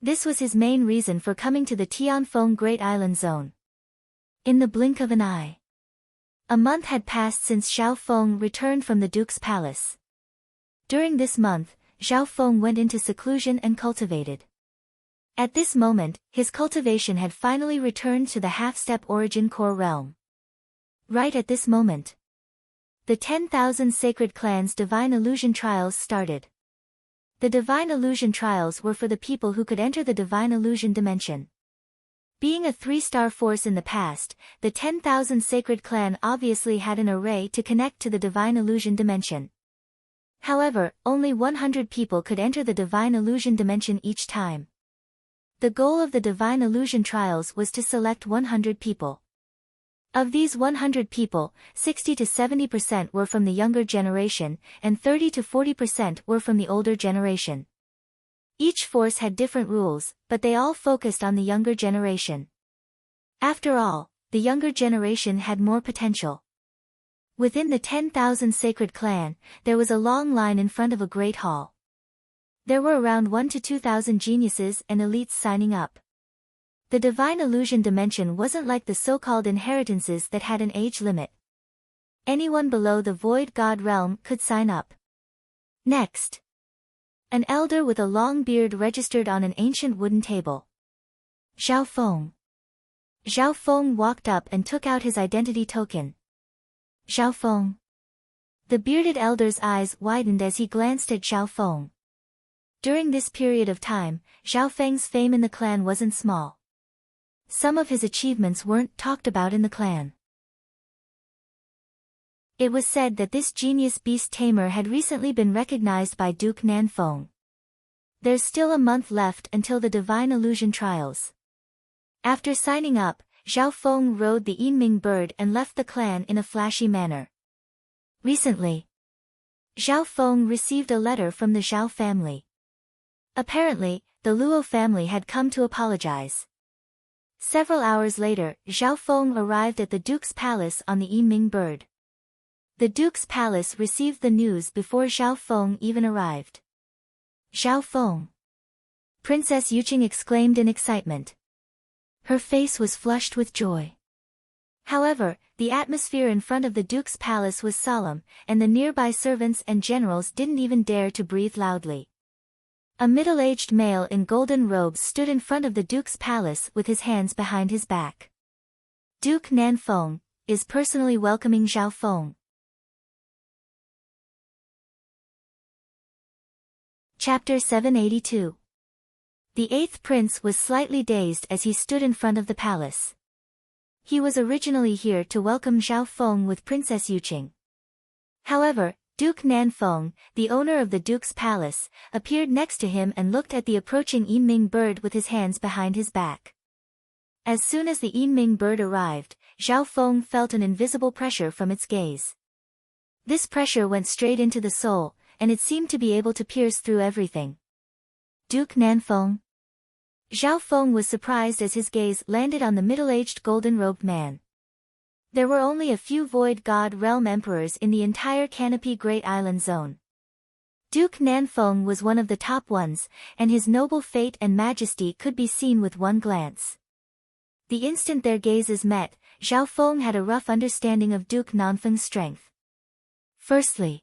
Speaker 1: This was his main reason for coming to the Tianfeng Great Island Zone. In the blink of an eye. A month had passed since Zhao Feng returned from the Duke's palace. During this month, Zhao Feng went into seclusion and cultivated. At this moment, his cultivation had finally returned to the half-step origin core realm. Right at this moment, the 10,000 Sacred Clans Divine Illusion Trials started. The Divine Illusion Trials were for the people who could enter the Divine Illusion dimension. Being a 3-star force in the past, the 10,000 Sacred Clan obviously had an array to connect to the Divine Illusion dimension. However, only 100 people could enter the Divine Illusion dimension each time. The goal of the Divine Illusion Trials was to select 100 people. Of these 100 people, 60 to 70% were from the younger generation, and 30 to 40% were from the older generation. Each force had different rules, but they all focused on the younger generation. After all, the younger generation had more potential. Within the 10,000 Sacred Clan, there was a long line in front of a great hall. There were around 1 to 2,000 geniuses and elites signing up. The Divine Illusion dimension wasn't like the so-called inheritances that had an age limit. Anyone below the Void God realm could sign up. Next, an elder with a long beard registered on an ancient wooden table. Zhao Feng. Zhao Feng walked up and took out his identity token. Zhao Feng. The bearded elder's eyes widened as he glanced at Zhao Feng. During this period of time, Zhao Feng's fame in the clan wasn't small. Some of his achievements weren't talked about in the clan. It was said that this genius beast tamer had recently been recognized by Duke Nanfeng. There's still a month left until the Divine Illusion Trials. After signing up, Zhao Feng rode the Yinming bird and left the clan in a flashy manner. Recently, Zhao Feng received a letter from the Zhao family. Apparently, the Luo family had come to apologize. Several hours later, Zhao Feng arrived at the Duke's palace on the Yinming bird. The Duke's palace received the news before Zhao Feng even arrived. Zhao Feng! Princess Yuqing exclaimed in excitement. Her face was flushed with joy. However, the atmosphere in front of the Duke's palace was solemn, and the nearby servants and generals didn't even dare to breathe loudly. A middle-aged male in golden robes stood in front of the Duke's palace with his hands behind his back. Duke Nanfeng is personally welcoming Zhao Feng. Chapter 782. The 8th prince was slightly dazed as he stood in front of the palace. He was originally here to welcome Zhao Feng with Princess Yuqing. However, Duke Nanfeng, the owner of the Duke's palace, appeared next to him and looked at the approaching Yinming bird with his hands behind his back. As soon as the Yinming bird arrived, Zhao Feng felt an invisible pressure from its gaze. This pressure went straight into the soul, and it seemed to be able to pierce through everything. Duke Nanfeng. Zhao Feng was surprised as his gaze landed on the middle-aged golden-robed man. There were only a few Void God realm emperors in the entire Canopy Great Island Zone. Duke Nanfeng was one of the top ones, and his noble fate and majesty could be seen with one glance. The instant their gazes met, Zhao Feng had a rough understanding of Duke Nanfeng's strength. Firstly,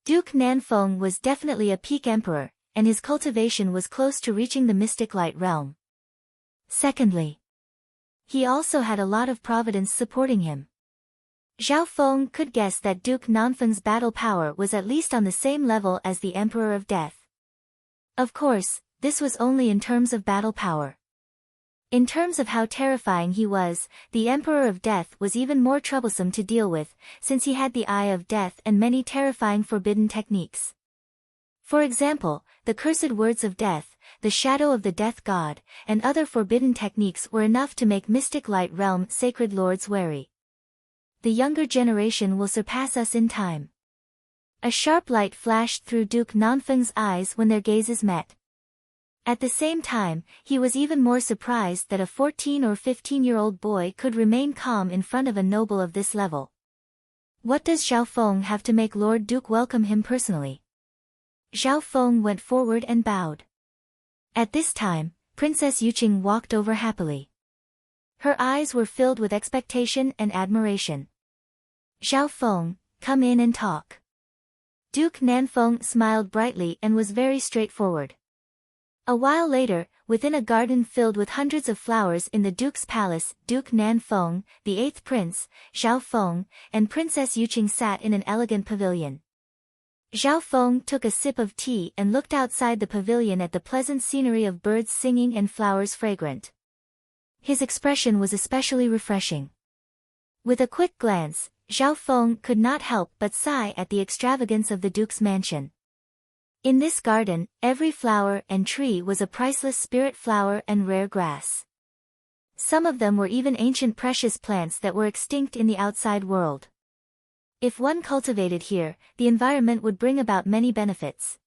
Speaker 1: Duke Nanfeng was definitely a peak emperor, and his cultivation was close to reaching the mystic light realm. Secondly, he also had a lot of providence supporting him. Zhao Feng could guess that Duke Nanfeng's battle power was at least on the same level as the Emperor of Death. Of course, this was only in terms of battle power. In terms of how terrifying he was, the Emperor of Death was even more troublesome to deal with, since he had the Eye of Death and many terrifying forbidden techniques. For example, the cursed words of death, the shadow of the death god, and other forbidden techniques were enough to make Mystic Light Realm sacred lords wary. The younger generation will surpass us in time. A sharp light flashed through Duke Nanfeng's eyes when their gazes met. At the same time, he was even more surprised that a 14 or 15-year-old boy could remain calm in front of a noble of this level. What does Zhao Feng have to make Lord Duke welcome him personally? Zhao Feng went forward and bowed. At this time, Princess Yuqing walked over happily. Her eyes were filled with expectation and admiration. Zhao Feng, come in and talk. Duke Nanfeng smiled brightly and was very straightforward. A while later, within a garden filled with hundreds of flowers in the Duke's palace, Duke Nanfeng, the 8th prince, Zhao Feng, and Princess Yuqing sat in an elegant pavilion. Zhao Feng took a sip of tea and looked outside the pavilion at the pleasant scenery of birds singing and flowers fragrant. His expression was especially refreshing. With a quick glance, Zhao Feng could not help but sigh at the extravagance of the Duke's mansion. In this garden, every flower and tree was a priceless spirit flower and rare grass. Some of them were even ancient precious plants that were extinct in the outside world. If one cultivated here, the environment would bring about many benefits.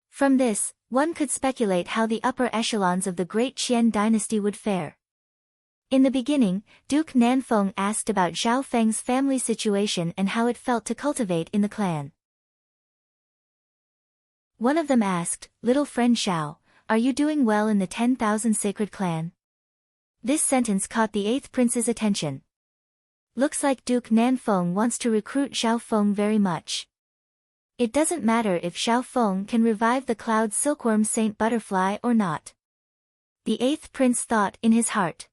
Speaker 1: From this, one could speculate how the upper echelons of the great Qian dynasty would fare. In the beginning, Duke Nanfeng asked about Zhao Feng's family situation and how it felt to cultivate in the clan. One of them asked, "Little friend Xiao, are you doing well in the 10,000 sacred clan?" This sentence caught the 8th prince's attention. Looks like Duke Nanfeng wants to recruit Zhao Feng very much. It doesn't matter if Zhao Feng can revive the cloud silkworm Saint Butterfly or not. The 8th prince thought in his heart.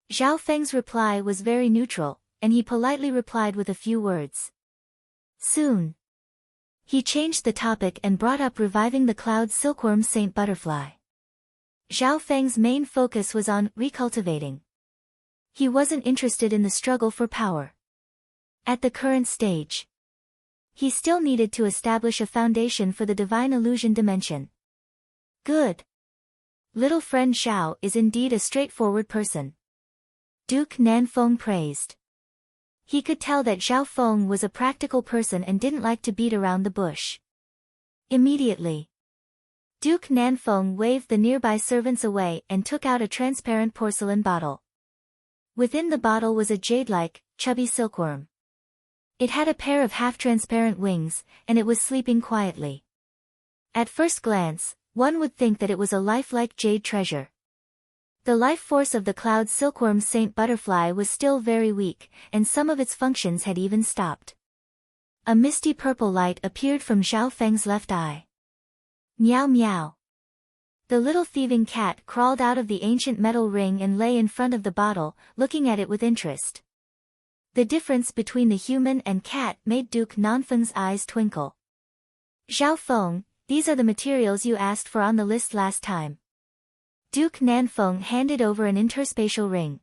Speaker 1: Zhao Feng's reply was very neutral, and he politely replied with a few words. Soon. He changed the topic and brought up reviving the cloud silkworm Saint Butterfly. Zhao Feng's main focus was on recultivating. He wasn't interested in the struggle for power. At the current stage, he still needed to establish a foundation for the divine illusion dimension. Good. Little friend Xiao is indeed a straightforward person. Duke Nanfeng praised. He could tell that Zhao Feng was a practical person and didn't like to beat around the bush. Immediately, Duke Nanfeng waved the nearby servants away and took out a transparent porcelain bottle. Within the bottle was a jade-like, chubby silkworm. It had a pair of half-transparent wings, and it was sleeping quietly. At first glance, one would think that it was a lifelike jade treasure. The life force of the cloud silkworm Saint Butterfly was still very weak, and some of its functions had even stopped. A misty purple light appeared from Zhao Feng's left eye. Meow meow. The little thieving cat crawled out of the ancient metal ring and lay in front of the bottle, looking at it with interest. The difference between the human and cat made Duke Nanfeng's eyes twinkle. Zhao Feng, these are the materials you asked for on the list last time. Duke Nanfeng handed over an interspatial ring.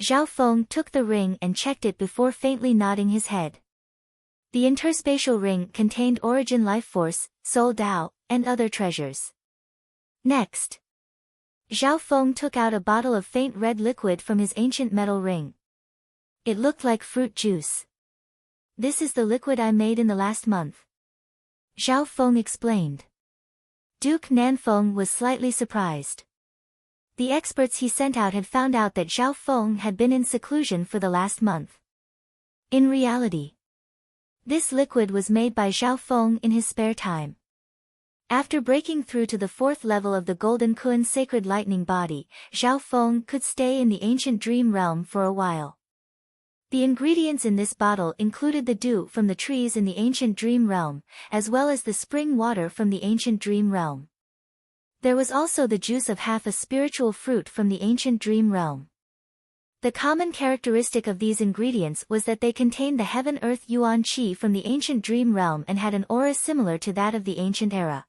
Speaker 1: Zhao Feng took the ring and checked it before faintly nodding his head. The interspatial ring contained origin life force, soul Dao, and other treasures. Next, Zhao Feng took out a bottle of faint red liquid from his ancient metal ring. It looked like fruit juice. This is the liquid I made in the last month. Zhao Feng explained. Duke Nanfeng was slightly surprised. The experts he sent out had found out that Zhao Feng had been in seclusion for the last month. In reality, this liquid was made by Zhao Feng in his spare time. After breaking through to the 4th level of the Golden Kun Sacred Lightning Body, Zhao Feng could stay in the ancient dream realm for a while. The ingredients in this bottle included the dew from the trees in the ancient dream realm, as well as the spring water from the ancient dream realm. There was also the juice of half a spiritual fruit from the ancient dream realm. The common characteristic of these ingredients was that they contained the heaven-earth yuan qi from the ancient dream realm and had an aura similar to that of the ancient era.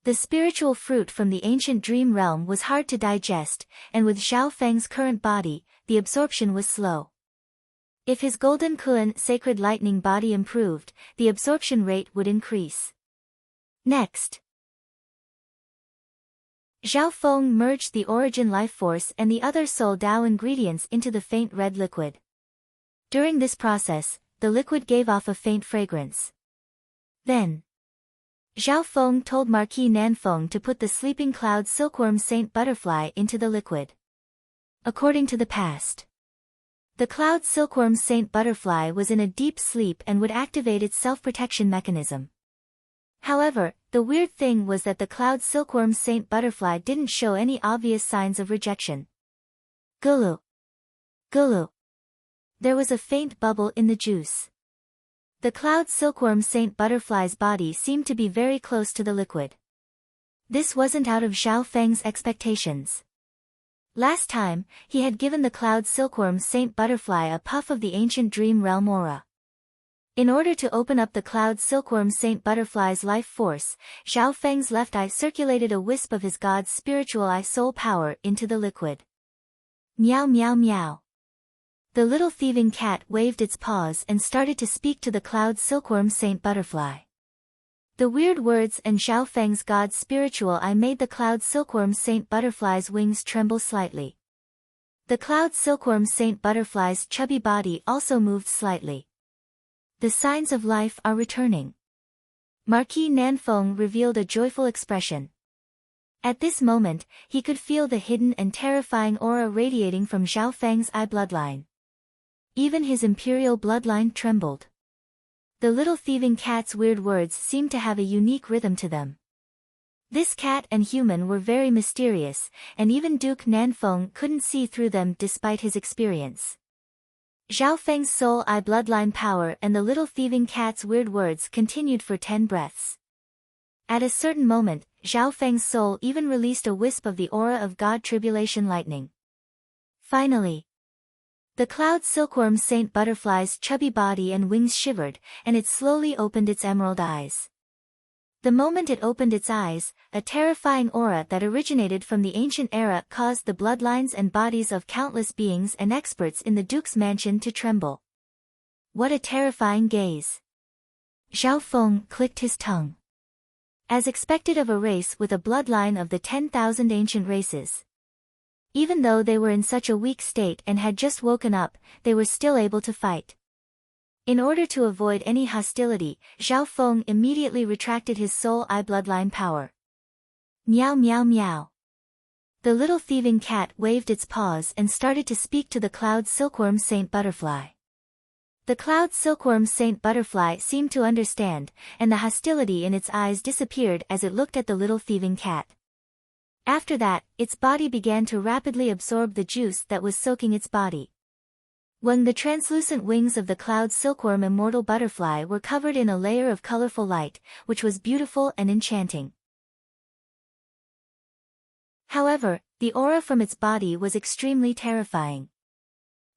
Speaker 1: The spiritual fruit from the ancient dream realm was hard to digest, and with Zhao Feng's current body, the absorption was slow. If his Golden Kun Sacred Lightning Body improved, the absorption rate would increase. Next, Zhao Feng merged the origin life force and the other soul Dao ingredients into the faint red liquid. During this process, the liquid gave off a faint fragrance. Then, Zhao Feng told Marquis Nanfeng to put the sleeping cloud silkworm saint butterfly into the liquid. According to the past, the cloud silkworm saint butterfly was in a deep sleep and would activate its self-protection mechanism. However, the weird thing was that the cloud silkworm saint butterfly didn't show any obvious signs of rejection. Gulu. Gulu. There was a faint bubble in the juice. The cloud silkworm saint butterfly's body seemed to be very close to the liquid. This wasn't out of Zhao Feng's expectations. Last time, he had given the cloud silkworm saint butterfly a puff of the ancient dream realm aura. In order to open up the cloud silkworm saint butterfly's life force, Zhao Feng's left eye circulated a wisp of his god's spiritual eye soul power into the liquid. Meow meow meow. The little thieving cat waved its paws and started to speak to the cloud silkworm saint butterfly. The weird words and Zhao Feng's god's spiritual eye made the cloud silkworm saint butterfly's wings tremble slightly. The cloud silkworm saint butterfly's chubby body also moved slightly. The signs of life are returning. Marquis Nanfeng revealed a joyful expression. At this moment, he could feel the hidden and terrifying aura radiating from Zhao Feng's eye bloodline. Even his imperial bloodline trembled. The little thieving cat's weird words seemed to have a unique rhythm to them. This cat and human were very mysterious, and even Duke Nanfeng couldn't see through them despite his experience. Zhao Feng's soul eye bloodline power and the little thieving cat's weird words continued for 10 breaths. At a certain moment, Zhao Feng's soul even released a wisp of the aura of God Tribulation Lightning. Finally, the cloud silkworm saint butterfly's chubby body and wings shivered, and it slowly opened its emerald eyes. The moment it opened its eyes, a terrifying aura that originated from the ancient era caused the bloodlines and bodies of countless beings and experts in the Duke's mansion to tremble. What a terrifying gaze! Zhao Feng clicked his tongue. As expected of a race with a bloodline of the 10,000 ancient races. Even though they were in such a weak state and had just woken up, they were still able to fight. In order to avoid any hostility, Zhao Feng immediately retracted his soul eye bloodline power. Meow meow meow. The little thieving cat waved its paws and started to speak to the cloud silkworm saint butterfly. The cloud silkworm saint butterfly seemed to understand, and the hostility in its eyes disappeared as it looked at the little thieving cat. After that, its body began to rapidly absorb the juice that was soaking its body. When the translucent wings of the cloud silkworm immortal butterfly were covered in a layer of colorful light, which was beautiful and enchanting. However, the aura from its body was extremely terrifying.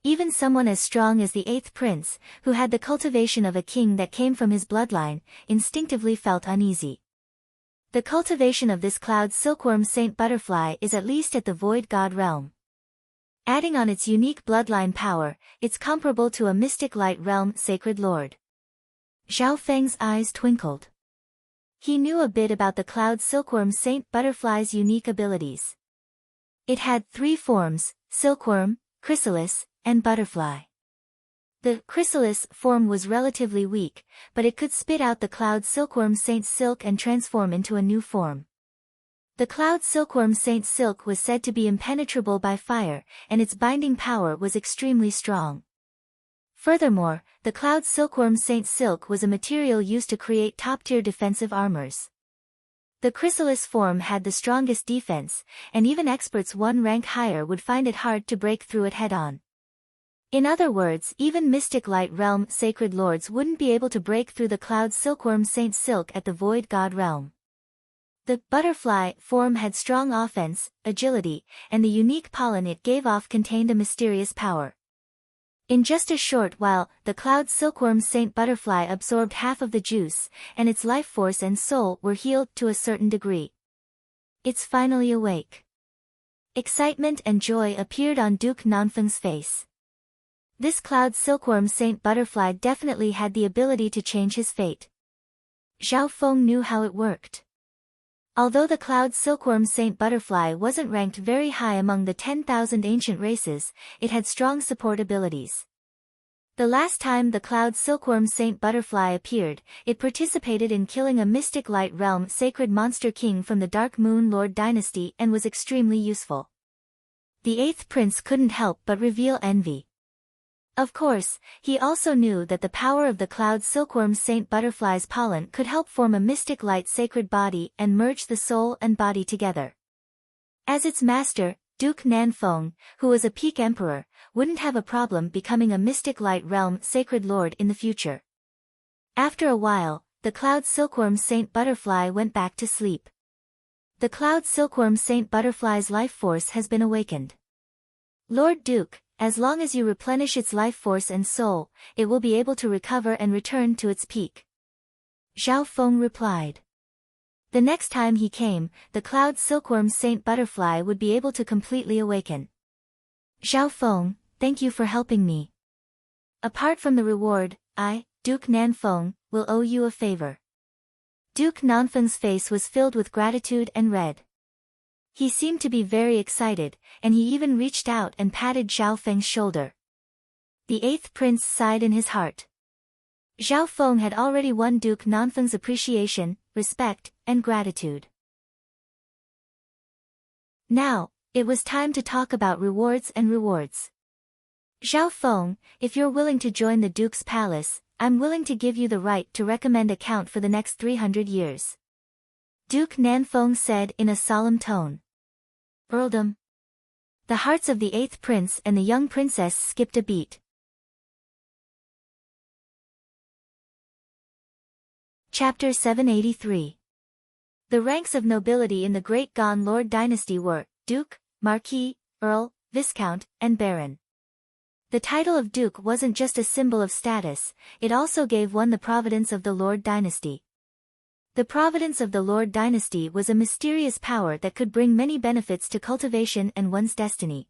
Speaker 1: Even someone as strong as the 8th prince, who had the cultivation of a king that came from his bloodline, instinctively felt uneasy. The cultivation of this cloud silkworm saint butterfly is at least at the void god realm. Adding on its unique bloodline power, it's comparable to a mystic light realm sacred lord. Zhao Feng's eyes twinkled. He knew a bit about the cloud silkworm saint butterfly's unique abilities. It had 3 forms: silkworm, chrysalis, and butterfly. The chrysalis form was relatively weak, but it could spit out the cloud silkworm saint silk and transform into a new form. The cloud silkworm saint silk was said to be impenetrable by fire, and its binding power was extremely strong. Furthermore, the cloud silkworm saint silk was a material used to create top-tier defensive armors. The chrysalis form had the strongest defense, and even experts 1 rank higher would find it hard to break through it head-on. In other words, even mystic light realm sacred lords wouldn't be able to break through the cloud silkworm saint silk at the void god realm. The butterfly form had strong offense, agility, and the unique pollen it gave off contained a mysterious power. In just a short while, the cloud silkworm saint butterfly absorbed half of the juice, and its life force and soul were healed to a certain degree. It's finally awake. Excitement and joy appeared on Duke Nanfeng's face. This cloud silkworm saint butterfly definitely had the ability to change his fate. Zhao Feng knew how it worked. Although the cloud silkworm saint butterfly wasn't ranked very high among the 10,000 ancient races, it had strong support abilities. The last time the cloud silkworm Saint Butterfly appeared, it participated in killing a mystic light realm sacred monster king from the Dark Moon Lord dynasty and was extremely useful. The 8th prince couldn't help but reveal envy. Of course, he also knew that the power of the cloud silkworm Saint Butterfly's pollen could help form a mystic light sacred body and merge the soul and body together. As its master, Duke Nanfeng, who was a peak emperor, wouldn't have a problem becoming a mystic light realm sacred lord in the future. After a while, the cloud silkworm Saint Butterfly went back to sleep. The cloud silkworm Saint Butterfly's life force has been awakened. Lord Duke, as long as you replenish its life force and soul, it will be able to recover and return to its peak. Zhao Feng replied. The next time he came, the cloud silkworm Saint Butterfly would be able to completely awaken. Zhao Feng, thank you for helping me. Apart from the reward, I, Duke Nanfeng, will owe you a favor. Duke Nanfeng's face was filled with gratitude and red. He seemed to be very excited, and he even reached out and patted Zhao Feng's shoulder. The 8th prince sighed in his heart. Zhao Feng had already won Duke Nanfeng's appreciation, respect, and gratitude. Now, it was time to talk about rewards and rewards. Zhao Feng, if you're willing to join the Duke's palace, I'm willing to give you the right to recommend a count for the next 300 years. Duke Nanfeng said in a solemn tone. Earldom. The hearts of the 8th prince and the young princess skipped a beat. Chapter 783. The ranks of nobility in the Great Gan Lord dynasty were Duke, Marquis, Earl, Viscount, and Baron. The title of Duke wasn't just a symbol of status, it also gave one the providence of the Lord dynasty. The providence of the Lord dynasty was a mysterious power that could bring many benefits to cultivation and one's destiny.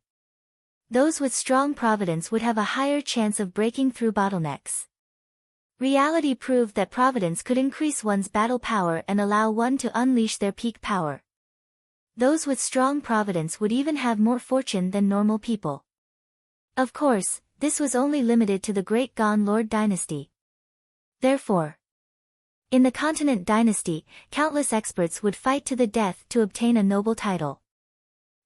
Speaker 1: Those with strong providence would have a higher chance of breaking through bottlenecks. Reality proved that providence could increase one's battle power and allow one to unleash their peak power. Those with strong providence would even have more fortune than normal people. Of course, this was only limited to the Great Gan Lord dynasty. Therefore, in the Continent dynasty, countless experts would fight to the death to obtain a noble title.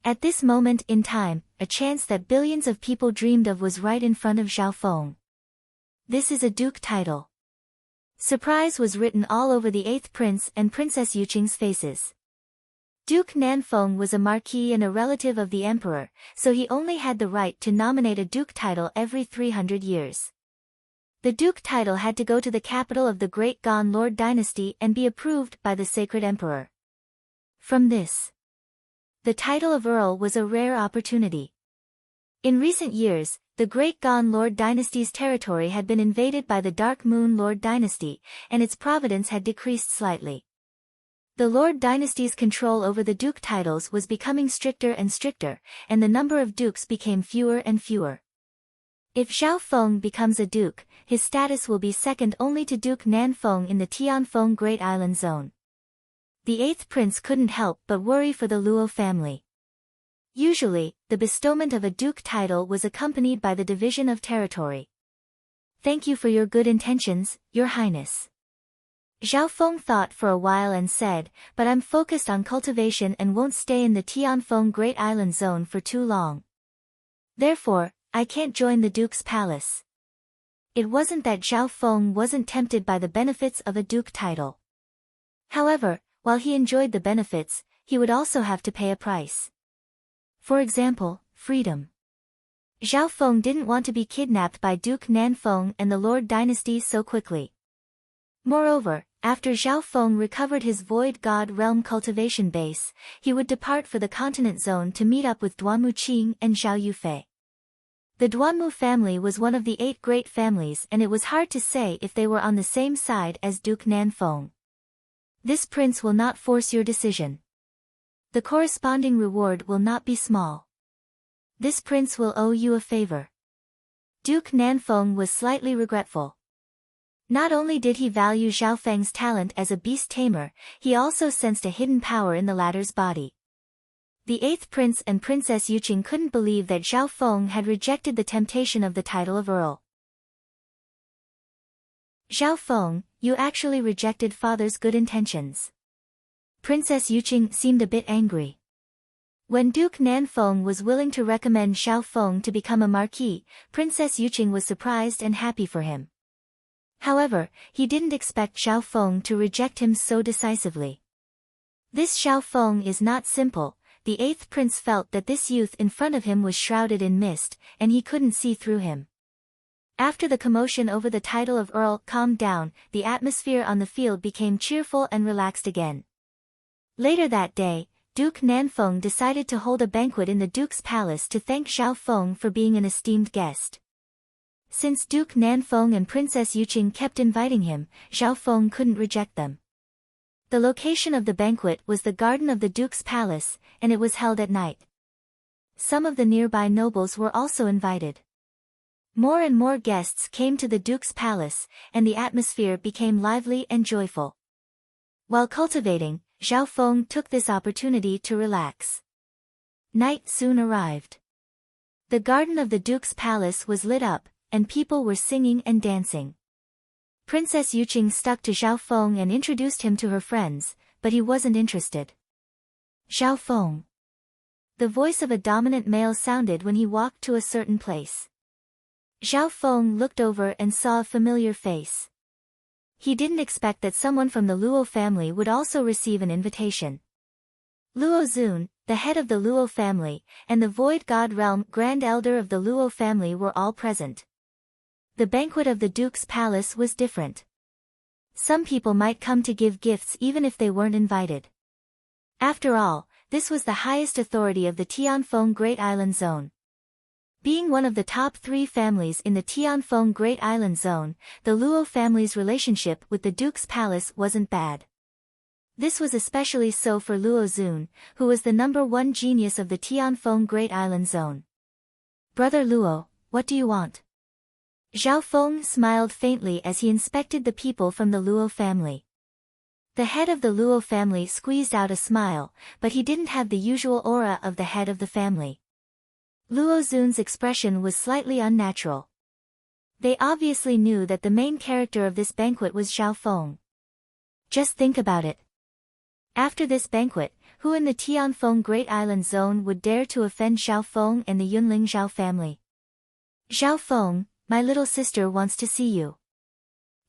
Speaker 1: At this moment in time, a chance that billions of people dreamed of was right in front of Zhao Feng. This is a duke title. Surprise was written all over the 8th prince and Princess Yuqing's faces. Duke Nanfeng was a marquis and a relative of the emperor, so he only had the right to nominate a duke title every 300 years. The duke title had to go to the capital of the Great Gan Lord dynasty and be approved by the sacred emperor. From this, the title of Earl was a rare opportunity. In recent years, the Great Gan Lord dynasty's territory had been invaded by the Dark Moon Lord dynasty, and its providence had decreased slightly. The Lord dynasty's control over the duke titles was becoming stricter and stricter, and the number of dukes became fewer and fewer. If Zhao Feng becomes a duke, his status will be second only to Duke Nanfeng in the Tianfeng Great Island Zone. The 8th prince couldn't help but worry for the Luo family. Usually, the bestowment of a duke title was accompanied by the division of territory. Thank you for your good intentions, Your Highness. Zhao Feng thought for a while and said, but I'm focused on cultivation and won't stay in the Tianfeng Great Island Zone for too long. Therefore, I can't join the Duke's palace. It wasn't that Zhao Feng wasn't tempted by the benefits of a duke title. However, while he enjoyed the benefits, he would also have to pay a price. For example, freedom. Zhao Feng didn't want to be kidnapped by Duke Nanfeng and the Lord dynasty so quickly. Moreover, after Zhao Feng recovered his Void God Realm cultivation base, he would depart for the Continent Zone to meet up with Duanmu Qing and Zhao Yufei. The Duanmu family was one of the 8 great families and it was hard to say if they were on the same side as Duke Nanfeng. This prince will not force your decision. The corresponding reward will not be small. This prince will owe you a favor. Duke Nanfeng was slightly regretful. Not only did he value Zhao Feng's talent as a beast tamer, he also sensed a hidden power in the latter's body. The 8th prince and Princess Yuqing couldn't believe that Zhao Feng had rejected the temptation of the title of Earl. Zhao Feng, you actually rejected father's good intentions. Princess Yuqing seemed a bit angry. When Duke Nanfeng was willing to recommend Zhao Feng to become a marquis, Princess Yuqing was surprised and happy for him. However, he didn't expect Zhao Feng to reject him so decisively. This Zhao Feng is not simple. The eighth prince felt that this youth in front of him was shrouded in mist, and he couldn't see through him. After the commotion over the title of Earl calmed down, the atmosphere on the field became cheerful and relaxed again. Later that day, Duke Nanfeng decided to hold a banquet in the Duke's palace to thank Zhao Feng for being an esteemed guest. Since Duke Nanfeng and Princess Yuqing kept inviting him, Zhao Feng couldn't reject them. The location of the banquet was the garden of the Duke's palace, and it was held at night. Some of the nearby nobles were also invited. More and more guests came to the Duke's palace, and the atmosphere became lively and joyful. While cultivating, Zhao Feng took this opportunity to relax. Night soon arrived. The garden of the Duke's palace was lit up, and people were singing and dancing. Princess Yuqing stuck to Zhao Feng and introduced him to her friends, but he wasn't interested. Zhao Feng. The voice of a dominant male sounded when he walked to a certain place. Zhao Feng looked over and saw a familiar face. He didn't expect that someone from the Luo family would also receive an invitation. Luo Zun, the head of the Luo family, and the Void God Realm Grand Elder of the Luo family were all present. The banquet of the Duke's palace was different. Some people might come to give gifts even if they weren't invited. After all, this was the highest authority of the Tianfeng Great Island Zone. Being one of the top 3 families in the Tianfeng Great Island Zone, the Luo family's relationship with the Duke's palace wasn't bad. This was especially so for Luo Zun, who was the #1 genius of the Tianfeng Great Island Zone. Brother Luo, what do you want? Zhao Feng smiled faintly as he inspected the people from the Luo family. The head of the Luo family squeezed out a smile, but he didn't have the usual aura of the head of the family. Luo Zun's expression was slightly unnatural. They obviously knew that the main character of this banquet was Zhao Feng. Just think about it. After this banquet, who in the Tianfeng Great Island Zone would dare to offend Zhao Feng and the Yunling Zhao family? Zhao Feng, my little sister wants to see you.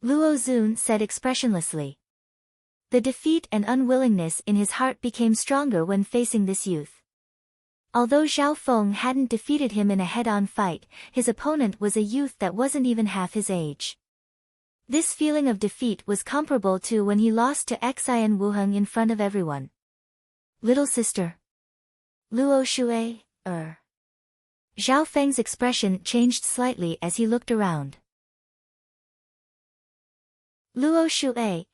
Speaker 1: Luo Zun said expressionlessly. The defeat and unwillingness in his heart became stronger when facing this youth. Although Zhao Feng hadn't defeated him in a head-on fight, his opponent was a youth that wasn't even half his age. This feeling of defeat was comparable to when he lost to Xian Wuheng in front of everyone. Little sister. Luo Shui, Zhao Feng's expression changed slightly as he looked around. Luo Shui,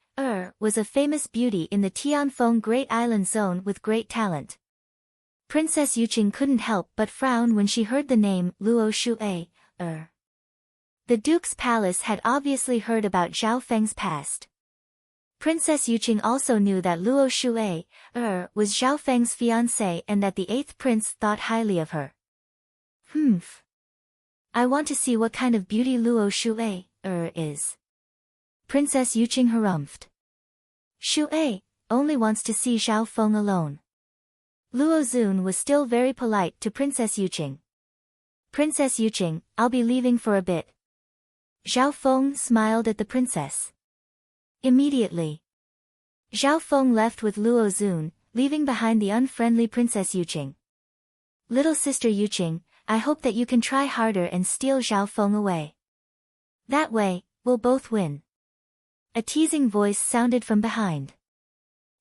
Speaker 1: was a famous beauty in the Tianfeng Great Island Zone with great talent. Princess Yuqing couldn't help but frown when she heard the name Luo Shui, The Duke's palace had obviously heard about Zhao Feng's past. Princess Yuqing also knew that Luo Shui, was Zhao Feng's fiancée and that the 8th prince thought highly of her. I want to see what kind of beauty Luo Shui, is. Princess Yuqing harumphed. Shui only wants to see Zhao Feng alone. Luo Zun was still very polite to Princess Yuqing. Princess Yuqing, I'll be leaving for a bit. Zhao Feng smiled at the princess. Immediately, Zhao Feng left with Luo Zun, leaving behind the unfriendly Princess Yuqing. Little sister Yuqing, I hope that you can try harder and steal Zhao Feng away. That way, we'll both win. A teasing voice sounded from behind.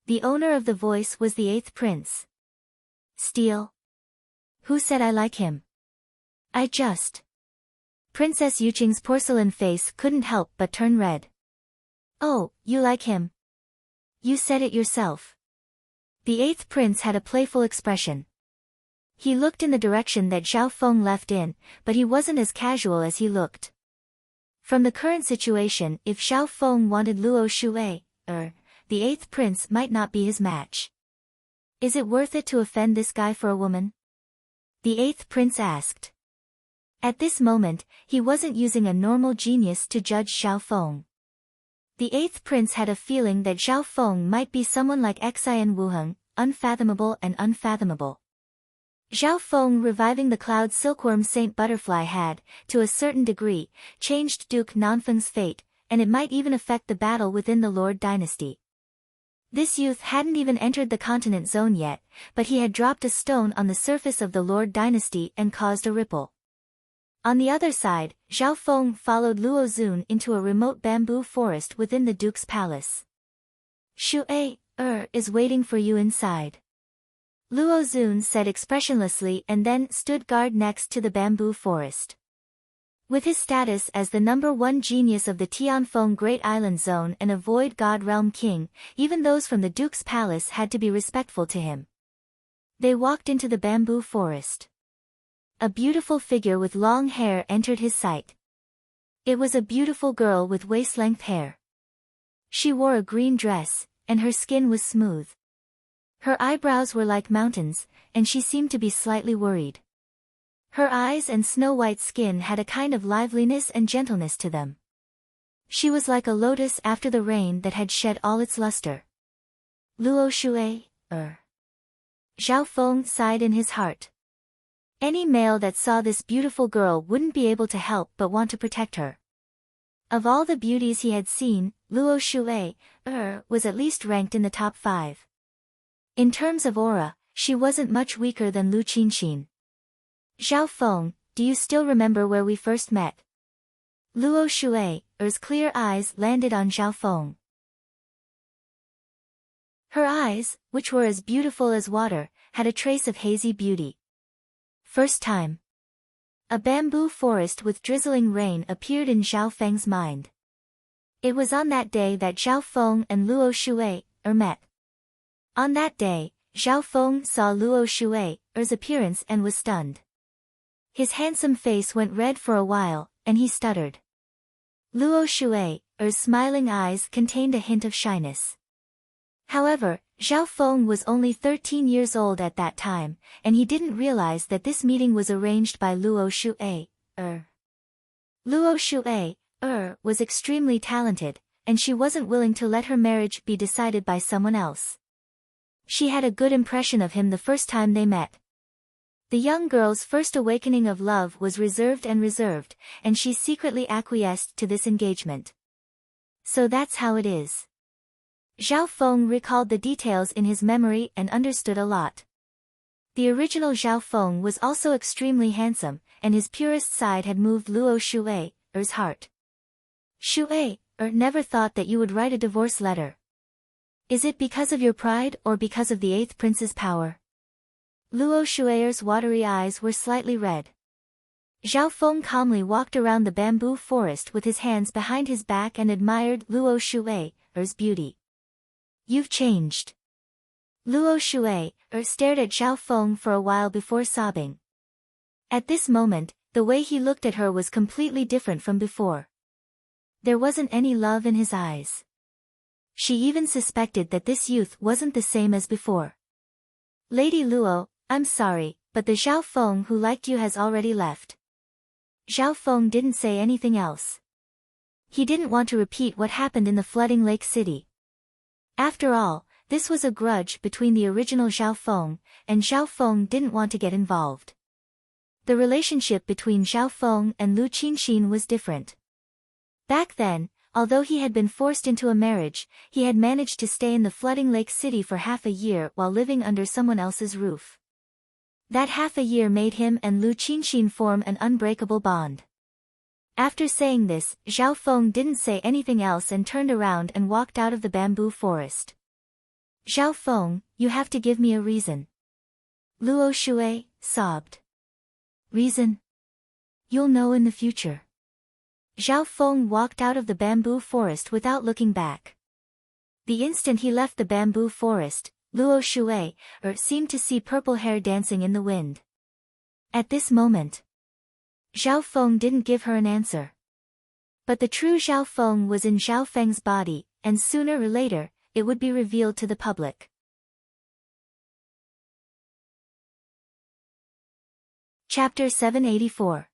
Speaker 1: The owner of the voice was the 8th prince. Steal? Who said I like him? I just... Princess Yuqing's porcelain face couldn't help but turn red. Oh, you like him? You said it yourself. The 8th prince had a playful expression. He looked in the direction that Zhao Feng left in, but he wasn't as casual as he looked. From the current situation, if Zhao Feng wanted Luo Shui, the 8th prince might not be his match. Is it worth it to offend this guy for a woman? The 8th prince asked. At this moment, he wasn't using a normal genius to judge Zhao Feng. The 8th prince had a feeling that Zhao Feng might be someone like Xian Wuheng, unfathomable and unfathomable. Zhao Feng reviving the cloud silkworm Saint Butterfly had, to a certain degree, changed Duke Nanfeng's fate, and it might even affect the battle within the Lord dynasty. This youth hadn't even entered the continent zone yet, but he had dropped a stone on the surface of the Lord dynasty and caused a ripple. On the other side, Zhao Feng followed Luo Zun into a remote bamboo forest within the duke's palace. Shui is waiting for you inside. Luo Zun said expressionlessly and then stood guard next to the bamboo forest. With his status as the #1 genius of the Tianfeng Great Island Zone and a Void God Realm King, even those from the Duke's palace had to be respectful to him. They walked into the bamboo forest. A beautiful figure with long hair entered his sight. It was a beautiful girl with waist-length hair. She wore a green dress, and her skin was smooth. Her eyebrows were like mountains, and she seemed to be slightly worried. Her eyes and snow-white skin had a kind of liveliness and gentleness to them. She was like a lotus after the rain that had shed all its luster. Luo Shui, Zhao Feng sighed in his heart. Any male that saw this beautiful girl wouldn't be able to help but want to protect her. Of all the beauties he had seen, Luo Shui, was at least ranked in the top 5. In terms of aura, she wasn't much weaker than Lu Qinxin. Zhao Feng, do you still remember where we first met? Luo Shui's clear eyes landed on Zhao Feng. Her eyes, which were as beautiful as water, had a trace of hazy beauty. First time. A bamboo forest with drizzling rain appeared in Zhao Feng's mind. It was on that day that Zhao Feng and Luo Shui met. On that day, Zhao Feng saw Luo Shui's appearance and was stunned. His handsome face went red for a while, and he stuttered. Luo Shui's smiling eyes contained a hint of shyness. However, Zhao Feng was only 13 years old at that time, and he didn't realize that this meeting was arranged by Luo Shui. Luo Shui was extremely talented, and she wasn't willing to let her marriage be decided by someone else. She had a good impression of him the first time they met. The young girl's first awakening of love was reserved, and she secretly acquiesced to this engagement. So that's how it is. Zhao Feng recalled the details in his memory and understood a lot. The original Zhao Feng was also extremely handsome, and his purest side had moved Luo Shui's heart. Shui never thought that you would write a divorce letter. Is it because of your pride or because of the 8th prince's power? Luo Shui's watery eyes were slightly red. Zhao Feng calmly walked around the bamboo forest with his hands behind his back and admired Luo Shui's beauty. You've changed. Luo Shui stared at Zhao Feng for a while before sobbing. At this moment, the way he looked at her was completely different from before. There wasn't any love in his eyes. She even suspected that this youth wasn't the same as before. Lady Luo, I'm sorry, but the Zhao Feng who liked you has already left. Zhao Feng didn't say anything else. He didn't want to repeat what happened in the flooding lake city. After all, this was a grudge between the original Zhao Feng, and Zhao Feng didn't want to get involved. The relationship between Zhao Feng and Lu Qinxin was different. Back then, although he had been forced into a marriage, he had managed to stay in the flooding lake city for half a year while living under someone else's roof. That half a year made him and Lu Qinxin form an unbreakable bond. After saying this, Zhao Feng didn't say anything else and turned around and walked out of the bamboo forest. Zhao Feng, you have to give me a reason. Luo Shui sobbed. Reason? You'll know in the future. Zhao Feng walked out of the bamboo forest without looking back. The instant he left the bamboo forest, Luo Shui seemed to see purple hair dancing in the wind. At this moment, Zhao Feng didn't give her an answer. But the true Zhao Feng was in Zhao Feng's body, and sooner or later, it would be revealed to the public. Chapter 784.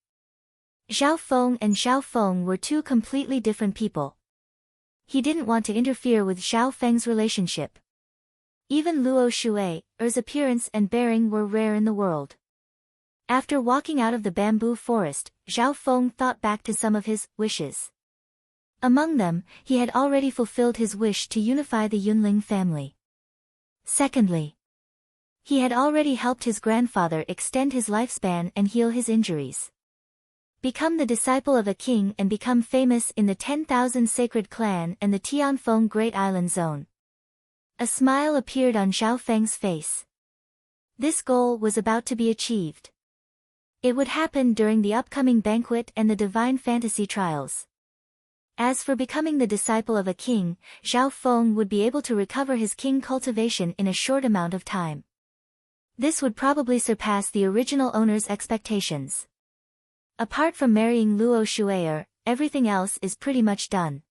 Speaker 1: Zhao Feng and Zhao Feng were two completely different people. He didn't want to interfere with Zhao Feng's relationship. Even Luo Shui's appearance and bearing were rare in the world. After walking out of the bamboo forest, Zhao Feng thought back to some of his wishes. Among them, he had already fulfilled his wish to unify the Yunling family. Secondly, he had already helped his grandfather extend his lifespan and heal his injuries. Become the disciple of a king and become famous in the 10,000 sacred clan and the Tianfeng Great Island Zone. A smile appeared on Zhao Feng's face. This goal was about to be achieved. It would happen during the upcoming banquet and the divine fantasy trials. As for becoming the disciple of a king, Zhao Feng would be able to recover his king cultivation in a short amount of time. This would probably surpass the original owner's expectations. Apart from marrying Luo Shui'er, everything else is pretty much done.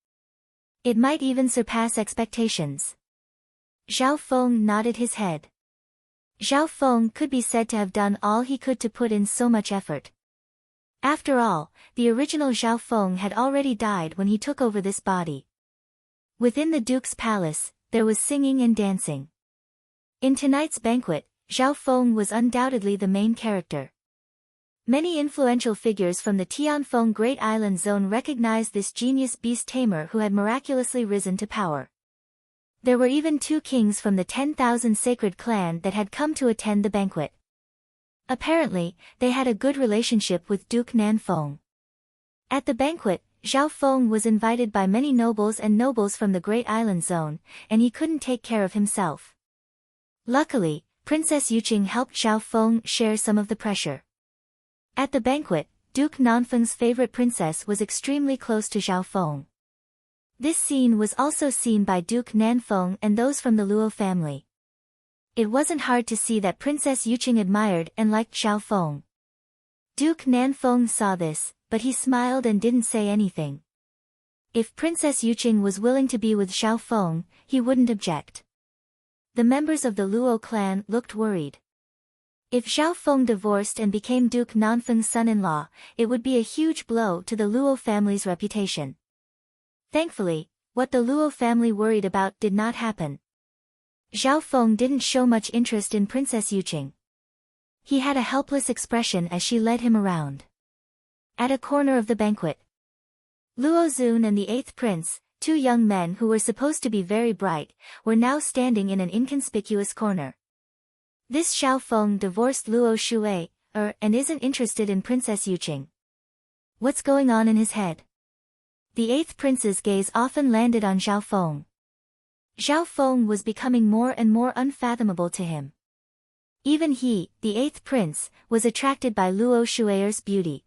Speaker 1: It might even surpass expectations. Zhao Feng nodded his head. Zhao Feng could be said to have done all he could to put in so much effort. After all, the original Zhao Feng had already died when he took over this body. Within the Duke's palace, there was singing and dancing. In tonight's banquet, Zhao Feng was undoubtedly the main character. Many influential figures from the Tianfeng Great Island Zone recognized this genius beast tamer who had miraculously risen to power. There were even 2 kings from the 10,000 sacred clan that had come to attend the banquet. Apparently, they had a good relationship with Duke Nanfeng. At the banquet, Zhao Feng was invited by many nobles and nobles from the Great Island Zone, and he couldn't take care of himself. Luckily, Princess Yuqing helped Zhao Feng share some of the pressure. At the banquet, Duke Nanfeng's favorite princess was extremely close to Zhao Feng. This scene was also seen by Duke Nanfeng and those from the Luo family. It wasn't hard to see that Princess Yuqing admired and liked Zhao Feng. Duke Nanfeng saw this, but he smiled and didn't say anything. If Princess Yuqing was willing to be with Zhao Feng, he wouldn't object. The members of the Luo clan looked worried. If Zhao Feng divorced and became Duke Nanfeng's son-in-law, it would be a huge blow to the Luo family's reputation. Thankfully, what the Luo family worried about did not happen. Zhao Feng didn't show much interest in Princess Yuqing. He had a helpless expression as she led him around. At a corner of the banquet, Luo Zun and the 8th prince, 2 young men who were supposed to be very bright, were now standing in an inconspicuous corner. This Zhao Feng divorced Luo Shui'er, and isn't interested in Princess Yuqing. What's going on in his head? The 8th prince's gaze often landed on Zhao Feng. Zhao Feng was becoming more and more unfathomable to him. Even he, the 8th prince, was attracted by Luo Shui'er's beauty.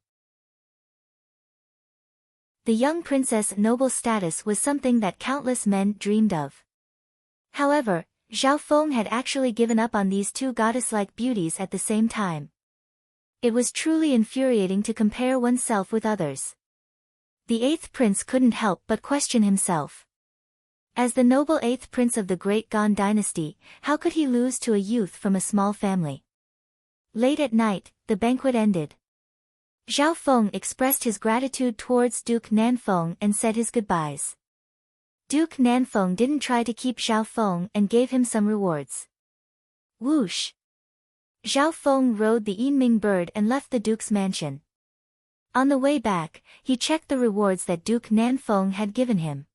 Speaker 1: The young princess' noble status was something that countless men dreamed of. However, Zhao Feng had actually given up on these 2 goddess-like beauties at the same time. It was truly infuriating to compare oneself with others. The 8th prince couldn't help but question himself. As the noble 8th prince of the Great Gan dynasty, how could he lose to a youth from a small family? Late at night, the banquet ended. Zhao Feng expressed his gratitude towards Duke Nanfeng and said his goodbyes. Duke Nanfeng didn't try to keep Zhao Feng and gave him some rewards. Whoosh! Zhao Feng rode the Yinming bird and left the duke's mansion. On the way back, he checked the rewards that Duke Nanfeng had given him.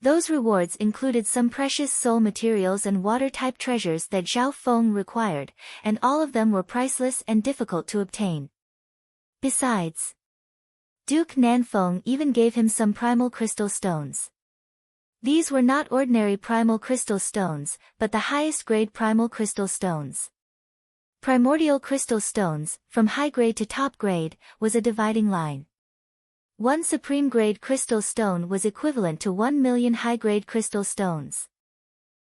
Speaker 1: Those rewards included some precious soul materials and water-type treasures that Zhao Feng required, and all of them were priceless and difficult to obtain. Besides, Duke Nanfeng even gave him some primal crystal stones. These were not ordinary primal crystal stones, but the highest grade primal crystal stones. Primordial crystal stones, from high grade to top grade, was a dividing line. One supreme grade crystal stone was equivalent to 1 million high grade crystal stones.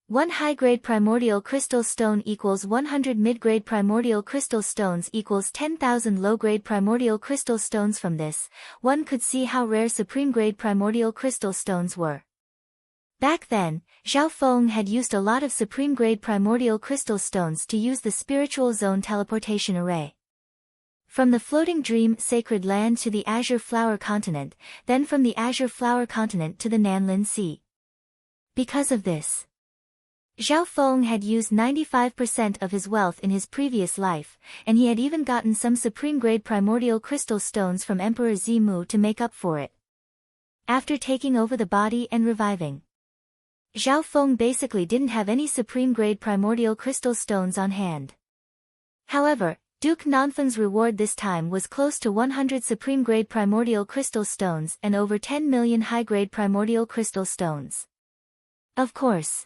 Speaker 1: One high grade primordial crystal stone equals 100 mid grade primordial crystal stones equals 10,000 low grade primordial crystal stones. From this, one could see how rare supreme grade primordial crystal stones were. Back then, Zhao Feng had used a lot of supreme-grade primordial crystal stones to use the spiritual zone teleportation array. From the floating dream sacred land to the azure flower continent, then from the azure flower continent to the Nanlin Sea. Because of this, Zhao Feng had used 95% of his wealth in his previous life, and he had even gotten some supreme-grade primordial crystal stones from Emperor Zimu to make up for it. After taking over the body and reviving, Zhao Feng basically didn't have any supreme-grade primordial crystal stones on hand. However, Duke Nanfeng's reward this time was close to 100 supreme-grade primordial crystal stones and over 10 million high-grade primordial crystal stones. Of course,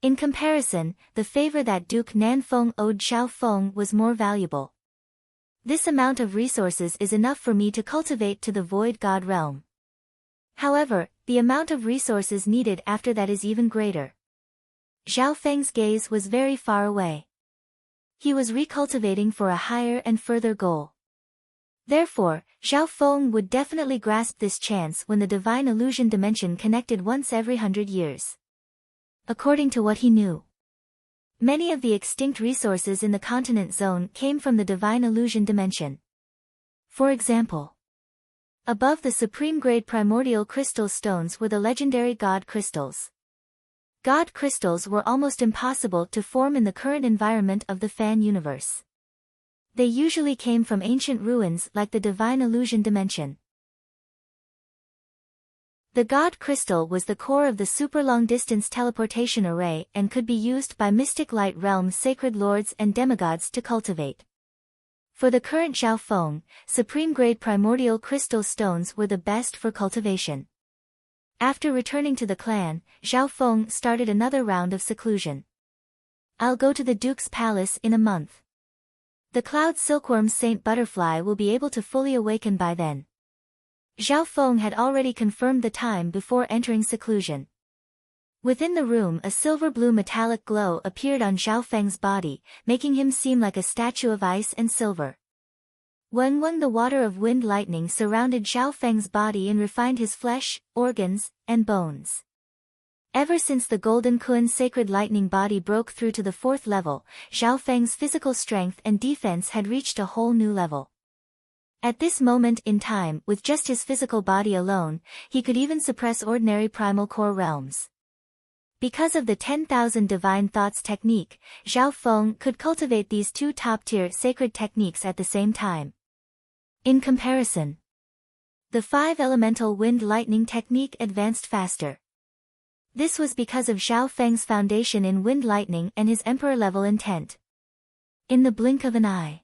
Speaker 1: in comparison, the favor that Duke Nanfeng owed Zhao Feng was more valuable. This amount of resources is enough for me to cultivate to the Void God realm. However, the amount of resources needed after that is even greater. Zhao Feng's gaze was very far away. He was recultivating for a higher and further goal. Therefore, Zhao Feng would definitely grasp this chance when the divine illusion dimension connected once every 100 years. According to what he knew, many of the extinct resources in the continent zone came from the divine illusion dimension. For example, above the supreme-grade primordial crystal stones were the legendary God crystals. God crystals were almost impossible to form in the current environment of the fan universe. They usually came from ancient ruins like the divine illusion dimension. The God crystal was the core of the super long-distance teleportation array and could be used by mystic light realm sacred lords and demigods to cultivate. For the current Zhao Feng, supreme-grade primordial crystal stones were the best for cultivation. After returning to the clan, Zhao Feng started another round of seclusion. I'll go to the Duke's palace in a month. The cloud silkworm Saint Butterfly will be able to fully awaken by then. Zhao Feng had already confirmed the time before entering seclusion. Within the room a silver-blue metallic glow appeared on Zhao Feng's body, making him seem like a statue of ice and silver. When the water of wind lightning surrounded Zhao Feng's body and refined his flesh, organs, and bones. Ever since the Golden Kun sacred lightning body broke through to the 4th level, Zhao Feng's physical strength and defense had reached a whole new level. At this moment in time, with just his physical body alone, he could even suppress ordinary primal core realms. Because of the 10,000 divine thoughts technique, Zhao Feng could cultivate these two top-tier sacred techniques at the same time. In comparison, the 5 elemental wind lightning technique advanced faster. This was because of Zhao Feng's foundation in wind lightning and his emperor-level intent. In the blink of an eye,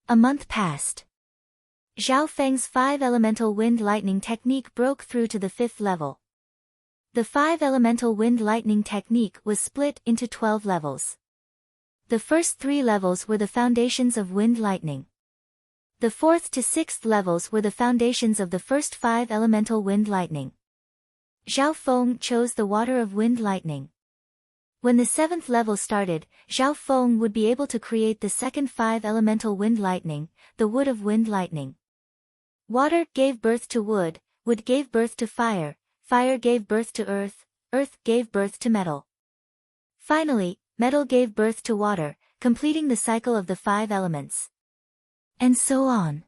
Speaker 1: a month passed. Zhao Feng's 5 elemental wind lightning technique broke through to the 5th level. The 5 elemental wind lightning technique was split into 12 levels. The first 3 levels were the foundations of wind lightning. The 4th to 6th levels were the foundations of the first 5 elemental wind lightning. Zhao Feng chose the water of wind lightning. When the 7th level started, Zhao Feng would be able to create the second 5 elemental wind lightning, the wood of wind lightning. Water gave birth to wood, wood gave birth to fire, fire gave birth to earth, earth gave birth to metal. Finally, metal gave birth to water, completing the cycle of the 5 elements. And so on.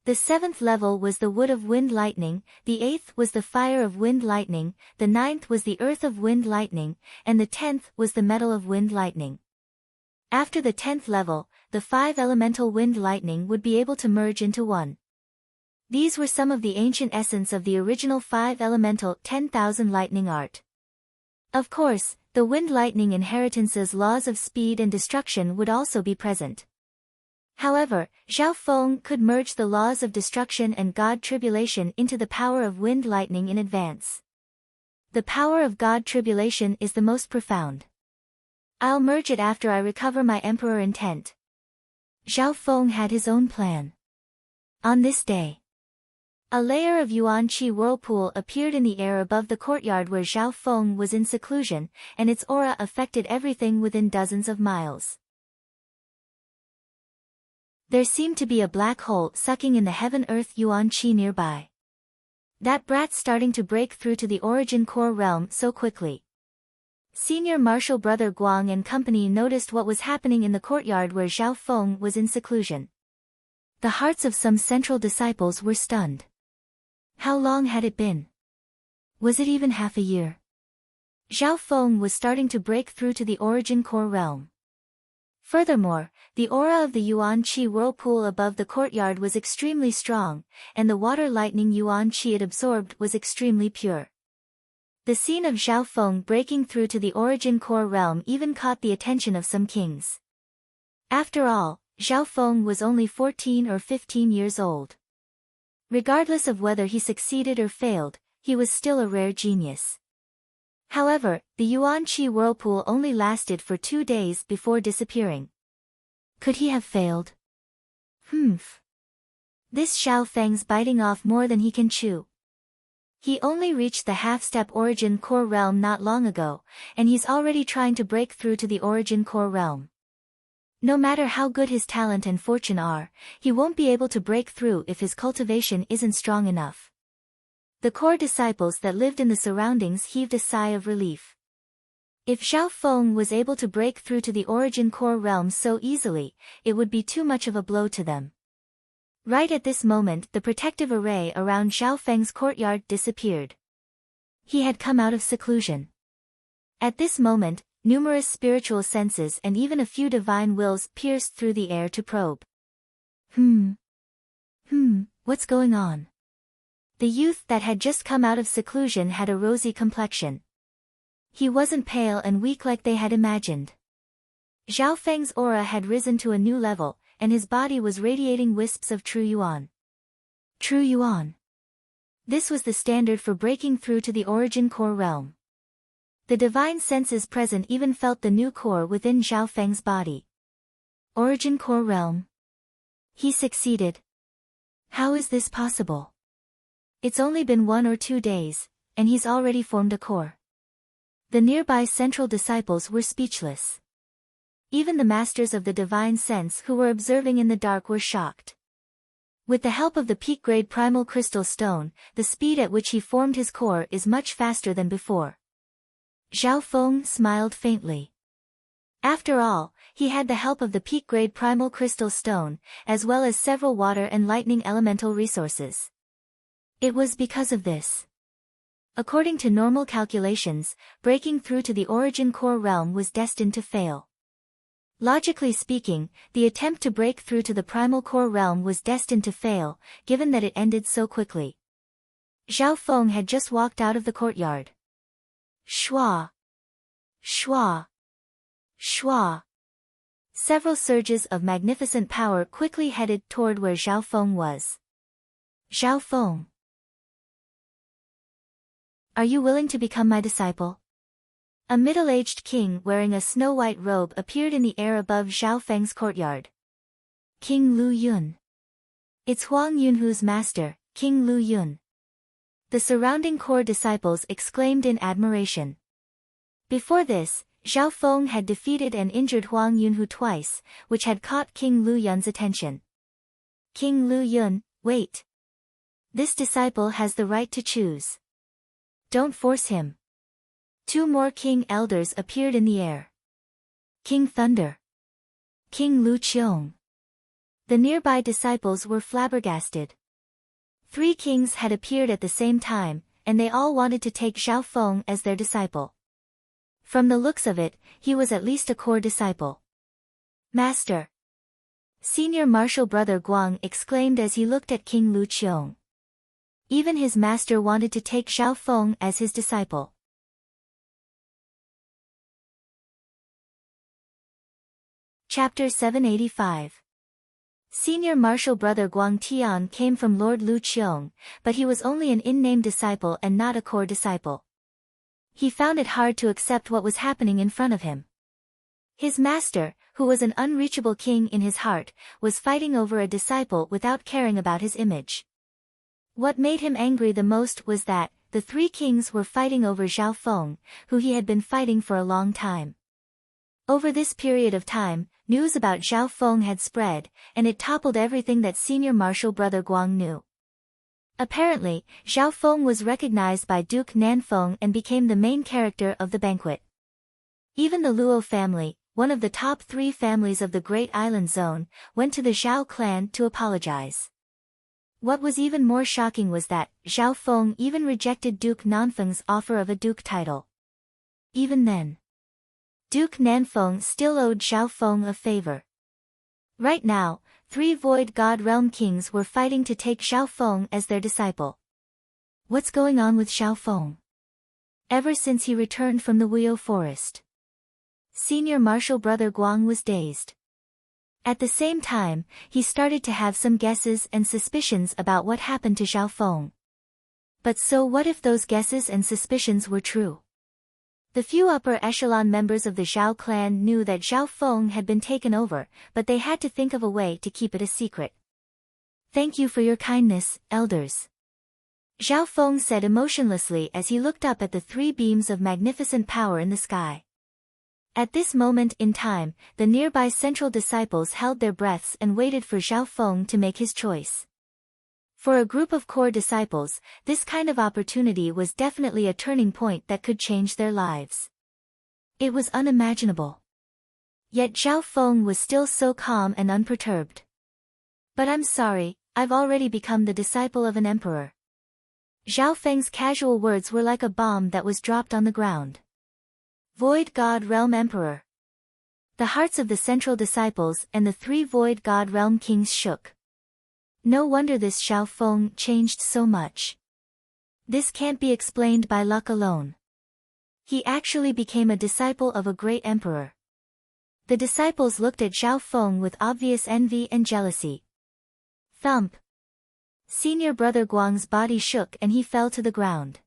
Speaker 1: The 7th level was the wood of wind lightning, the 8th was the fire of wind lightning, the 9th was the earth of wind lightning, and the 10th was the metal of wind lightning. After the 10th level, the 5 elemental wind lightning would be able to merge into one. These were some of the ancient essence of the original 5 elemental 10,000 lightning art. Of course, the wind lightning inheritance's laws of speed and destruction would also be present. However, Zhao Feng could merge the laws of destruction and God tribulation into the power of wind lightning in advance. The power of God tribulation is the most profound. I'll merge it after I recover my emperor intent. Zhao Feng had his own plan. On this day, a layer of yuan qi whirlpool appeared in the air above the courtyard where Zhao Feng was in seclusion, and its aura affected everything within dozens of miles. There seemed to be a black hole sucking in the heaven-earth yuan qi nearby. That brat's starting to break through to the origin core realm so quickly. Senior Marshal Brother Guang and company noticed what was happening in the courtyard where Zhao Feng was in seclusion. The hearts of some central disciples were stunned. How long had it been? Was it even half a year? Zhao Feng was starting to break through to the origin core realm. Furthermore, the aura of the Yuan Qi whirlpool above the courtyard was extremely strong, and the water lightning Yuan Qi it absorbed was extremely pure. The scene of Zhao Feng breaking through to the origin core realm even caught the attention of some kings. After all, Zhao Feng was only 14 or 15 years old. Regardless of whether he succeeded or failed, he was still a rare genius. However, the Yuan Qi whirlpool only lasted for 2 days before disappearing. Could he have failed? This Zhao Feng's biting off more than he can chew. He only reached the half-step origin core realm not long ago, and he's already trying to break through to the origin core realm. No matter how good his talent and fortune are, he won't be able to break through if his cultivation isn't strong enough. The core disciples that lived in the surroundings heaved a sigh of relief. If Zhao Feng was able to break through to the origin core realm so easily, it would be too much of a blow to them. Right at this moment, the protective array around Zhao Feng's courtyard disappeared. He had come out of seclusion. At this moment, numerous spiritual senses and even a few divine wills pierced through the air to probe. What's going on? The youth that had just come out of seclusion had a rosy complexion. He wasn't pale and weak like they had imagined. Zhao Feng's aura had risen to a new level, and his body was radiating wisps of true yuan. True yuan. This was the standard for breaking through to the origin core realm. The divine senses present even felt the new core within Zhao Feng's body. Origin core realm. He succeeded. How is this possible? It's only been 1 or 2 days, and he's already formed a core. The nearby central disciples were speechless. Even the masters of the divine sense who were observing in the dark were shocked. With the help of the peak-grade primal crystal stone, the speed at which he formed his core is much faster than before. Zhao Feng smiled faintly. After all, he had the help of the peak-grade primal crystal stone, as well as several water and lightning elemental resources. It was because of this. According to normal calculations, breaking through to the origin core realm was destined to fail. Logically speaking, the attempt to break through to the primal core realm was destined to fail, given that it ended so quickly. Zhao Feng had just walked out of the courtyard. Shua! Shua! Shua! Several surges of magnificent power quickly headed toward where Zhao Feng was. Zhao Feng! Are you willing to become my disciple? A middle-aged king wearing a snow-white robe appeared in the air above Zhao Feng's courtyard. King Lu Yun. It's Huang Yunhu's master, King Lu Yun. The surrounding core disciples exclaimed in admiration. Before this, Zhao Feng had defeated and injured Huang Yunhu twice, which had caught King Lu Yun's attention. King Lu Yun, wait. This disciple has the right to choose. Don't force him. 2 more king elders appeared in the air. King Thunder. King Lu Qiong. The nearby disciples were flabbergasted. 3 kings had appeared at the same time, and they all wanted to take Zhao Feng as their disciple. From the looks of it, he was at least a core disciple. Master! Senior martial brother Guang exclaimed as he looked at King Lu Qiong. Even his master wanted to take Zhao Feng as his disciple. Chapter 785. Senior martial brother Guang Tian came from Lord Lu Qiong, but he was only an in-name disciple and not a core disciple. He found it hard to accept what was happening in front of him. His master, who was an unreachable king in his heart, was fighting over a disciple without caring about his image. What made him angry the most was that the 3 kings were fighting over Zhao Feng, who he had been fighting for a long time. Over this period of time, news about Zhao Feng had spread, and it toppled everything that senior martial brother Guang knew. Apparently, Zhao Feng was recognized by Duke Nanfeng and became the main character of the banquet. Even the Luo family, one of the top 3 families of the Great Island Zone, went to the Zhao clan to apologize. What was even more shocking was that Zhao Feng even rejected Duke Nanfeng's offer of a duke title. Even then, Duke Nanfeng still owed Zhao Feng a favor. Right now, 3 Void God Realm kings were fighting to take Zhao Feng as their disciple. What's going on with Zhao Feng? Ever since he returned from the Wuyo forest, Senior Marshal Brother Guang was dazed. At the same time, he started to have some guesses and suspicions about what happened to Zhao Feng. But so what if those guesses and suspicions were true? The few upper echelon members of the Zhao clan knew that Zhao Feng had been taken over, but they had to think of a way to keep it a secret. "Thank you for your kindness, elders," Zhao Feng said emotionlessly as he looked up at the 3 beams of magnificent power in the sky. At this moment in time, the nearby central disciples held their breaths and waited for Zhao Feng to make his choice. For a group of core disciples, this kind of opportunity was definitely a turning point that could change their lives. It was unimaginable. Yet Zhao Feng was still so calm and unperturbed. "But I'm sorry, I've already become the disciple of an emperor." Zhao Feng's casual words were like a bomb that was dropped on the ground. Void God Realm Emperor. The hearts of the central disciples and the 3 Void God Realm kings shook. No wonder this Zhao Feng changed so much. This can't be explained by luck alone. He actually became a disciple of a great emperor. The disciples looked at Zhao Feng with obvious envy and jealousy. Thump. Senior Brother Guang's body shook and he fell to the ground.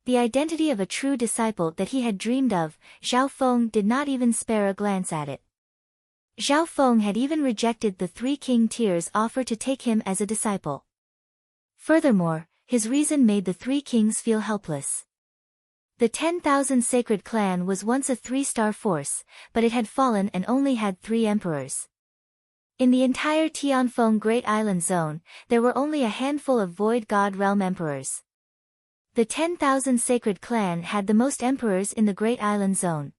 Speaker 1: The identity of a true disciple that he had dreamed of, Zhao Feng did not even spare a glance at it. Zhao Feng had even rejected the 3 king tiers' offer to take him as a disciple. Furthermore, his reason made the 3 kings feel helpless. The 10,000 Sacred Clan was once a 3-star force, but it had fallen and only had 3 emperors. In the entire Tianfeng Great Island Zone, there were only a handful of Void God Realm emperors. The 10,000 Sacred Clan had the most emperors in the Great Island Zone.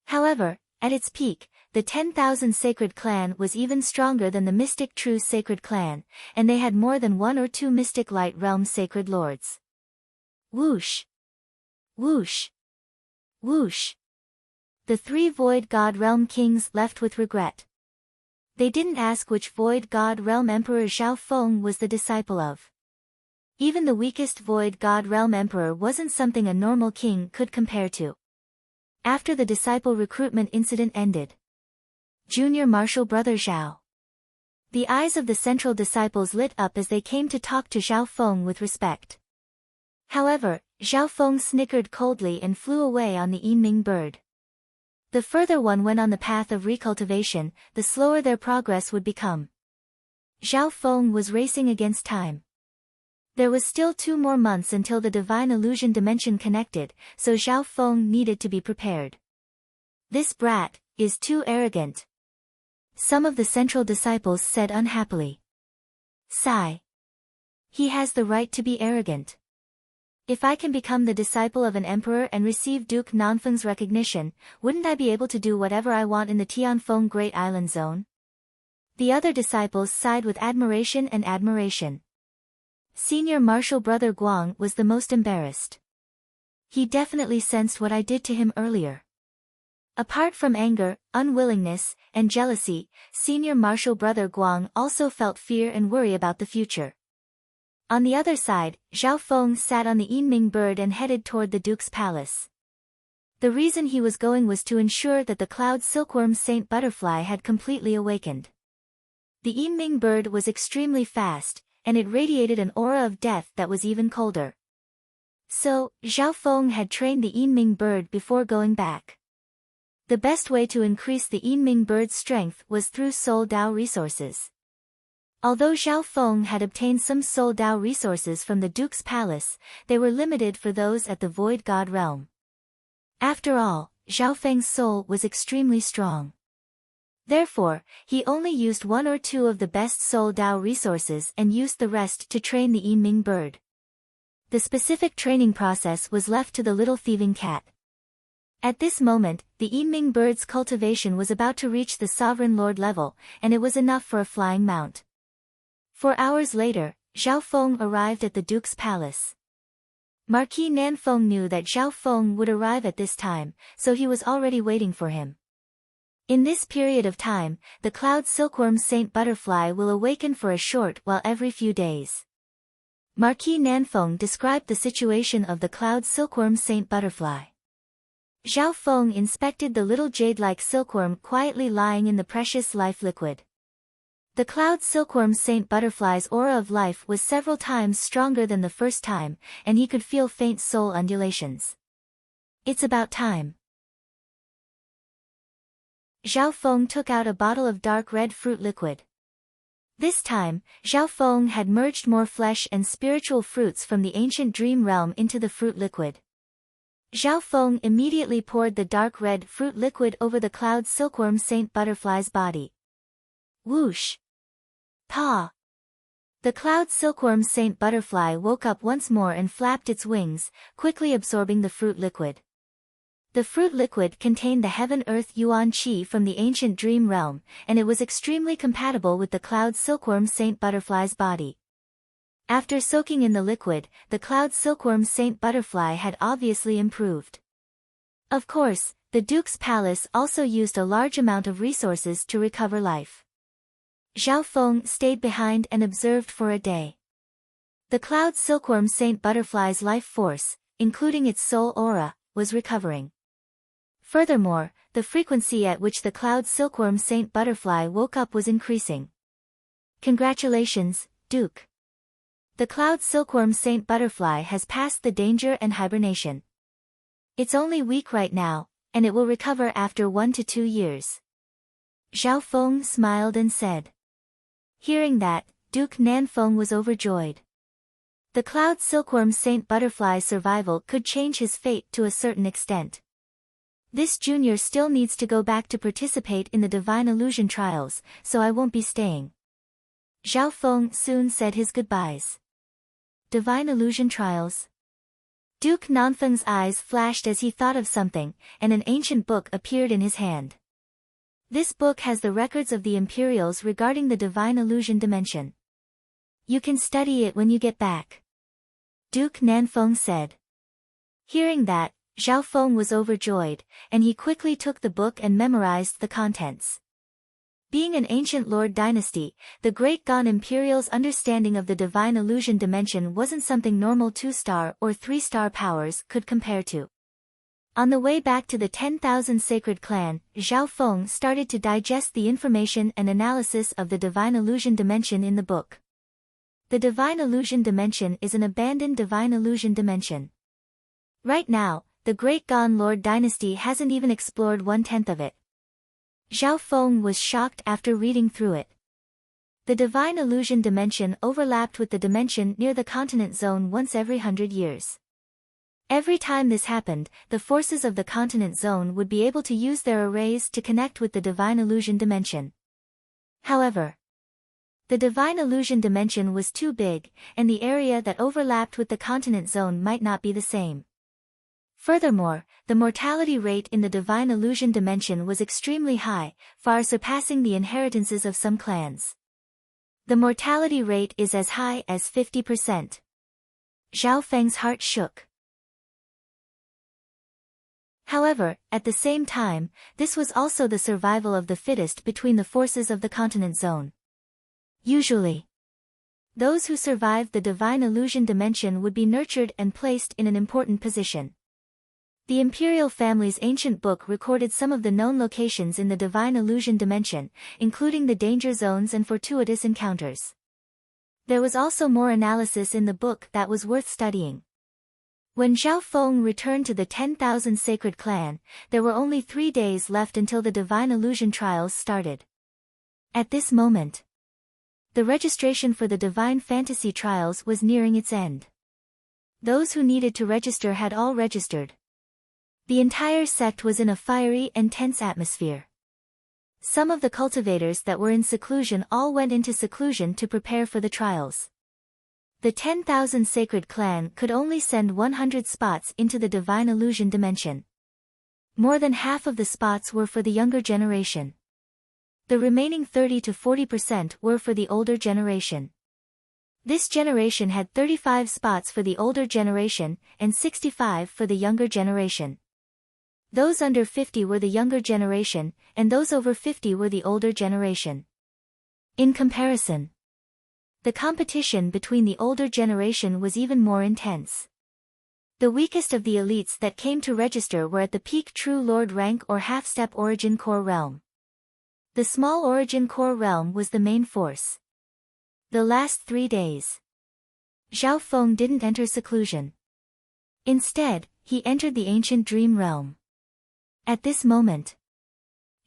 Speaker 1: However, at its peak, the 10,000 Sacred Clan was even stronger than the Mystic True Sacred Clan, and they had more than 1 or 2 Mystic Light Realm Sacred Lords. Whoosh! Whoosh! Whoosh! The 3 Void God Realm kings left with regret. They didn't ask which Void God Realm Emperor Zhao Feng was the disciple of. Even the weakest Void God Realm Emperor wasn't something a normal king could compare to. After the disciple recruitment incident ended, Junior Marshal Brother Zhao. The eyes of the central disciples lit up as they came to talk to Zhao Feng with respect. However, Zhao Feng snickered coldly and flew away on the Yinming bird. The further one went on the path of recultivation, the slower their progress would become. Zhao Feng was racing against time. There was still 2 more months until the divine illusion dimension connected, so Zhao Feng needed to be prepared. "This brat is too arrogant," some of the central disciples said unhappily. Sigh. "He has the right to be arrogant. If I can become the disciple of an emperor and receive Duke Nanfeng's recognition, wouldn't I be able to do whatever I want in the Tianfeng Great Island Zone?" The other disciples sighed with admiration and admiration. Senior Marshal Brother Guang was the most embarrassed. He definitely sensed what I did to him earlier. Apart from anger, unwillingness, and jealousy, Senior Marshal Brother Guang also felt fear and worry about the future. On the other side, Zhao Feng sat on the Yinming bird and headed toward the Duke's palace. The reason he was going was to ensure that the cloud silkworm Saint Butterfly had completely awakened. The Yinming bird was extremely fast, and it radiated an aura of death that was even colder. So, Zhao Feng had trained the Yinming bird before going back. The best way to increase the Yinming bird's strength was through Soul Dao resources. Although Zhao Feng had obtained some Soul Dao resources from the Duke's palace, they were limited for those at the Void God realm. After all, Zhao Feng's soul was extremely strong. Therefore, he only used 1 or 2 of the best Soul Dao resources and used the rest to train the Yinming bird. The specific training process was left to the little thieving cat. At this moment, the Yinming bird's cultivation was about to reach the sovereign lord level, and it was enough for a flying mount. 4 hours later, Zhao Feng arrived at the duke's palace. Marquis Nanfeng knew that Zhao Feng would arrive at this time, so he was already waiting for him. In this period of time, the cloud silkworm Saint Butterfly will awaken for a short while every few days. Marquis Nanfeng described the situation of the cloud silkworm Saint Butterfly. Zhao Feng inspected the little jade-like silkworm quietly lying in the precious life liquid. The cloud silkworm Saint Butterfly's aura of life was several times stronger than the first time, and he could feel faint soul undulations. It's about time. Zhao Feng took out a bottle of dark red fruit liquid. This time, Zhao Feng had merged more flesh and spiritual fruits from the ancient dream realm into the fruit liquid. Zhao Feng immediately poured the dark red fruit liquid over the cloud silkworm Saint Butterfly's body. Whoosh! Pa! The cloud silkworm Saint Butterfly woke up once more and flapped its wings, quickly absorbing the fruit liquid. The fruit liquid contained the heaven-earth yuan qi from the ancient dream realm, and it was extremely compatible with the cloud silkworm Saint Butterfly's body. After soaking in the liquid, the cloud silkworm Saint Butterfly had obviously improved. Of course, the Duke's palace also used a large amount of resources to recover life. Zhao Feng stayed behind and observed for a day. The cloud silkworm Saint Butterfly's life force, including its soul aura, was recovering. Furthermore, the frequency at which the cloud silkworm Saint Butterfly woke up was increasing. Congratulations, Duke. The cloud silkworm Saint Butterfly has passed the danger and hibernation. It's only weak right now, and it will recover after 1 to 2 years. Zhao Feng smiled and said. Hearing that, Duke Nanfeng was overjoyed. The cloud silkworm Saint Butterfly's survival could change his fate to a certain extent. This junior still needs to go back to participate in the divine illusion trials, so I won't be staying. Zhao Feng soon said his goodbyes. Divine illusion trials? Duke Nanfeng's eyes flashed as he thought of something, and an ancient book appeared in his hand. This book has the records of the Imperials regarding the divine illusion dimension. You can study it when you get back. Duke Nanfeng said. Hearing that, Zhao Feng was overjoyed, and he quickly took the book and memorized the contents. Being an ancient lord dynasty, the Great Gan Imperial's understanding of the divine illusion dimension wasn't something normal 2-star or 3-star powers could compare to. On the way back to the 10,000 Sacred Clan, Zhao Feng started to digest the information and analysis of the divine illusion dimension in the book. The divine illusion dimension is an abandoned divine illusion dimension. Right now, the Great Gan Lord dynasty hasn't even explored 1/10 of it. Zhao Feng was shocked after reading through it. The divine illusion dimension overlapped with the dimension near the continent zone once every 100 years. Every time this happened, the forces of the continent zone would be able to use their arrays to connect with the divine illusion dimension. However, the divine illusion dimension was too big, and the area that overlapped with the continent zone might not be the same. Furthermore, the mortality rate in the divine illusion dimension was extremely high, far surpassing the inheritances of some clans. The mortality rate is as high as 50%. Zhao Feng's heart shook. However, at the same time, this was also the survival of the fittest between the forces of the continent zone. Usually, those who survived the divine illusion dimension would be nurtured and placed in an important position. The imperial family's ancient book recorded some of the known locations in the divine illusion dimension, including the danger zones and fortuitous encounters. There was also more analysis in the book that was worth studying. When Zhao Feng returned to the 10,000 Sacred Clan, there were only 3 days left until the divine illusion trials started. At this moment, the registration for the divine fantasy trials was nearing its end. Those who needed to register had all registered. The entire sect was in a fiery and tense atmosphere. Some of the cultivators that were in seclusion all went into seclusion to prepare for the trials. The 10,000 Sacred Clan could only send 100 spots into the divine illusion dimension. More than half of the spots were for the younger generation. The remaining 30 to 40% were for the older generation. This generation had 35 spots for the older generation, and 65 for the younger generation. Those under 50 were the younger generation, and those over 50 were the older generation. In comparison, the competition between the older generation was even more intense. The weakest of the elites that came to register were at the peak True Lord rank or half-step Origin Core realm. The small Origin Core realm was the main force. The last 3 days, Zhao Feng didn't enter seclusion. Instead, he entered the ancient dream realm. At this moment,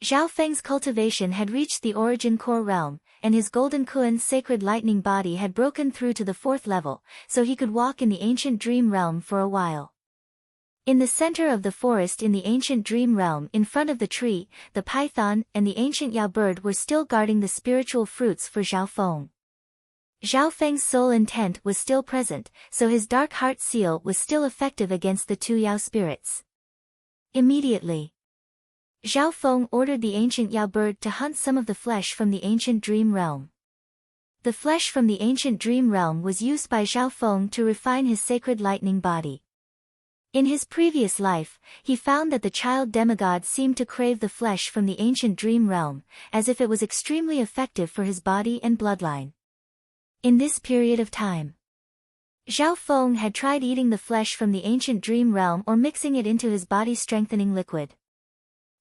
Speaker 1: Zhao Feng's cultivation had reached the Origin Core realm, and his Golden Kuan's sacred lightning body had broken through to the 4th level, so he could walk in the ancient dream realm for a while. In the center of the forest in the ancient dream realm, in front of the tree, the python and the ancient Yao bird were still guarding the spiritual fruits for Zhao Feng. Zhao Feng's soul intent was still present, so his dark heart seal was still effective against the 2 Yao spirits. Immediately, Zhao Feng ordered the ancient Yao bird to hunt some of the flesh from the ancient dream realm. The flesh from the ancient dream realm was used by Zhao Feng to refine his sacred lightning body. In his previous life, he found that the child demigod seemed to crave the flesh from the ancient dream realm, as if it was extremely effective for his body and bloodline. In this period of time, Zhao Feng had tried eating the flesh from the ancient dream realm or mixing it into his body-strengthening liquid.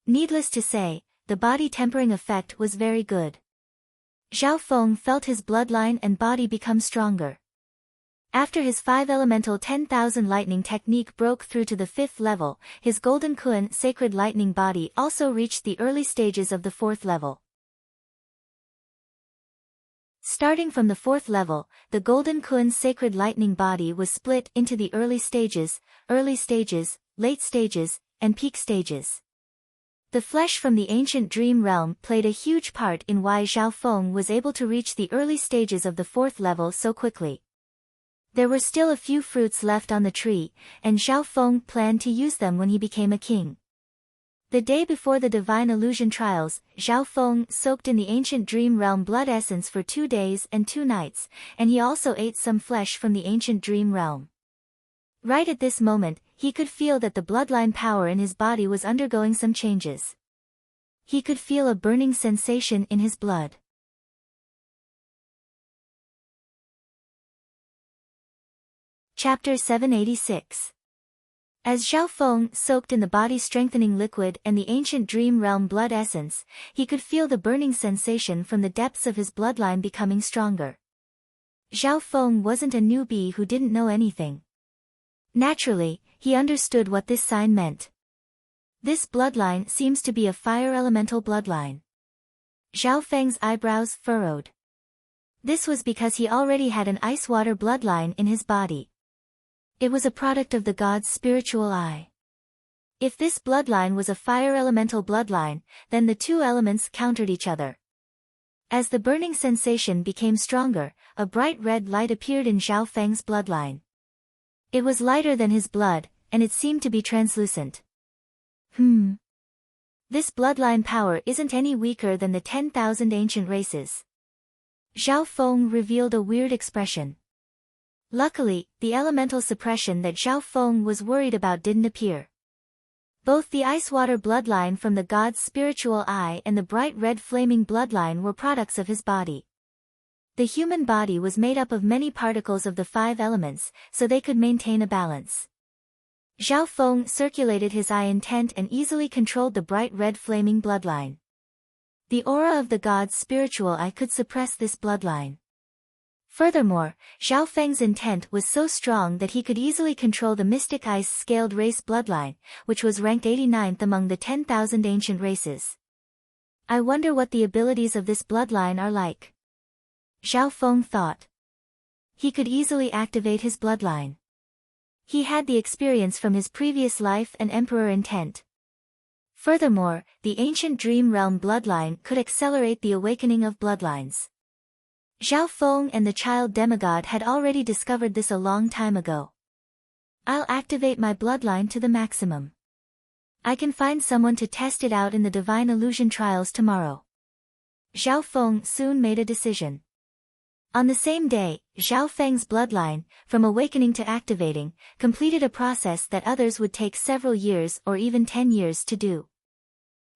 Speaker 1: Needless to say, the body-tempering effect was very good. Zhao Feng felt his bloodline and body become stronger. After his 5-elemental 10,000 lightning technique broke through to the 5th level, his Golden Kuan sacred lightning body also reached the early stages of the 4th level. Starting from the 4th level, the Golden Kuan sacred lightning body was split into the early stages, late stages, and peak stages. The flesh from the ancient dream realm played a huge part in why Zhao Feng was able to reach the early stages of the 4th level so quickly. There were still a few fruits left on the tree, and Zhao Feng planned to use them when he became a king. The day before the Divine Illusion Trials, Zhao Feng soaked in the ancient dream realm blood essence for 2 days and 2 nights, and he also ate some flesh from the ancient dream realm. Right at this moment, he could feel that the bloodline power in his body was undergoing some changes. He could feel a burning sensation in his blood. Chapter 786. As Zhao Feng soaked in the body-strengthening liquid and the ancient dream realm blood essence, he could feel the burning sensation from the depths of his bloodline becoming stronger. Zhao Feng wasn't a newbie who didn't know anything. Naturally, he understood what this sign meant. This bloodline seems to be a fire elemental bloodline. Zhao Feng's eyebrows furrowed. This was because he already had an ice-water bloodline in his body. It was a product of the god's spiritual eye. If this bloodline was a fire elemental bloodline, then the 2 elements countered each other. As the burning sensation became stronger, a bright red light appeared in Zhao Feng's bloodline. It was lighter than his blood, and it seemed to be translucent. This bloodline power isn't any weaker than the 10,000 ancient races. Zhao Feng revealed a weird expression. Luckily, the elemental suppression that Zhao Feng was worried about didn't appear. Both the ice-water bloodline from the god's spiritual eye and the bright red flaming bloodline were products of his body. The human body was made up of many particles of the 5 elements, so they could maintain a balance. Zhao Feng circulated his eye intent and easily controlled the bright red flaming bloodline. The aura of the god's spiritual eye could suppress this bloodline. Furthermore, Zhao Feng's intent was so strong that he could easily control the mystic ice-scaled race bloodline, which was ranked 89th among the 10,000 ancient races. I wonder what the abilities of this bloodline are like. Zhao Feng thought. He could easily activate his bloodline. He had the experience from his previous life and emperor intent. Furthermore, the ancient dream realm bloodline could accelerate the awakening of bloodlines. Zhao Feng and the child demigod had already discovered this a long time ago. I'll activate my bloodline to the maximum. I can find someone to test it out in the divine illusion trials tomorrow. Zhao Feng soon made a decision. On the same day, Zhao Feng's bloodline, from awakening to activating, completed a process that others would take several years or even 10 years to do.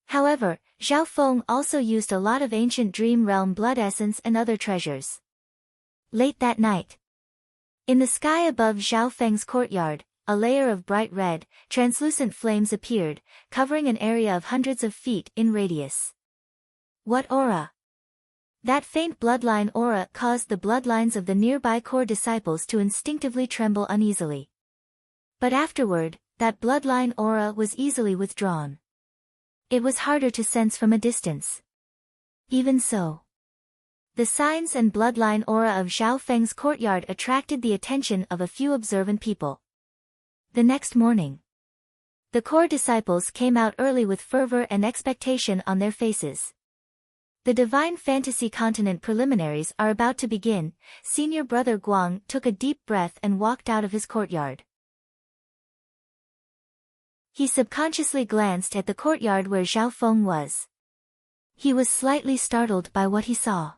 Speaker 1: However, Zhao Feng also used a lot of ancient dream realm blood essence and other treasures. Late that night, in the sky above Zhao Feng's courtyard, a layer of bright red, translucent flames appeared, covering an area of hundreds of feet in radius. What aura? That faint bloodline aura caused the bloodlines of the nearby core disciples to instinctively tremble uneasily. But afterward, that bloodline aura was easily withdrawn. It was harder to sense from a distance. Even so, the signs and bloodline aura of Zhao Feng's courtyard attracted the attention of a few observant people. The next morning, the core disciples came out early with fervor and expectation on their faces. The Divine Fantasy Continent preliminaries are about to begin. Senior brother Guang took a deep breath and walked out of his courtyard. He subconsciously glanced at the courtyard where Zhao Feng was. He was slightly startled by what he saw.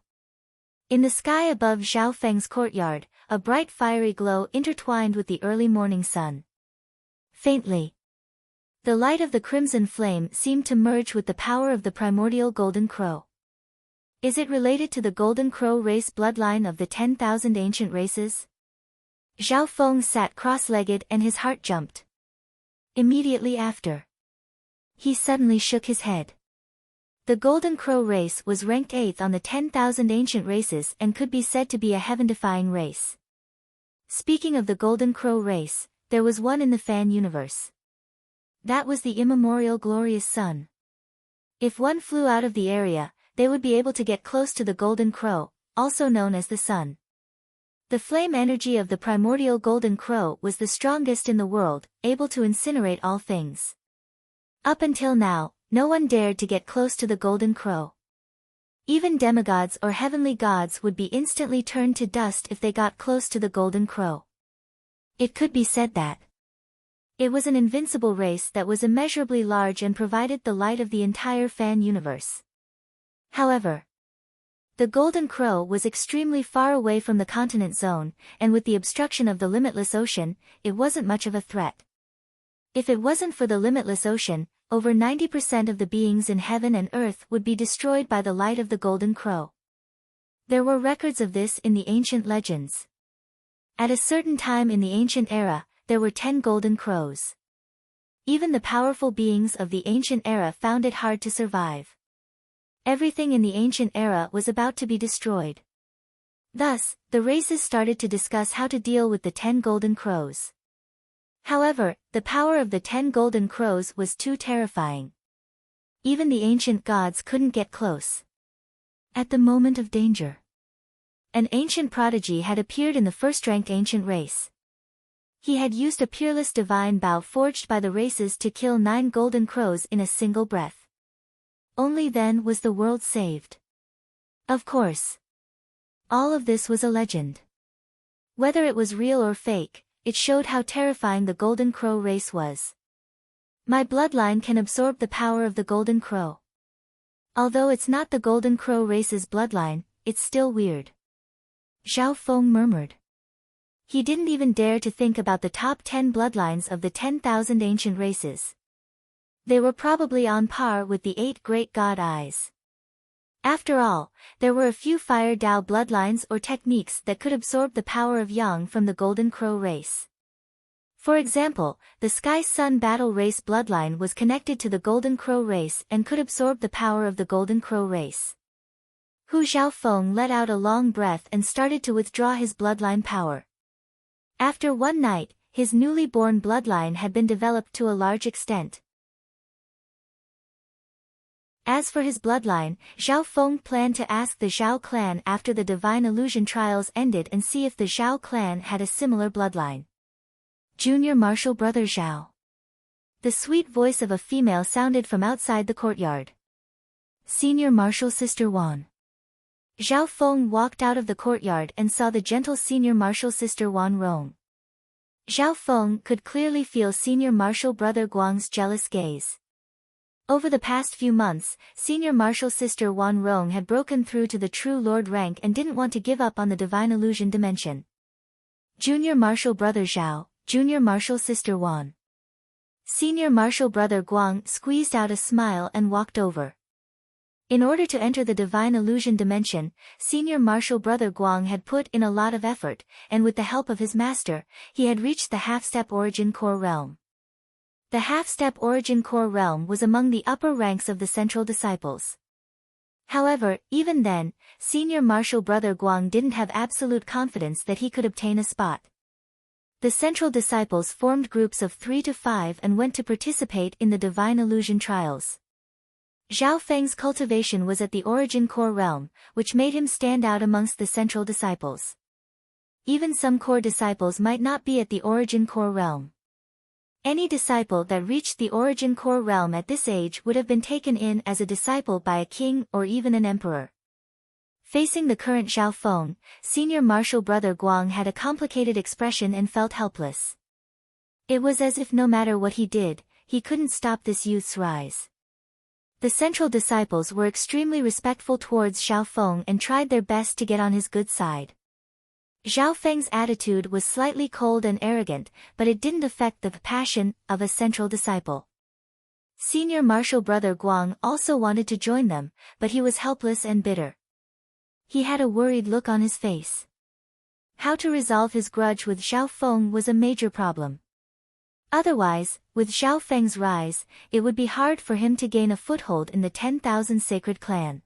Speaker 1: In the sky above Zhao Feng's courtyard, a bright fiery glow intertwined with the early morning sun. Faintly, the light of the crimson flame seemed to merge with the power of the primordial golden crow. Is it related to the golden crow race bloodline of the 10,000 ancient races? Zhao Feng sat cross-legged and his heart jumped. Immediately after, he suddenly shook his head. The golden crow race was ranked 8th on the 10,000 ancient races and could be said to be a heaven-defying race. Speaking of the golden crow race, there was one in the fan universe. That was the immemorial glorious sun. If one flew out of the area, they would be able to get close to the golden crow, also known as the sun. The flame energy of the primordial golden crow was the strongest in the world, able to incinerate all things. Up until now, no one dared to get close to the golden crow. Even demigods or heavenly gods would be instantly turned to dust if they got close to the golden crow. It could be said that it was an invincible race that was immeasurably large and provided the light of the entire fan universe. However, the golden crow was extremely far away from the continent zone, and with the obstruction of the limitless ocean, it wasn't much of a threat. If it wasn't for the limitless ocean, over 90% of the beings in heaven and earth would be destroyed by the light of the golden crow. There were records of this in the ancient legends. At a certain time in the ancient era, there were 10 golden crows. Even the powerful beings of the ancient era found it hard to survive. Everything in the ancient era was about to be destroyed. Thus, the races started to discuss how to deal with the 10 golden crows. However, the power of the 10 golden crows was too terrifying. Even the ancient gods couldn't get close. At the moment of danger, an ancient prodigy had appeared in the first-ranked ancient race. He had used a peerless divine bow forged by the races to kill 9 golden crows in a single breath. Only then was the world saved. Of course, all of this was a legend. Whether it was real or fake, it showed how terrifying the golden crow race was. My bloodline can absorb the power of the golden crow. Although it's not the golden crow race's bloodline, it's still weird. Zhao Feng murmured. He didn't even dare to think about the top 10 bloodlines of the 10,000 ancient races. They were probably on par with the 8 great god eyes. After all, there were a few fire Dao bloodlines or techniques that could absorb the power of Yang from the golden crow race. For example, the Sky Sun Battle Race bloodline was connected to the golden crow race and could absorb the power of the golden crow race. Hu Xiaofeng let out a long breath and started to withdraw his bloodline power. After one night, his newly born bloodline had been developed to a large extent. As for his bloodline, Zhao Feng planned to ask the Zhao clan after the divine illusion trials ended and see if the Zhao clan had a similar bloodline. Junior Marshal Brother Zhao. The sweet voice of a female sounded from outside the courtyard. Senior Marshal Sister Wan. Zhao Feng walked out of the courtyard and saw the gentle Senior Marshal Sister Wan Rong. Zhao Feng could clearly feel Senior Marshal Brother Guang's jealous gaze. Over the past few months, Senior Martial Sister Wan Rong had broken through to the True Lord rank and didn't want to give up on the Divine Illusion dimension. Junior Martial Brother Zhao, Junior Martial Sister Wan. Senior Martial Brother Guang squeezed out a smile and walked over. In order to enter the Divine Illusion dimension, Senior Martial Brother Guang had put in a lot of effort, and with the help of his master, he had reached the half-step origin core realm. The half-step origin core realm was among the upper ranks of the central disciples. However, even then, Senior Martial Brother Guang didn't have absolute confidence that he could obtain a spot. The central disciples formed groups of 3 to 5 and went to participate in the Divine Illusion trials. Zhao Feng's cultivation was at the origin core realm, which made him stand out amongst the central disciples. Even some core disciples might not be at the origin core realm. Any disciple that reached the origin core realm at this age would have been taken in as a disciple by a king or even an emperor. Facing the current Zhao Feng, Senior Martial Brother Guang had a complicated expression and felt helpless. It was as if no matter what he did, he couldn't stop this youth's rise. The central disciples were extremely respectful towards Zhao Feng and tried their best to get on his good side. Zhao Feng's attitude was slightly cold and arrogant, but it didn't affect the passion of a central disciple. Senior Martial Brother Guang also wanted to join them, but he was helpless and bitter. He had a worried look on his face. How to resolve his grudge with Zhao Feng was a major problem. Otherwise, with Zhao Feng's rise, it would be hard for him to gain a foothold in the 10,000 Sacred Clan.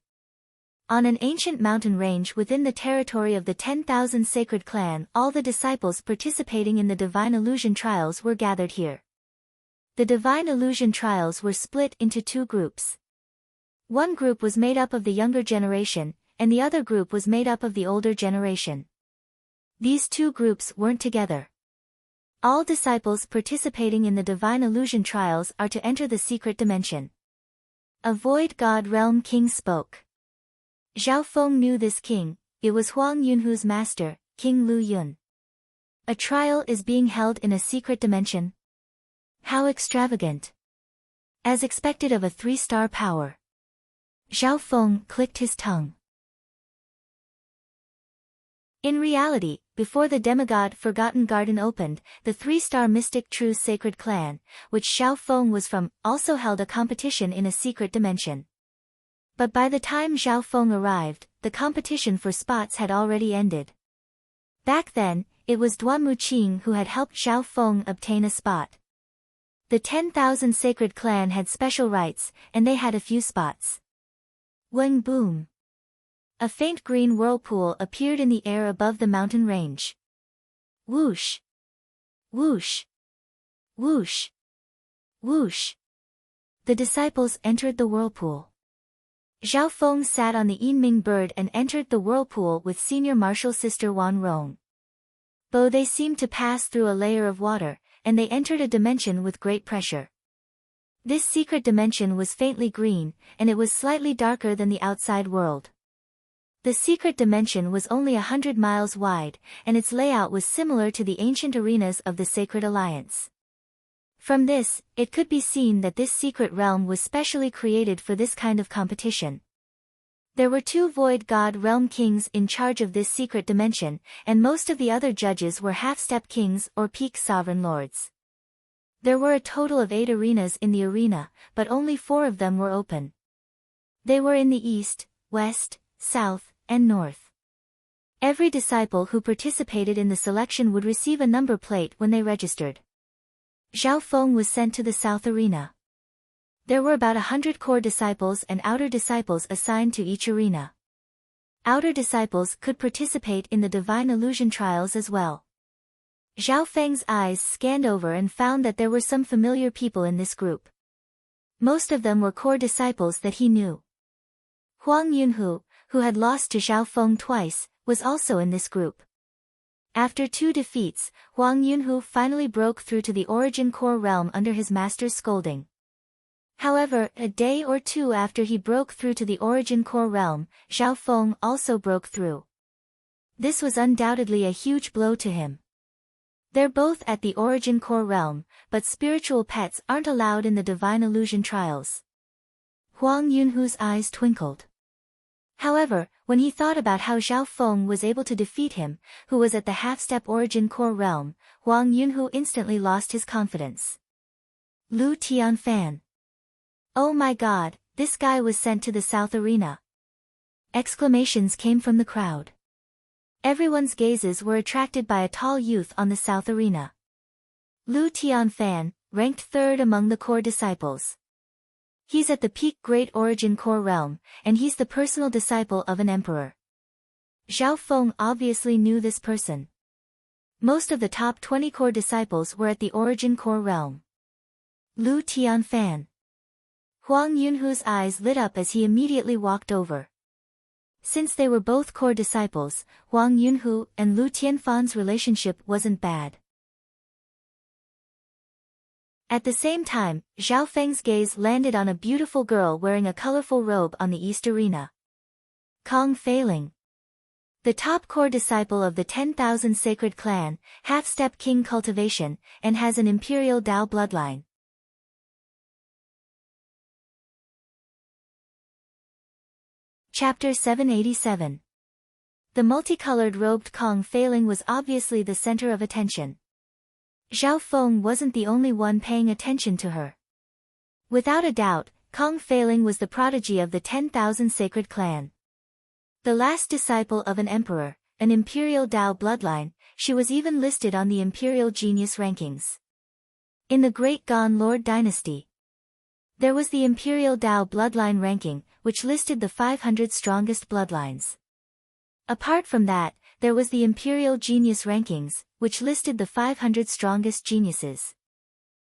Speaker 1: On an ancient mountain range within the territory of the 10,000 Sacred Clan, all the disciples participating in the Divine Illusion trials were gathered here. The Divine Illusion trials were split into 2 groups. One group was made up of the younger generation, and the other group was made up of the older generation. These 2 groups weren't together. All disciples participating in the Divine Illusion trials are to enter the secret dimension. A Void God Realm King spoke. Zhao Feng knew this king. It was Huang Yunhu's master, King Lu Yun. A trial is being held in a secret dimension. How extravagant. As expected of a 3-star power. Zhao Feng clicked his tongue. In reality, before the demigod Forgotten Garden opened, the 3-star Mystic True Sacred Clan, which Zhao Feng was from, also held a competition in a secret dimension. But by the time Zhao Feng arrived, the competition for spots had already ended. Back then, it was Duan Muqing who had helped Zhao Feng obtain a spot. The 10,000 Sacred Clan had special rights, and they had a few spots. Weng boom! A faint green whirlpool appeared in the air above the mountain range. Whoosh! Whoosh! Whoosh! Whoosh! The disciples entered the whirlpool. Zhao Feng sat on the Yinming bird and entered the whirlpool with Senior Martial Sister Wan Rong. Though they seemed to pass through a layer of water, and they entered a dimension with great pressure. This secret dimension was faintly green, and it was slightly darker than the outside world. The secret dimension was only 100 miles wide, and its layout was similar to the ancient arenas of the Sacred Alliance. From this, it could be seen that this secret realm was specially created for this kind of competition. There were 2 Void God Realm Kings in charge of this secret dimension, and most of the other judges were half-step kings or peak sovereign lords. There were a total of 8 arenas in the arena, but only 4 of them were open. They were in the east, west, south, and north. Every disciple who participated in the selection would receive a number plate when they registered. Zhao Feng was sent to the South Arena. There were about 100 core disciples and outer disciples assigned to each arena. Outer disciples could participate in the Divine Illusion trials as well. Zhao Feng's eyes scanned over and found that there were some familiar people in this group. Most of them were core disciples that he knew. Huang Yunhu, who had lost to Zhao Feng twice, was also in this group. After 2 defeats, Huang Yunhu finally broke through to the origin core realm under his master's scolding. However, a day or 2 after he broke through to the origin core realm, Zhao Feng also broke through. This was undoubtedly a huge blow to him. They're both at the origin core realm, but spiritual pets aren't allowed in the Divine Illusion trials. Huang Yunhu's eyes twinkled. However, when he thought about how Zhao Feng was able to defeat him, who was at the half-step origin core realm, Huang Yunhu instantly lost his confidence. Lu Tianfan. Oh my god, this guy was sent to the South Arena. Exclamations came from the crowd. Everyone's gazes were attracted by a tall youth on the South Arena. Lu Tianfan, ranked third among the core disciples. He's at the peak Great Origin Core realm, and he's the personal disciple of an emperor. Zhao Feng obviously knew this person. Most of the top 20 core disciples were at the Origin Core realm. Lu Tianfan. Huang Yunhu's eyes lit up as he immediately walked over. Since they were both core disciples, Huang Yunhu and Lu Tianfan's relationship wasn't bad. At the same time, Zhao Feng's gaze landed on a beautiful girl wearing a colorful robe on the East Arena. Kong Feiling. The top core disciple of the 10,000 Sacred Clan, half-step king cultivation, and has an imperial Dao bloodline. Chapter 787. The multicolored robed Kong Feiling was obviously the center of attention. Zhao Feng wasn't the only one paying attention to her. Without a doubt, Kong Feiling was the prodigy of the 10,000 Sacred Clan. The last disciple of an emperor, an imperial Dao bloodline, she was even listed on the imperial genius rankings. In the Great Gan Lord dynasty, there was the imperial Dao bloodline ranking, which listed the 500 strongest bloodlines. Apart from that, there was the imperial genius rankings, which listed the 500 strongest geniuses.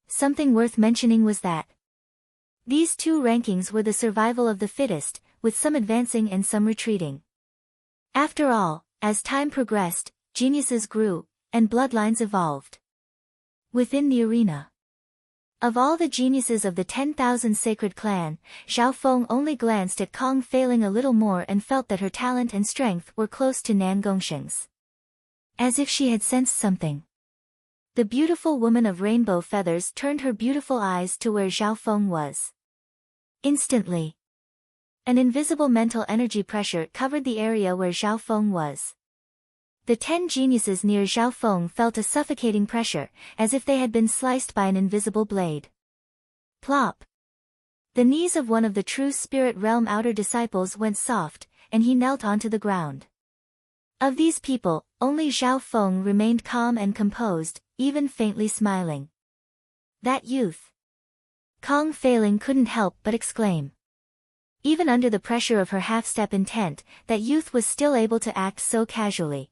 Speaker 1: Something worth mentioning was that these two rankings were the survival of the fittest, with some advancing and some retreating. After all, as time progressed, geniuses grew, and bloodlines evolved. Within the arena, of all the geniuses of the 10,000 Sacred Clan, Zhao Feng only glanced at Kong Feiling a little more and felt that her talent and strength were close to Nan Gongsheng's. As if she had sensed something. The beautiful woman of rainbow feathers turned her beautiful eyes to where Zhao Feng was. Instantly, an invisible mental energy pressure covered the area where Zhao Feng was. The 10 geniuses near Zhao Feng felt a suffocating pressure, as if they had been sliced by an invisible blade. Plop! The knees of one of the true spirit realm outer disciples went soft, and he knelt onto the ground. Of these people, only Zhao Feng remained calm and composed, even faintly smiling. That youth! Kong Feiling couldn't help but exclaim. Even under the pressure of her half-step intent, that youth was still able to act so casually.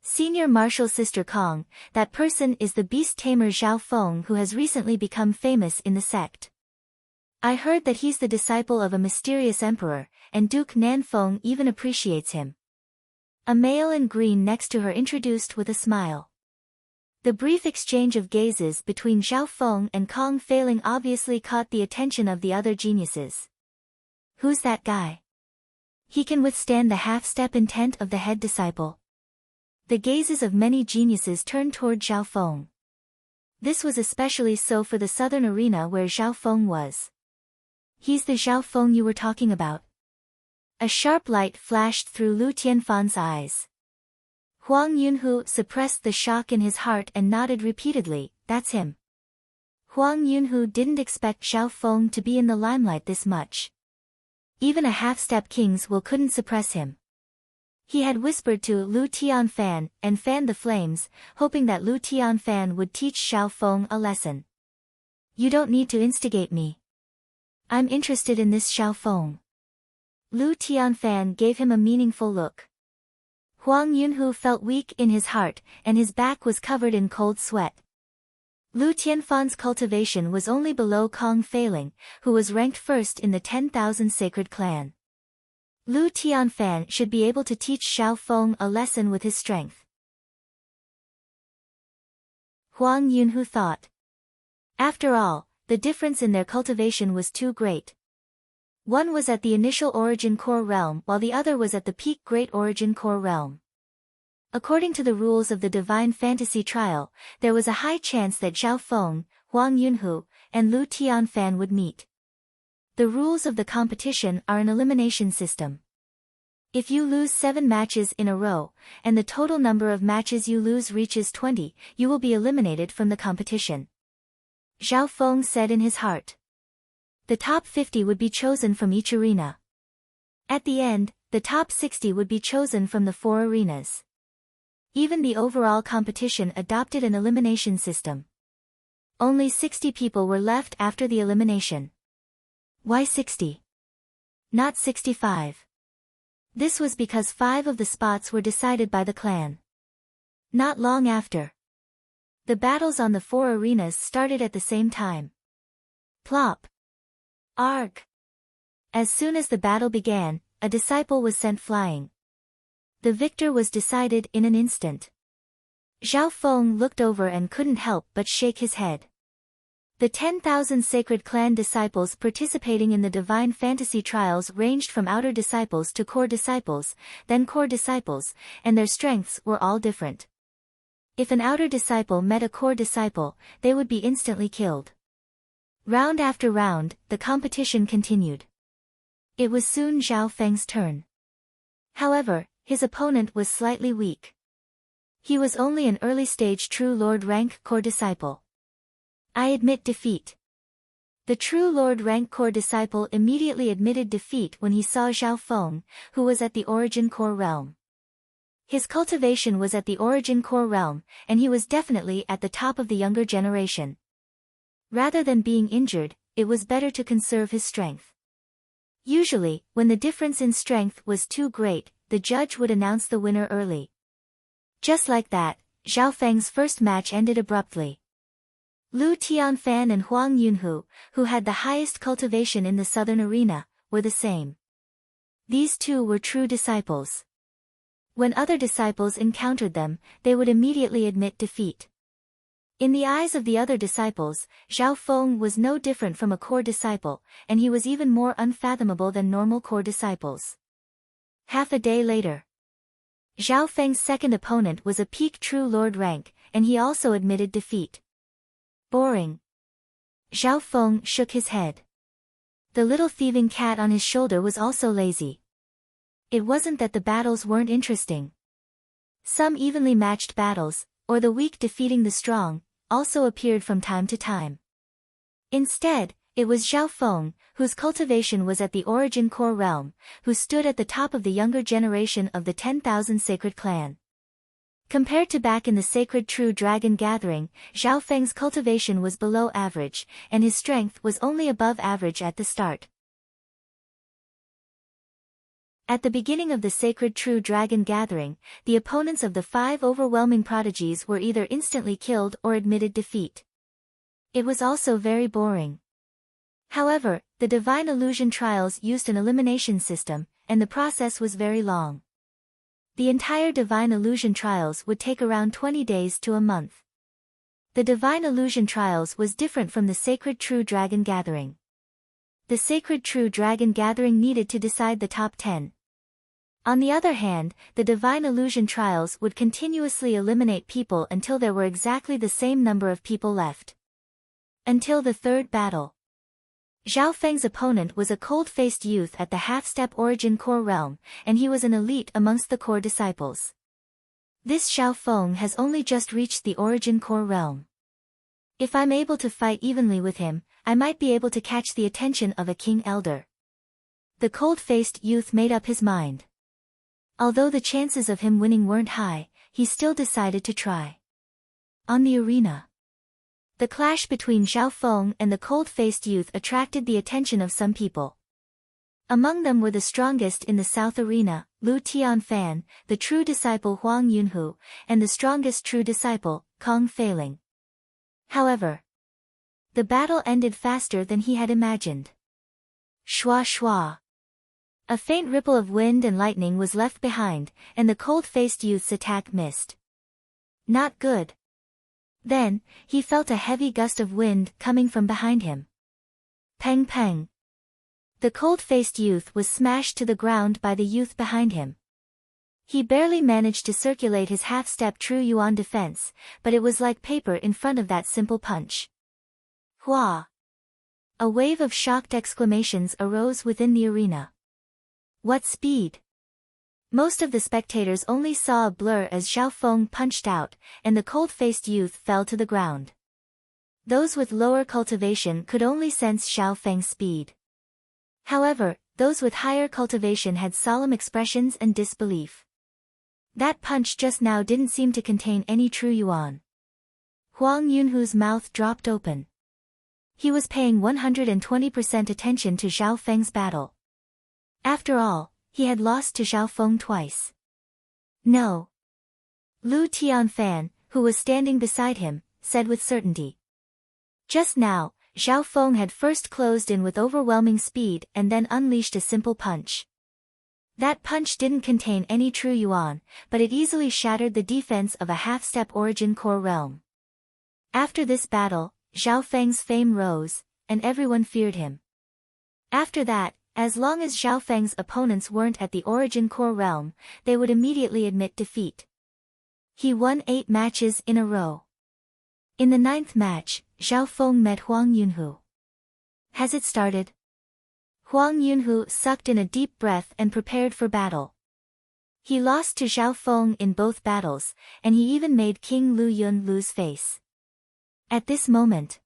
Speaker 1: Senior Martial Sister Kong, that person is the beast tamer Zhao Feng who has recently become famous in the sect. I heard that he's the disciple of a mysterious emperor, and Duke Nanfeng even appreciates him. A male in green next to her introduced with a smile. The brief exchange of gazes between Zhao Feng and Kong Feiling obviously caught the attention of the other geniuses. Who's that guy? He can withstand the half-step intent of the head disciple. The gazes of many geniuses turned toward Zhao Feng. This was especially so for the southern arena where Zhao Feng was. He's the Zhao Feng you were talking about. A sharp light flashed through Lu Tianfan's eyes. Huang Yunhu suppressed the shock in his heart and nodded repeatedly, that's him. Huang Yunhu didn't expect Zhao Feng to be in the limelight this much. Even a half-step king's will couldn't suppress him. He had whispered to Lu Tianfan and fanned the flames, hoping that Lu Tianfan would teach Zhao Feng a lesson. You don't need to instigate me. I'm interested in this Zhao Feng. Lu Tianfan gave him a meaningful look. Huang Yunhu felt weak in his heart, and his back was covered in cold sweat. Lu Tianfan's cultivation was only below Kong Feiling, who was ranked first in the 10,000 Sacred Clan. Lu Tianfan should be able to teach Zhao Feng a lesson with his strength. Huang Yunhu thought. After all, the difference in their cultivation was too great. One was at the initial origin core realm while the other was at the peak great origin core realm. According to the rules of the Divine Fantasy Trial, there was a high chance that Zhao Feng, Huang Yunhu, and Lu Tianfan would meet. The rules of the competition are an elimination system. If you lose 7 matches in a row, and the total number of matches you lose reaches 20, you will be eliminated from the competition. Zhao Feng said in his heart. The top 50 would be chosen from each arena. At the end, the top 60 would be chosen from the 4 arenas. Even the overall competition adopted an elimination system. Only 60 people were left after the elimination. Why 60? Not 65. This was because 5 of the spots were decided by the clan. Not long after, the battles on the 4 arenas started at the same time. Plop. Arg. As soon as the battle began, a disciple was sent flying. The victor was decided in an instant. Zhao Feng looked over and couldn't help but shake his head. The 10,000 sacred clan disciples participating in the divine fantasy trials ranged from outer disciples to core disciples, then core disciples, and their strengths were all different. If an outer disciple met a core disciple, they would be instantly killed. Round after round, the competition continued. It was soon Zhao Feng's turn. However, his opponent was slightly weak. He was only an early-stage True Lord rank core disciple. I admit defeat. The True Lord rank core disciple immediately admitted defeat when he saw Zhao Feng, who was at the origin core realm. His cultivation was at the origin core realm, and he was definitely at the top of the younger generation. Rather than being injured, it was better to conserve his strength. Usually, when the difference in strength was too great, the judge would announce the winner early. Just like that, Zhao Feng's first match ended abruptly. Lu Tianfan and Huang Yunhu, who had the highest cultivation in the southern arena, were the same. These two were true disciples. When other disciples encountered them, they would immediately admit defeat. In the eyes of the other disciples, Zhao Feng was no different from a core disciple, and he was even more unfathomable than normal core disciples. Half a day later, Zhao Feng's second opponent was a peak True Lord rank, and he also admitted defeat. Boring. Zhao Feng shook his head. The little thieving cat on his shoulder was also lazy. It wasn't that the battles weren't interesting. Some evenly matched battles, or the weak defeating the strong, also appeared from time to time. Instead, it was Zhao Feng, whose cultivation was at the origin core realm, who stood at the top of the younger generation of the 10,000 sacred clan. Compared to back in the sacred True Dragon Gathering, Zhao Feng's cultivation was below average, and his strength was only above average at the start. At the beginning of the sacred True Dragon Gathering, the opponents of the 5 overwhelming prodigies were either instantly killed or admitted defeat. It was also very boring. However, the Divine Illusion trials used an elimination system, and the process was very long. The entire Divine Illusion trials would take around 20 days to a month. The Divine Illusion trials was different from the Sacred True Dragon Gathering. The Sacred True Dragon Gathering needed to decide the top 10. On the other hand, the Divine Illusion trials would continuously eliminate people until there were exactly the same number of people left. Until the third battle. Zhao Feng's opponent was a cold-faced youth at the half-step origin core realm, and he was an elite amongst the core disciples. This Zhao Feng has only just reached the origin core realm. If I'm able to fight evenly with him, I might be able to catch the attention of a king elder. The cold-faced youth made up his mind. Although the chances of him winning weren't high, he still decided to try. On the arena. The clash between Zhao Feng and the cold-faced youth attracted the attention of some people. Among them were the strongest in the South Arena, Lu Tianfan, the true disciple Huang Yunhu, and the strongest true disciple, Kong Feiling. However, the battle ended faster than he had imagined. Shua shua. A faint ripple of wind and lightning was left behind, and the cold-faced youth's attack missed. Not good. Then, he felt a heavy gust of wind coming from behind him. Peng peng. The cold-faced youth was smashed to the ground by the youth behind him. He barely managed to circulate his half-step True Yuan defense, but it was like paper in front of that simple punch. Hua. A wave of shocked exclamations arose within the arena. What speed! Most of the spectators only saw a blur as Zhao Feng punched out, and the cold-faced youth fell to the ground. Those with lower cultivation could only sense Zhao Feng's speed. However, those with higher cultivation had solemn expressions and disbelief. That punch just now didn't seem to contain any true yuan. Huang Yunhu's mouth dropped open. He was paying 120% attention to Zhao Feng's battle. After all, he had lost to Zhao Feng twice. No. Lu Tianfan, who was standing beside him, said with certainty. Just now, Zhao Feng had first closed in with overwhelming speed and then unleashed a simple punch. That punch didn't contain any true yuan, but it easily shattered the defense of a half-step origin core realm. After this battle, Zhao Feng's fame rose, and everyone feared him. After that, as long as Zhao Feng's opponents weren't at the origin core realm, they would immediately admit defeat. He won 8 matches in a row. In the 9th match, Zhao Feng met Huang Yunhu. Has it started? Huang Yunhu sucked in a deep breath and prepared for battle. He lost to Zhao Feng in both battles, and he even made King Lu Yun lose face. At this moment,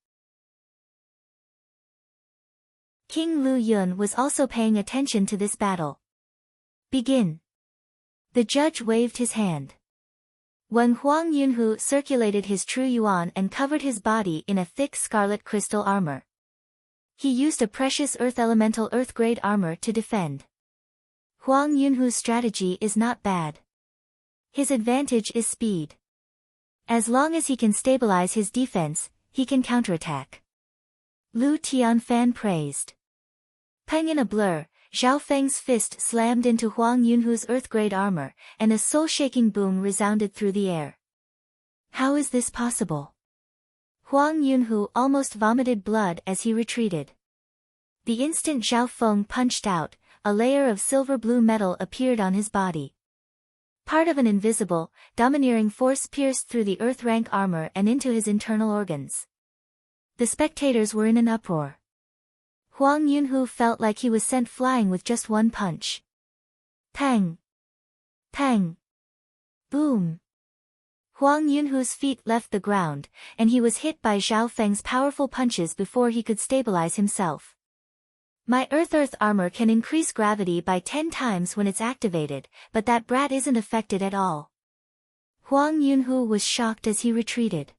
Speaker 1: King Lu Yun was also paying attention to this battle. Begin. The judge waved his hand. When Huang Yunhu circulated his true yuan and covered his body in a thick scarlet crystal armor. He used a precious earth elemental earth-grade armor to defend. Huang Yunhu's strategy is not bad. His advantage is speed. As long as he can stabilize his defense, he can counterattack. Lu Tianfan praised. Peng in a blur, Zhao Feng's fist slammed into Huang Yunhu's earth-grade armor, and a soul-shaking boom resounded through the air. How is this possible? Huang Yunhu almost vomited blood as he retreated. The instant Zhao Feng punched out, a layer of silver-blue metal appeared on his body. Part of an invisible, domineering force pierced through the earth-rank armor and into his internal organs. The spectators were in an uproar. Huang Yunhu felt like he was sent flying with just one punch. Pang! Pang! Boom! Huang Yunhu's feet left the ground, and he was hit by Zhao Feng's powerful punches before he could stabilize himself. My earth armor can increase gravity by 10 times when it's activated, but that brat isn't affected at all. Huang Yunhu was shocked as he retreated.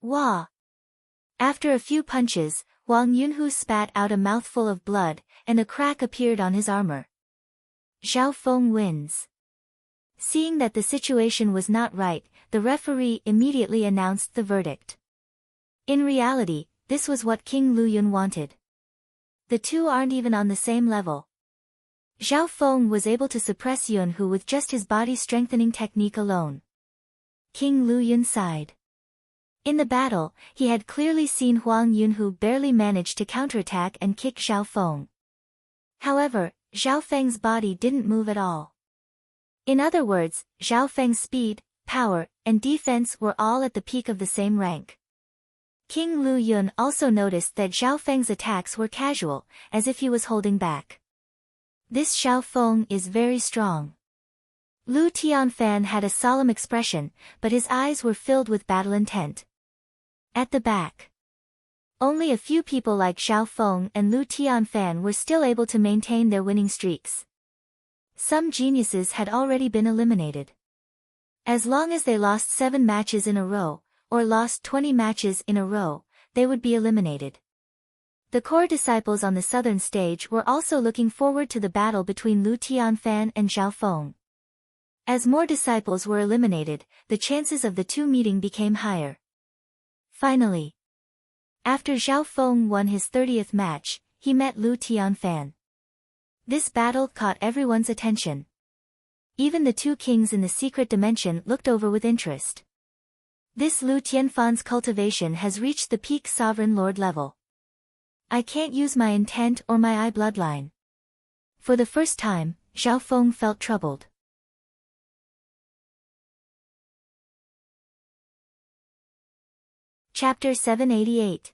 Speaker 1: Wah! After a few punches, Huang Yunhu spat out a mouthful of blood, and a crack appeared on his armor. Zhao Feng wins. Seeing that the situation was not right, the referee immediately announced the verdict. In reality, this was what King Lu Yun wanted. The two aren't even on the same level. Zhao Feng was able to suppress Yunhu with just his body-strengthening technique alone. King Lu Yun sighed. In the battle, he had clearly seen Huang Yunhu barely manage to counterattack and kick Zhao Feng. However, Zhao Feng's body didn't move at all. In other words, Zhao Feng's speed, power, and defense were all at the peak of the same rank. King Lu Yun also noticed that Zhao Feng's attacks were casual, as if he was holding back. This Zhao Feng is very strong. Lu Tianfan had a solemn expression, but his eyes were filled with battle intent. At the back, only a few people like Zhao Feng and Lu Tianfan were still able to maintain their winning streaks. Some geniuses had already been eliminated. As long as they lost 7 matches in a row, or lost 20 matches in a row, they would be eliminated. The core disciples on the southern stage were also looking forward to the battle between Lu Tianfan and Zhao Feng. As more disciples were eliminated, the chances of the two meeting became higher. Finally, after Zhao Feng won his 30th match, he met Lu Tianfan. This battle caught everyone's attention. Even the two kings in the secret dimension looked over with interest. This Lu Tianfan's cultivation has reached the peak sovereign lord level. I can't use my intent or my eye bloodline. For the first time, Zhao Feng felt troubled. Chapter 788.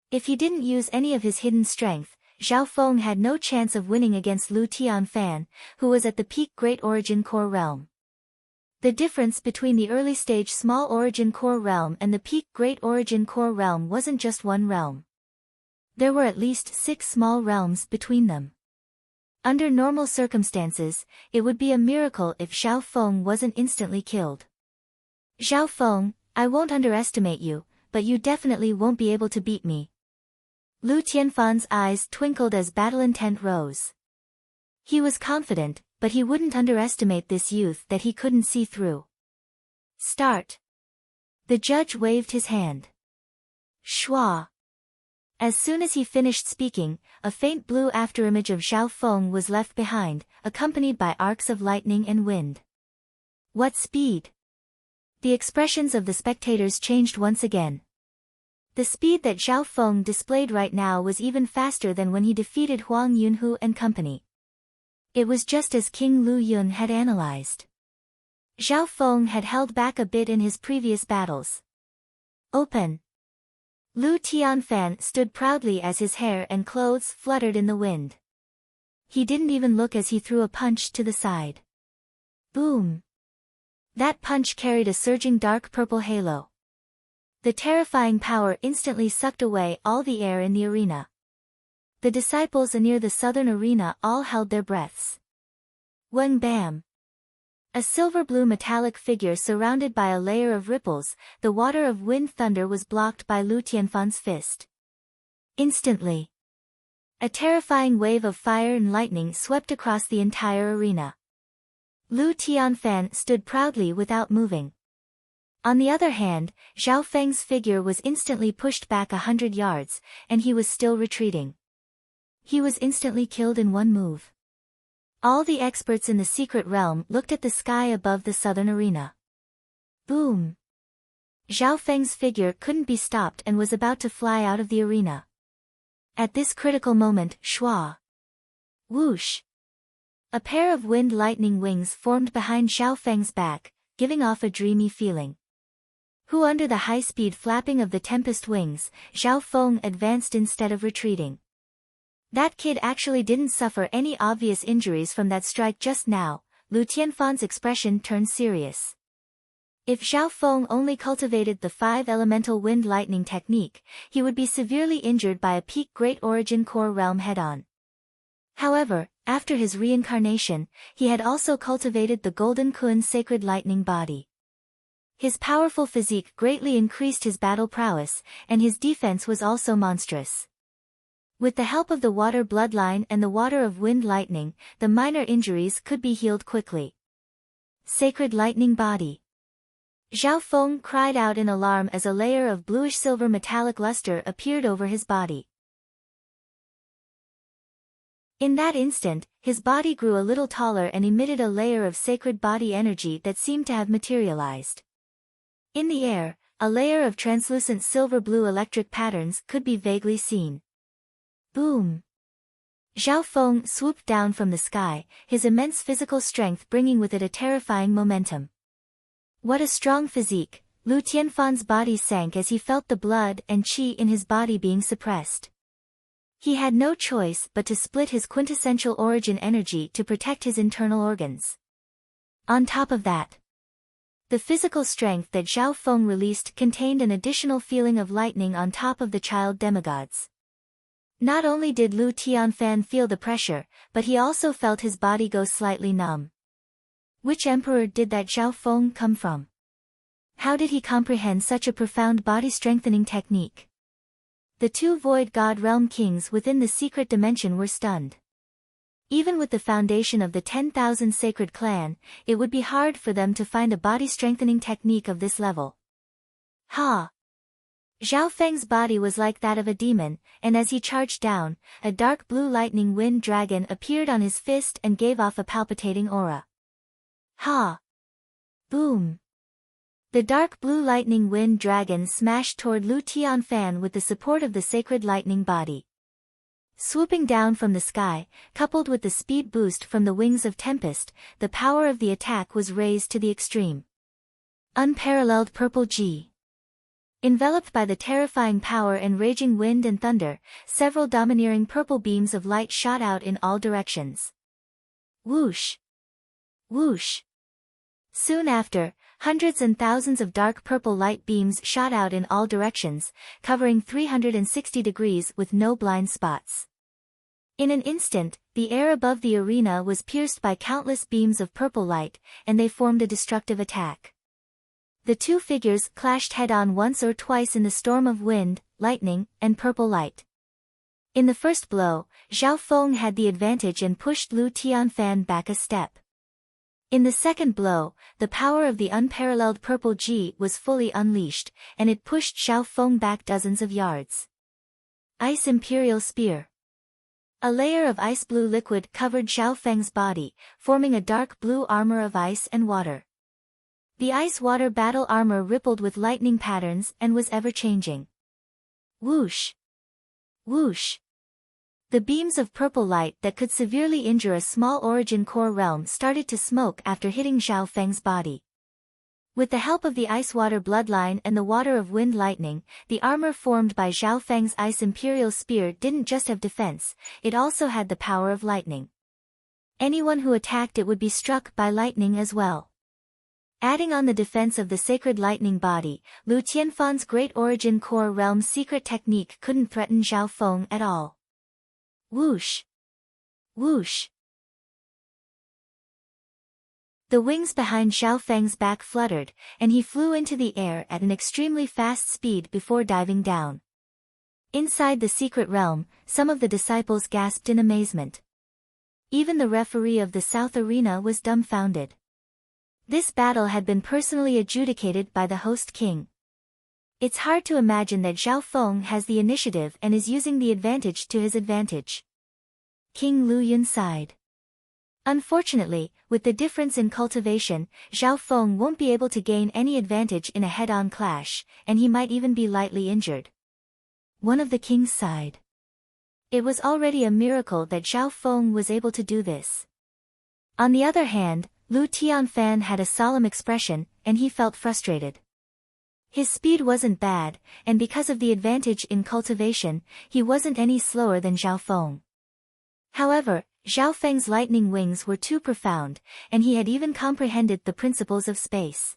Speaker 1: If he didn't use any of his hidden strength, Zhao Feng had no chance of winning against Lu Tianfan, who was at the peak Great Origin Core realm. The difference between the early stage Small Origin Core realm and the peak Great Origin Core realm wasn't just one realm. There were at least 6 small realms between them. Under normal circumstances, it would be a miracle if Zhao Feng wasn't instantly killed. Zhao Feng, I won't underestimate you, but you definitely won't be able to beat me. Lu Tianfan's eyes twinkled as battle intent rose. He was confident, but he wouldn't underestimate this youth that he couldn't see through. Start. The judge waved his hand. Shua. As soon as he finished speaking, a faint blue afterimage of Zhao Feng was left behind, accompanied by arcs of lightning and wind. What speed! The expressions of the spectators changed once again. The speed that Zhao Feng displayed right now was even faster than when he defeated Huang Yunhu and company. It was just as King Lu Yun had analyzed. Zhao Feng had held back a bit in his previous battles. Open. Lu Tianfan stood proudly as his hair and clothes fluttered in the wind. He didn't even look as he threw a punch to the side. Boom! That punch carried a surging dark purple halo. The terrifying power instantly sucked away all the air in the arena. The disciples near the southern arena all held their breaths. Wang bam! A silver-blue metallic figure surrounded by a layer of ripples, the water of wind thunder was blocked by Lu Tianfan's fist. Instantly, a terrifying wave of fire and lightning swept across the entire arena. Lu Tianfan stood proudly without moving. On the other hand, Zhao Feng's figure was instantly pushed back 100 yards, and he was still retreating. He was instantly killed in one move. All the experts in the secret realm looked at the sky above the southern arena. Boom! Zhao Feng's figure couldn't be stopped and was about to fly out of the arena. At this critical moment, Shua! Whoosh! A pair of wind lightning wings formed behind Zhao Feng's back, giving off a dreamy feeling. Who under the high-speed flapping of the tempest wings, Zhao Feng advanced instead of retreating. That kid actually didn't suffer any obvious injuries from that strike just now. Lu Tianfan's expression turned serious. If Zhao Feng only cultivated the 5-elemental wind lightning technique, he would be severely injured by a peak Great Origin Core realm head-on. However, after his reincarnation, he had also cultivated the Golden Kun sacred lightning body. His powerful physique greatly increased his battle prowess, and his defense was also monstrous. With the help of the water bloodline and the water of wind lightning, the minor injuries could be healed quickly. Sacred lightning body. Zhao Feng cried out in alarm as a layer of bluish-silver metallic luster appeared over his body. In that instant, his body grew a little taller and emitted a layer of sacred body energy that seemed to have materialized. In the air, a layer of translucent silver-blue electric patterns could be vaguely seen. Boom! Zhao Feng swooped down from the sky, his immense physical strength bringing with it a terrifying momentum. What a strong physique! Lu Tianfan's body sank as he felt the blood and qi in his body being suppressed. He had no choice but to split his quintessential origin energy to protect his internal organs. On top of that, the physical strength that Zhao Feng released contained an additional feeling of lightning on top of the child demigods. Not only did Lu Tianfan feel the pressure, but he also felt his body go slightly numb. Which emperor did that Zhao Feng come from? How did he comprehend such a profound body-strengthening technique? The 2 Void God Realm kings within the secret dimension were stunned. Even with the foundation of the 10,000 sacred clan, it would be hard for them to find a body-strengthening technique of this level. Ha! Zhao Feng's body was like that of a demon, and as he charged down, a dark blue lightning wind dragon appeared on his fist and gave off a palpitating aura. Ha! Boom! The dark blue lightning wind dragon smashed toward Lu Tianfan with the support of the sacred lightning body. Swooping down from the sky, coupled with the speed boost from the wings of Tempest, the power of the attack was raised to the extreme. Unparalleled purple G. Enveloped by the terrifying power and raging wind and thunder, several domineering purple beams of light shot out in all directions. Whoosh! Whoosh! Soon after, hundreds and thousands of dark purple light beams shot out in all directions, covering 360 degrees with no blind spots. In an instant, the air above the arena was pierced by countless beams of purple light, and they formed a destructive attack. The two figures clashed head-on once or twice in the storm of wind, lightning, and purple light. In the first blow, Zhao Feng had the advantage and pushed Lu Tianfan back a step. In the second blow, the power of the unparalleled purple Ji was fully unleashed, and it pushed Zhao Feng back dozens of yards. Ice Imperial Spear. A layer of ice-blue liquid covered Zhao Feng's body, forming a dark blue armor of ice and water. The ice-water battle armor rippled with lightning patterns and was ever-changing. Whoosh! Whoosh! The beams of purple light that could severely injure a small origin core realm started to smoke after hitting Zhao Feng's body. With the help of the ice-water bloodline and the water of wind lightning, the armor formed by Zhao Feng's ice imperial spear didn't just have defense, it also had the power of lightning. Anyone who attacked it would be struck by lightning as well. Adding on the defense of the sacred lightning body, Lu Tianfan's great origin core realm's secret technique couldn't threaten Zhao Feng at all. Whoosh! Whoosh! The wings behind Zhao Feng's back fluttered, and he flew into the air at an extremely fast speed before diving down. Inside the secret realm, some of the disciples gasped in amazement. Even the referee of the South Arena was dumbfounded. This battle had been personally adjudicated by the host king. It's hard to imagine that Zhao Feng has the initiative and is using the advantage to his advantage. King Lu Yun sighed. Unfortunately, with the difference in cultivation, Zhao Feng won't be able to gain any advantage in a head-on clash, and he might even be lightly injured. One of the kings sighed. It was already a miracle that Zhao Feng was able to do this. On the other hand, Lu Tianfan had a solemn expression, and he felt frustrated. His speed wasn't bad, and because of the advantage in cultivation, he wasn't any slower than Zhao Feng. However, Zhao Feng's lightning wings were too profound, and he had even comprehended the principles of space.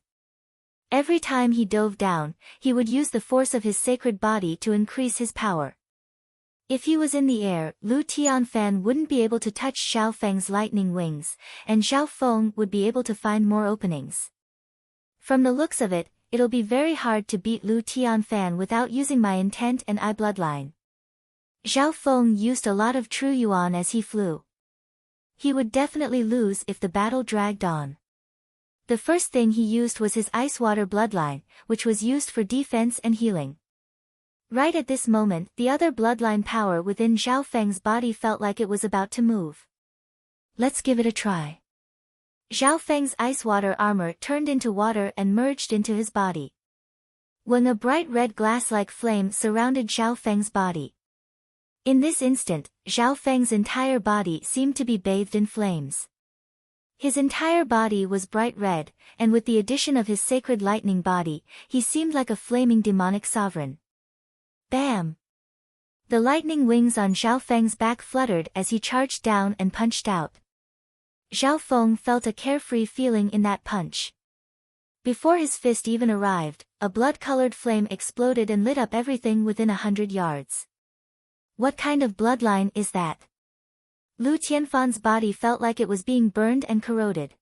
Speaker 1: Every time he dove down, he would use the force of his sacred body to increase his power. If he was in the air, Lu Tianfan wouldn't be able to touch Zhao Feng's lightning wings, and Zhao Feng would be able to find more openings. From the looks of it, it'll be very hard to beat Lu Tianfan without using my intent and eye bloodline. Zhao Feng used a lot of true yuan as he flew. He would definitely lose if the battle dragged on. The first thing he used was his ice-water bloodline, which was used for defense and healing. Right at this moment, the other bloodline power within Zhao Feng's body felt like it was about to move. Let's give it a try. Zhao Feng's ice-water armor turned into water and merged into his body. When a bright red glass-like flame surrounded Zhao Feng's body. In this instant, Zhao Feng's entire body seemed to be bathed in flames. His entire body was bright red, and with the addition of his sacred lightning body, he seemed like a flaming demonic sovereign. Bam! The lightning wings on Zhao Feng's back fluttered as he charged down and punched out. Zhao Feng felt a carefree feeling in that punch. Before his fist even arrived, a blood-colored flame exploded and lit up everything within 100 yards. What kind of bloodline is that? Lu Tianfan's body felt like it was being burned and corroded.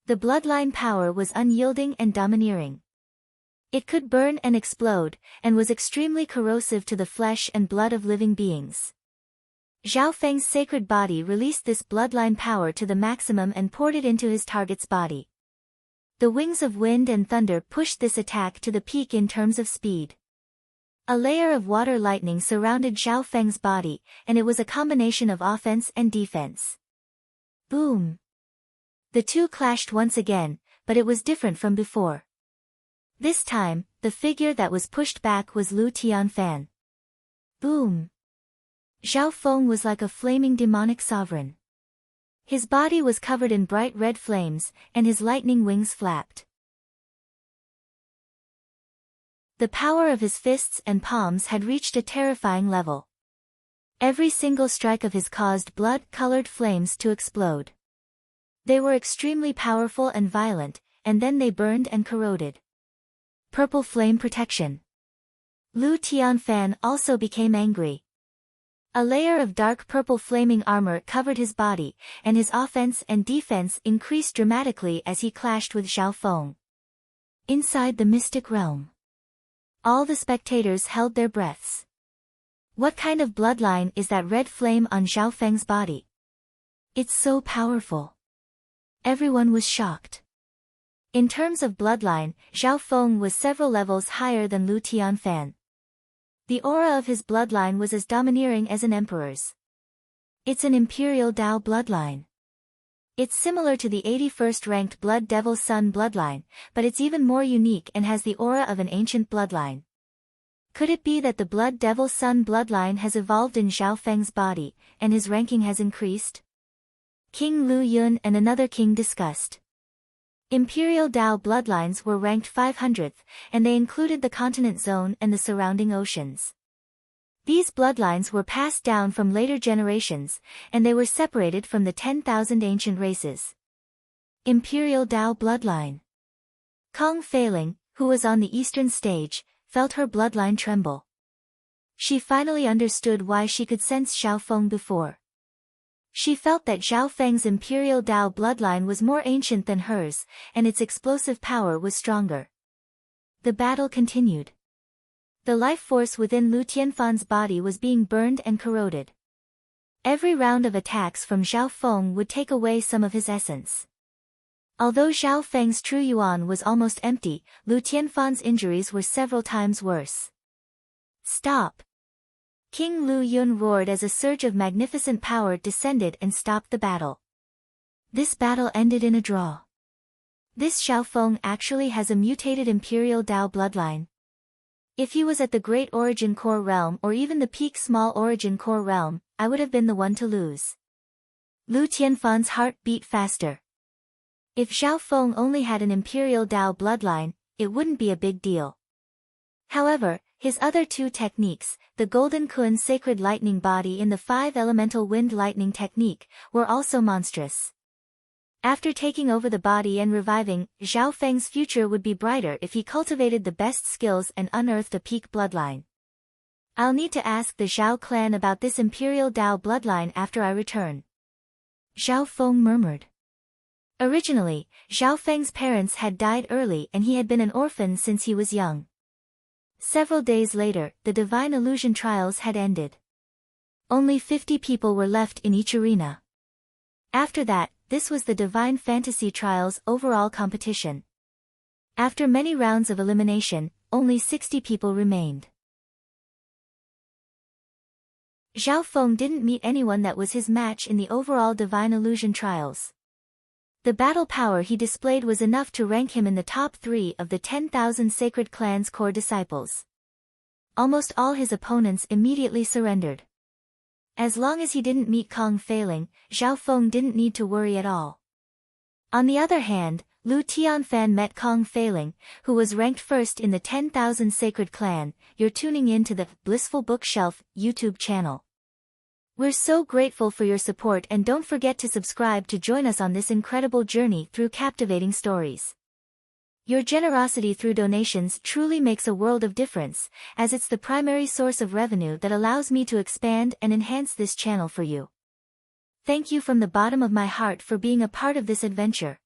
Speaker 1: The bloodline power was unyielding and domineering. It could burn and explode, and was extremely corrosive to the flesh and blood of living beings. Zhao Feng's sacred body released this bloodline power to the maximum and poured it into his target's body. The wings of wind and thunder pushed this attack to the peak in terms of speed. A layer of water lightning surrounded Zhao Feng's body, and it was a combination of offense and defense. Boom! The two clashed once again, but it was different from before. This time, the figure that was pushed back was Lu Tianfan. Boom! Zhao Feng was like a flaming demonic sovereign. His body was covered in bright red flames, and his lightning wings flapped. The power of his fists and palms had reached a terrifying level. Every single strike of his caused blood-colored flames to explode. They were extremely powerful and violent, and then they burned and corroded. Purple flame protection. Lu Tianfan also became angry. A layer of dark purple flaming armor covered his body, and his offense and defense increased dramatically as he clashed with Zhao Feng. Inside the mystic realm, all the spectators held their breaths. What kind of bloodline is that red flame on Zhao Feng's body? It's so powerful. Everyone was shocked. In terms of bloodline, Zhao Feng was several levels higher than Lu Tianfan. The aura of his bloodline was as domineering as an emperor's. It's an imperial Dao bloodline. It's similar to the 81st ranked Blood Devil Sun bloodline, but it's even more unique and has the aura of an ancient bloodline. Could it be that the Blood Devil Sun bloodline has evolved in Zhao Feng's body, and his ranking has increased? King Lu Yun and another king discussed. Imperial Dao bloodlines were ranked 500th, and they included the continent zone and the surrounding oceans. These bloodlines were passed down from later generations, and they were separated from the 10,000 ancient races. Imperial Dao bloodline. Kong Feiling, who was on the eastern stage, felt her bloodline tremble. She finally understood why she could sense Zhao Feng before. She felt that Zhao Feng's Imperial Dao bloodline was more ancient than hers, and its explosive power was stronger. The battle continued. The life force within Lu Tianfan's body was being burned and corroded. Every round of attacks from Zhao Feng would take away some of his essence. Although Zhao Feng's true yuan was almost empty, Lu Tianfan's injuries were several times worse. Stop! King Lu Yun roared as a surge of magnificent power descended and stopped the battle. This battle ended in a draw. This Zhao Feng actually has a mutated Imperial Dao bloodline. If he was at the Great Origin Core Realm or even the Peak Small Origin Core Realm, I would have been the one to lose. Lu Tianfan's heart beat faster. If Zhao Feng only had an Imperial Dao bloodline, it wouldn't be a big deal. However, his other two techniques, the Golden Kun Sacred Lightning Body and the 5-Elemental Wind Lightning Technique, were also monstrous. After taking over the body and reviving, Zhao Feng's future would be brighter if he cultivated the best skills and unearthed a peak bloodline. I'll need to ask the Zhao clan about this Imperial Dao bloodline after I return. Zhao Feng murmured. Originally, Zhao Feng's parents had died early and he had been an orphan since he was young. Several days later, the Divine Illusion trials had ended. Only 50 people were left in each arena. After that, this was the Divine Fantasy Trials overall competition. After many rounds of elimination, only 60 people remained. Zhao Feng didn't meet anyone that was his match in the overall Divine Illusion trials. The battle power he displayed was enough to rank him in the top 3 of the 10,000 Sacred Clan's core disciples. Almost all his opponents immediately surrendered. As long as he didn't meet Kong Feiling, Zhao Feng didn't need to worry at all. On the other hand, Lu Tianfan met Kong Feiling, who was ranked first in the 10,000 Sacred Clan. You're tuning in to the Blissful Bookshelf YouTube channel. We're so grateful for your support, and don't forget to subscribe to join us on this incredible journey through captivating stories. Your generosity through donations truly makes a world of difference, as it's the primary source of revenue that allows me to expand and enhance this channel for you. Thank you from the bottom of my heart for being a part of this adventure.